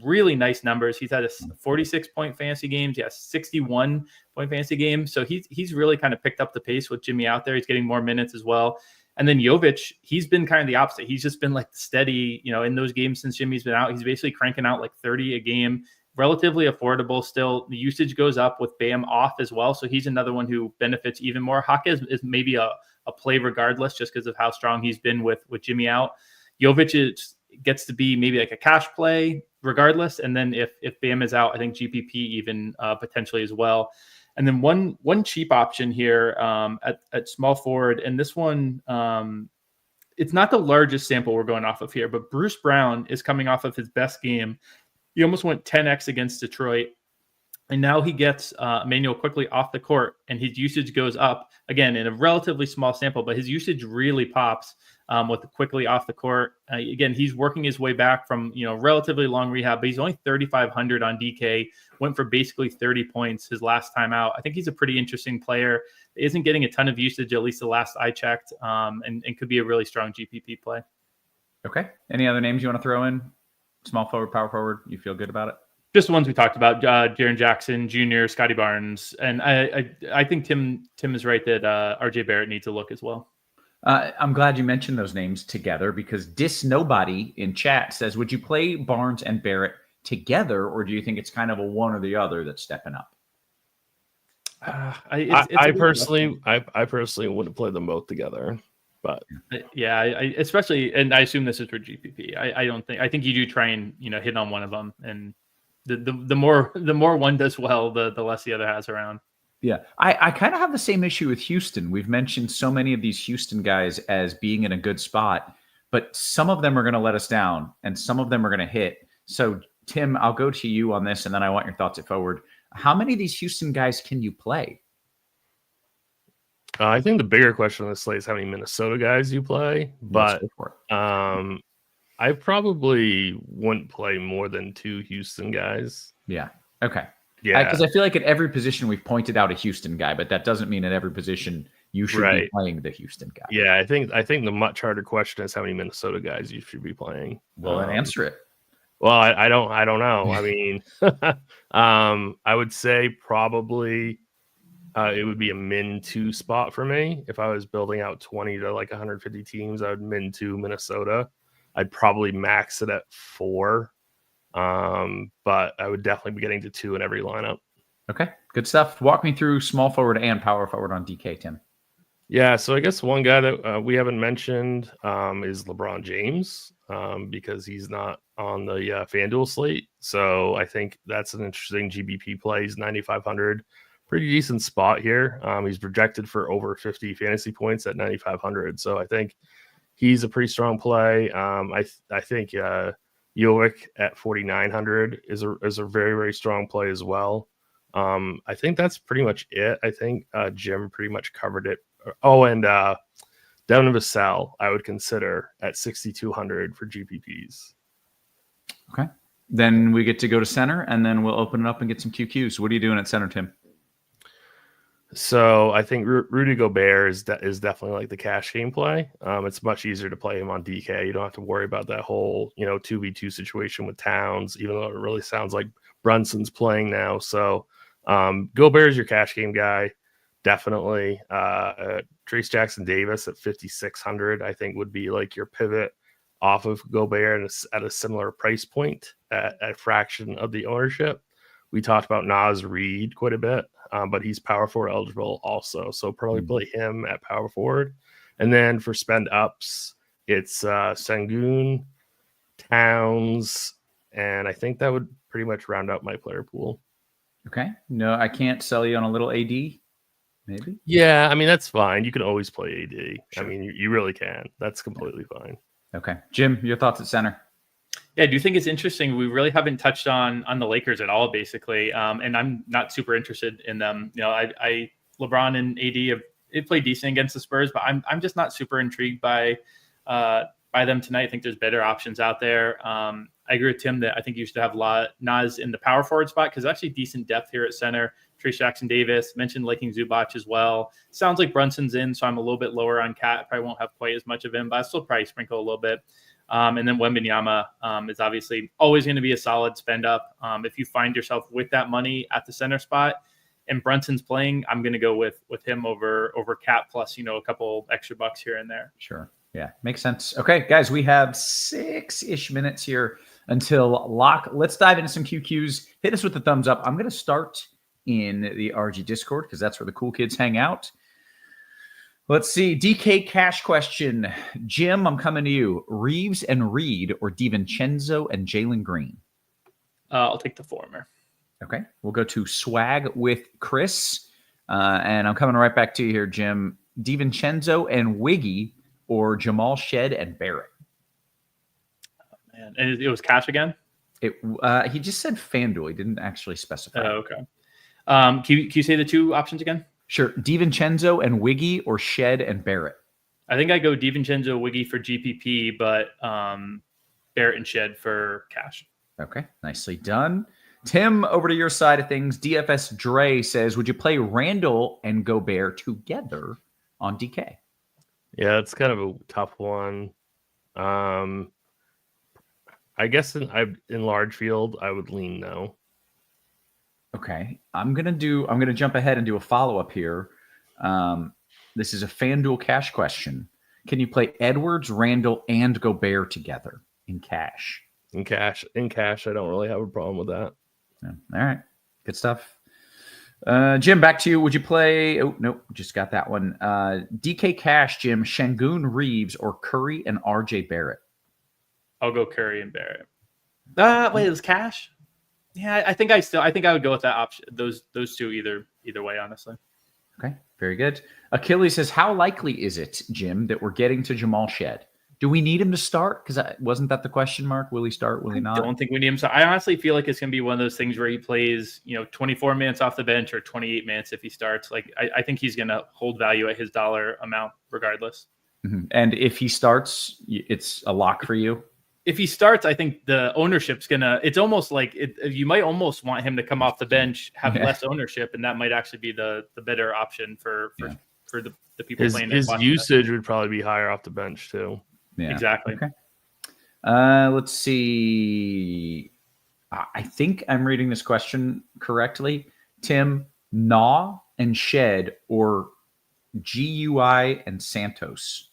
really nice numbers. He's had a 46-point fantasy games. He has 61-point fantasy game. So he's really kind of picked up the pace with Jimmy out there. He's getting more minutes as well. And then Jovic, he's been kind of the opposite. He's just been like steady, in those games since Jimmy's been out. He's basically cranking out like 30 a game. Relatively affordable still. The usage goes up with Bam off as well. So he's another one who benefits even more. Jaquez is maybe a play regardless, just because of how strong he's been with Jimmy out. Jovic gets to be maybe like a cash play regardless. And then if Bam is out, I think GPP even potentially as well. And then one cheap option here at small forward. And this one, it's not the largest sample we're going off of here, but Bruce Brown is coming off of his best game. He almost went 10x against Detroit. And now he gets Emmanuel quickly off the court, and his usage goes up again in a relatively small sample, but his usage really pops with quickly off the court. Again, he's working his way back from relatively long rehab, but he's only 3,500 on DK. Went for basically 30 points his last time out. I think he's a pretty interesting player. Isn't getting a ton of usage, at least the last I checked, and could be a really strong GPP play. Okay. Any other names you want to throw in? Small forward, power forward. You feel good about it? Just the ones we talked about, Jaren Jackson Jr., Scotty Barnes. And I think Tim is right that RJ Barrett needs a look as well. I'm glad you mentioned those names together, because Nobody in chat says, would you play Barnes and Barrett together, or do you think it's kind of a one or the other that's stepping up? I personally wouldn't play them both together. But yeah, especially, and I assume this is for GPP. I think you do try and hit on one of them, and the more one does well, the less the other has around. Yeah, I kind of have the same issue with Houston. We've mentioned so many of these Houston guys as being in a good spot, but some of them are going to let us down, and some of them are going to hit. So Tim, I'll go to you on this, and then I want your thoughts at forward. How many of these Houston guys can you play? I think the bigger question on the slate is how many Minnesota guys you play, but I probably wouldn't play more than 2 Houston guys. Yeah. Okay. Yeah. Because I feel like at every position we've pointed out a Houston guy, but that doesn't mean at every position you should be playing the Houston guy. Yeah, I think the much harder question is how many Minnesota guys you should be playing. Well, then answer it. Well, I don't know. I mean, I would say probably it would be a min 2 spot for me. If I was building out 20 to like 150 teams, I would min 2 Minnesota. I'd probably max it at 4. But I would definitely be getting to 2 in every lineup. Okay, good stuff. Walk me through small forward and power forward on DK, Tim. Yeah, so I guess one guy that we haven't mentioned is LeBron James because he's not on the FanDuel slate. So I think that's an interesting GBP play. He's 9,500, pretty decent spot here. He's projected for over 50 fantasy points at 9,500. So I think he's a pretty strong play. I think Jovic at 4,900 is a very, very strong play as well. I think that's pretty much it. I think Jim pretty much covered it. Oh, and Devin Vassell, I would consider at 6,200 for GPPs. Okay. Then we get to go to center, and then we'll open it up and get some QQs. What are you doing at center, Tim? So I think Rudy Gobert is definitely like the cash game play. It's much easier to play him on DK. You don't have to worry about that whole 2v2 situation with Towns, even though it really sounds like Brunson's playing now. So Gobert is your cash game guy. Definitely. Trace Jackson Davis at 5,600, I think would be like your pivot off of Gobert and at a similar price point at a fraction of the ownership. We talked about Naz Reid quite a bit, but he's power forward eligible also. So probably play him at power forward. And then for spend ups, it's Sengun, Towns, and I think that would pretty much round out my player pool. Okay. No, I can't sell you on a little AD. Maybe. Yeah, I mean, that's fine. You can always play AD. Sure. I mean, you really can. That's completely fine. Okay. Jim, your thoughts at center? Yeah, I do think it's interesting. We really haven't touched on the Lakers at all, basically, and I'm not super interested in them. I LeBron and AD have played decent against the Spurs, but I'm just not super intrigued by them tonight. I think there's better options out there. I agree with Tim that I think you should have Naz in the power forward spot because actually decent depth here at center. Trace Jackson Davis, mentioned liking Zubac as well. Sounds like Brunson's in, so I'm a little bit lower on Cat. Probably won't have quite as much of him, but I'll still probably sprinkle a little bit. And then Wembanyama is obviously always going to be a solid spend up. If you find yourself with that money at the center spot and Brunson's playing, I'm going to go with him over Cat plus, a couple extra bucks here and there. Sure. Yeah, makes sense. Okay, guys, we have 6-ish minutes here until lock. Let's dive into some QQs. Hit us with the thumbs up. I'm going to start in the RG Discord because that's where the cool kids hang out. Let's see. DK cash question. Jim, I'm coming to you. Reeves and Reed or DiVincenzo and Jalen Green? I'll take the former. Okay. We'll go to swag with Chris. And I'm coming right back to you here, Jim. DiVincenzo and Wiggy or Jamal Shed and Barrett? Oh, man. And it was cash again? He just said FanDuel. He didn't actually specify. Oh, okay. Can you say the two options again? Sure. DiVincenzo and Wiggy or Shed and Barrett? I think I go DiVincenzo, Wiggy for GPP, but Barrett and Shed for cash. Okay. Nicely done. Tim, over to your side of things. DFS Dre says, would you play Randall and Gobert together on DK? Yeah, it's kind of a tough one. I guess in large field, I would lean no. Okay, I'm gonna jump ahead and do a follow-up here. This is a FanDuel cash question. Can you play Edwards, Randall, and Gobert together in cash? In cash, I don't really have a problem with that. Yeah. All right, good stuff. Jim, back to you. Would you play? Oh, nope, just got that one. DK cash, Jim, Şengün Reeves, or Curry and RJ Barrett? I'll go Curry and Barrett. Wait, it was cash? Yeah, I think I would go with that option. Those two either way, honestly. Okay, very good. Achilles says, how likely is it, Jim, that we're getting to Jamal Shed? Do we need him to start? Because wasn't that the question mark? Will he start? Will he not? I don't think we need him. So I honestly feel like it's going to be one of those things where he plays, 24 minutes off the bench or 28 minutes if he starts. Like I think he's going to hold value at his dollar amount regardless. Mm-hmm. And if he starts, it's a lock for you. If he starts, I think the ownership's it's almost like you might almost want him to come off the bench, have less ownership, and that might actually be the better option for the people playing. His usage would probably be higher off the bench too. Yeah, exactly. Okay. Let's see. I think I'm reading this question correctly. Tim, Naw and Shed or GUI and Santos?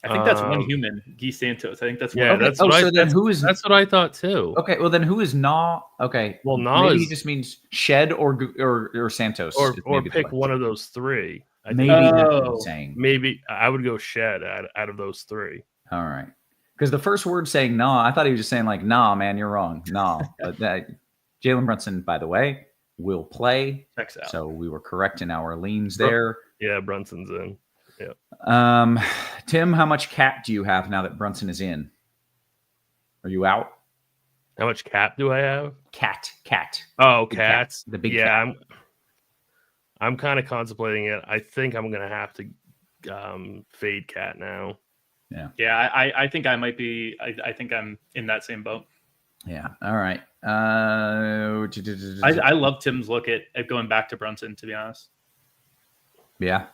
I think that's one human, Guy Santos. I think that's Yeah, one. that's Oh, what so I, then that's, who is? that's what I thought too. Okay, well then who is Na? Okay, Well, Na maybe is- he just means Shed or Santos, Or is or maybe the pick way. one of those three. I think Maybe that's what Oh. he's saying. maybe I would go Shed out of those three. All right, because the first word saying "nah," I thought he was just saying like "nah, man, you're wrong." Nah, but Jalen Brunson, by the way, will play. Checks out. So we were correct in our leans there. Yeah, Brunson's in. Tim, how much cap do you have now that Brunson is in? Are you out? How much cap do I have? Cat. Oh, Big cat. cats. The big yeah, cat. I'm kind of contemplating it. I think I'm gonna have to fade cat now. Yeah, I think I might be. I think I'm in that same boat. Yeah. All right. I love Tim's look at going back to Brunson, to be honest. Yeah.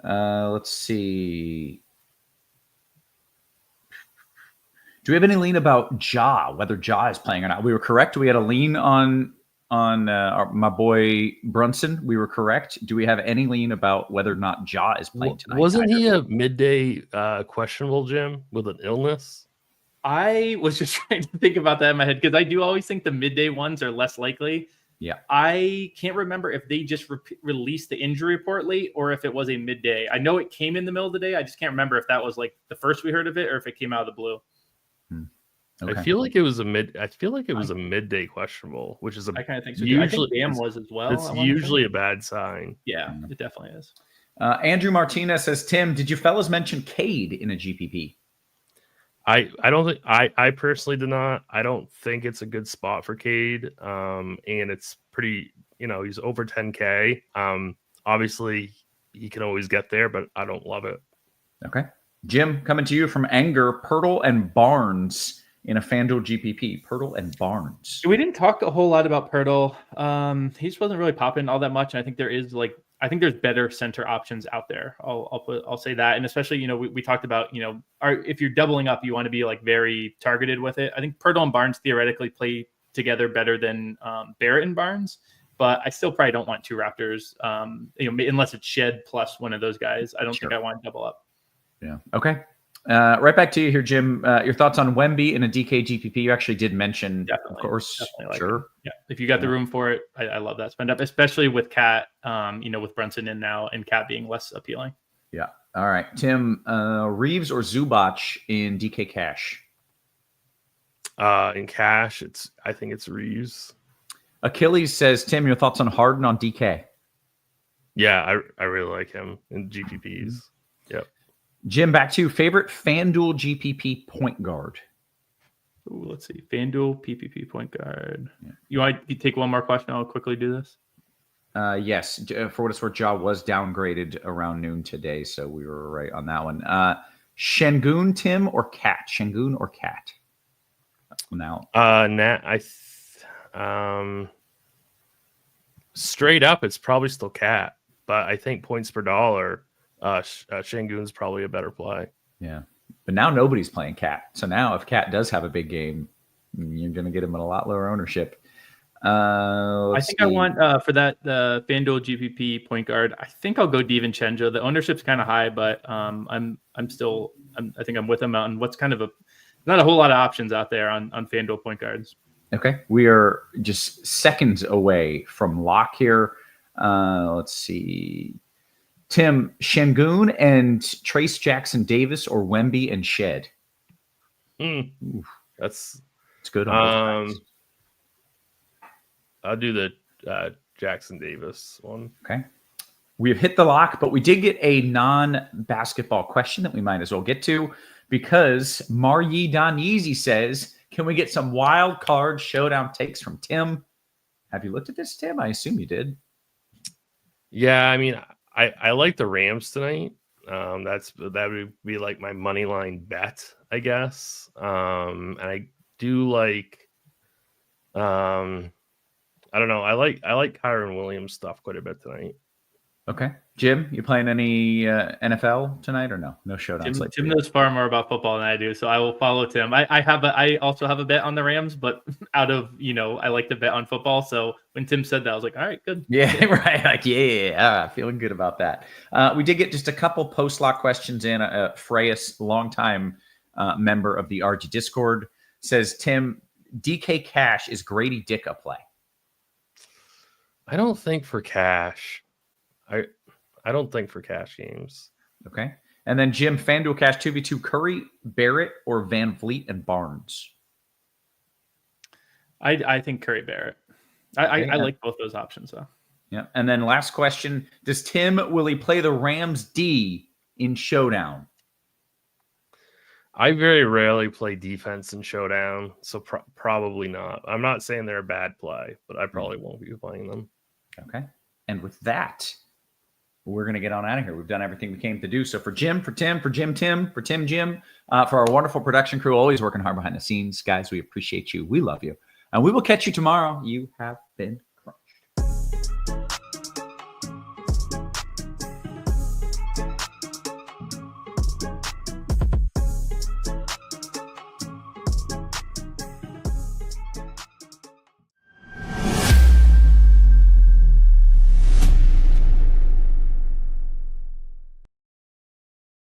Let's see. Do we have any lean about Ja, whether Ja is playing or not? We were correct. We had a lean on my boy Brunson. We were correct. Do we have any lean about whether or not Ja is playing tonight? Wasn't he a midday questionable, Jim, with an illness? I was just trying to think about that in my head because I do always think the midday ones are less likely. Yeah. I can't remember if they just released the injury report late or if it was a midday. I know it came in the middle of the day. I just can't remember if that was like the first we heard of it or if it came out of the blue. Okay. I feel like it was a midday questionable, which is I kind of think so. usually I think Bam was as well. it's usually a bad sign. Yeah, it definitely is. Andrew Martinez says, Tim, did you fellas mention Cade in a GPP? I don't think I personally did not. I don't think it's a good spot for Cade. And it's pretty, he's over 10K. Obviously he can always get there, but I don't love it. Okay. Jim, coming to you from Anger, Pirtle and Barnes in a FanDuel GPP. Pirtle and Barnes. We didn't talk a whole lot about Pirtle. He just wasn't really popping all that much. And I think there's better center options out there. I'll say that. And especially, we talked about, if you're doubling up, you want to be like very targeted with it. I think Pirtle and Barnes theoretically play together better than Barrett and Barnes, but I still probably don't want two Raptors, unless it's Shed plus one of those guys. I don't think I want to double up. Yeah. Okay. Right back to you here, Jim. Your thoughts on Wemby in a DK GPP? You actually did mention, Definitely, of course. like Sure. It. Yeah. If you got the room for it, I love that spend up, especially with Cat, with Brunson in now and Cat being less appealing. Yeah. All right. Tim, Reeves or Zubac in DK cash? In cash, I think it's Reeves. Achilles says, Tim, your thoughts on Harden on DK? Yeah, I really like him in GPPs. Yep. Jim, back to you. Favorite FanDuel GPP point guard? Ooh, let's see. FanDuel PPP point guard. Yeah. You want to take one more question? I'll quickly do this. Yes. For what it's worth, Ja was downgraded around noon today, so we were right on that one. Şengün, Tim, or Cat? Şengün or Cat? Now, straight up, it's probably still Cat, but I think points per dollar, Şengün's probably a better play. Yeah, but now nobody's playing Cat. So now, if Cat does have a big game, you're going to get him at a lot lower ownership. I think I want for that the FanDuel GPP point guard. I think I'll go DiVincenzo. The ownership's kind of high, but I think I'm with him on what's kind of not a whole lot of options out there on FanDuel point guards. Okay, we are just seconds away from lock here. Let's see, Tim, Şengün and Trace Jackson Davis or Wemby and Shed. That's good. I'll do the Jackson Davis one. Okay. We've hit the lock, but we did get a non-basketball question that we might as well get to because Maryi Donyeezy says, can we get some wild card showdown takes from Tim? Have you looked at this, Tim? I assume you did. Yeah, I mean, I like the Rams tonight. That would be like my money line bet, I guess. And I do like I don't know. I like Kyron Williams stuff quite a bit tonight. Okay. Jim, you playing any NFL tonight or no? No showdown. Tim knows far more about football than I do, so I will follow Tim. I also have a bet on the Rams, but out of, I like to bet on football. So when Tim said that, I was like, all right, good. Yeah, right. Like, feeling good about that. We did get just a couple post-lock questions in. Freyas, longtime member of the RG Discord, says, Tim, DK Cash, is Grady Dick a play? I don't think for cash. I don't think for cash games. Okay. And then Jim, FanDuel Cash 2v2, Curry, Barrett, or Van Vliet and Barnes? I think Curry Barrett. I like both those options, though. Yeah. And then last question, will he play the Rams D in Showdown? I very rarely play defense in Showdown, so probably not. I'm not saying they're a bad play, but I probably won't be playing them. Okay. And with that, we're going to get on out of here. We've done everything we came to do. So for Jim, for Tim, for Jim, for our wonderful production crew, always working hard behind the scenes, guys, we appreciate you. We love you. And we will catch you tomorrow. You have been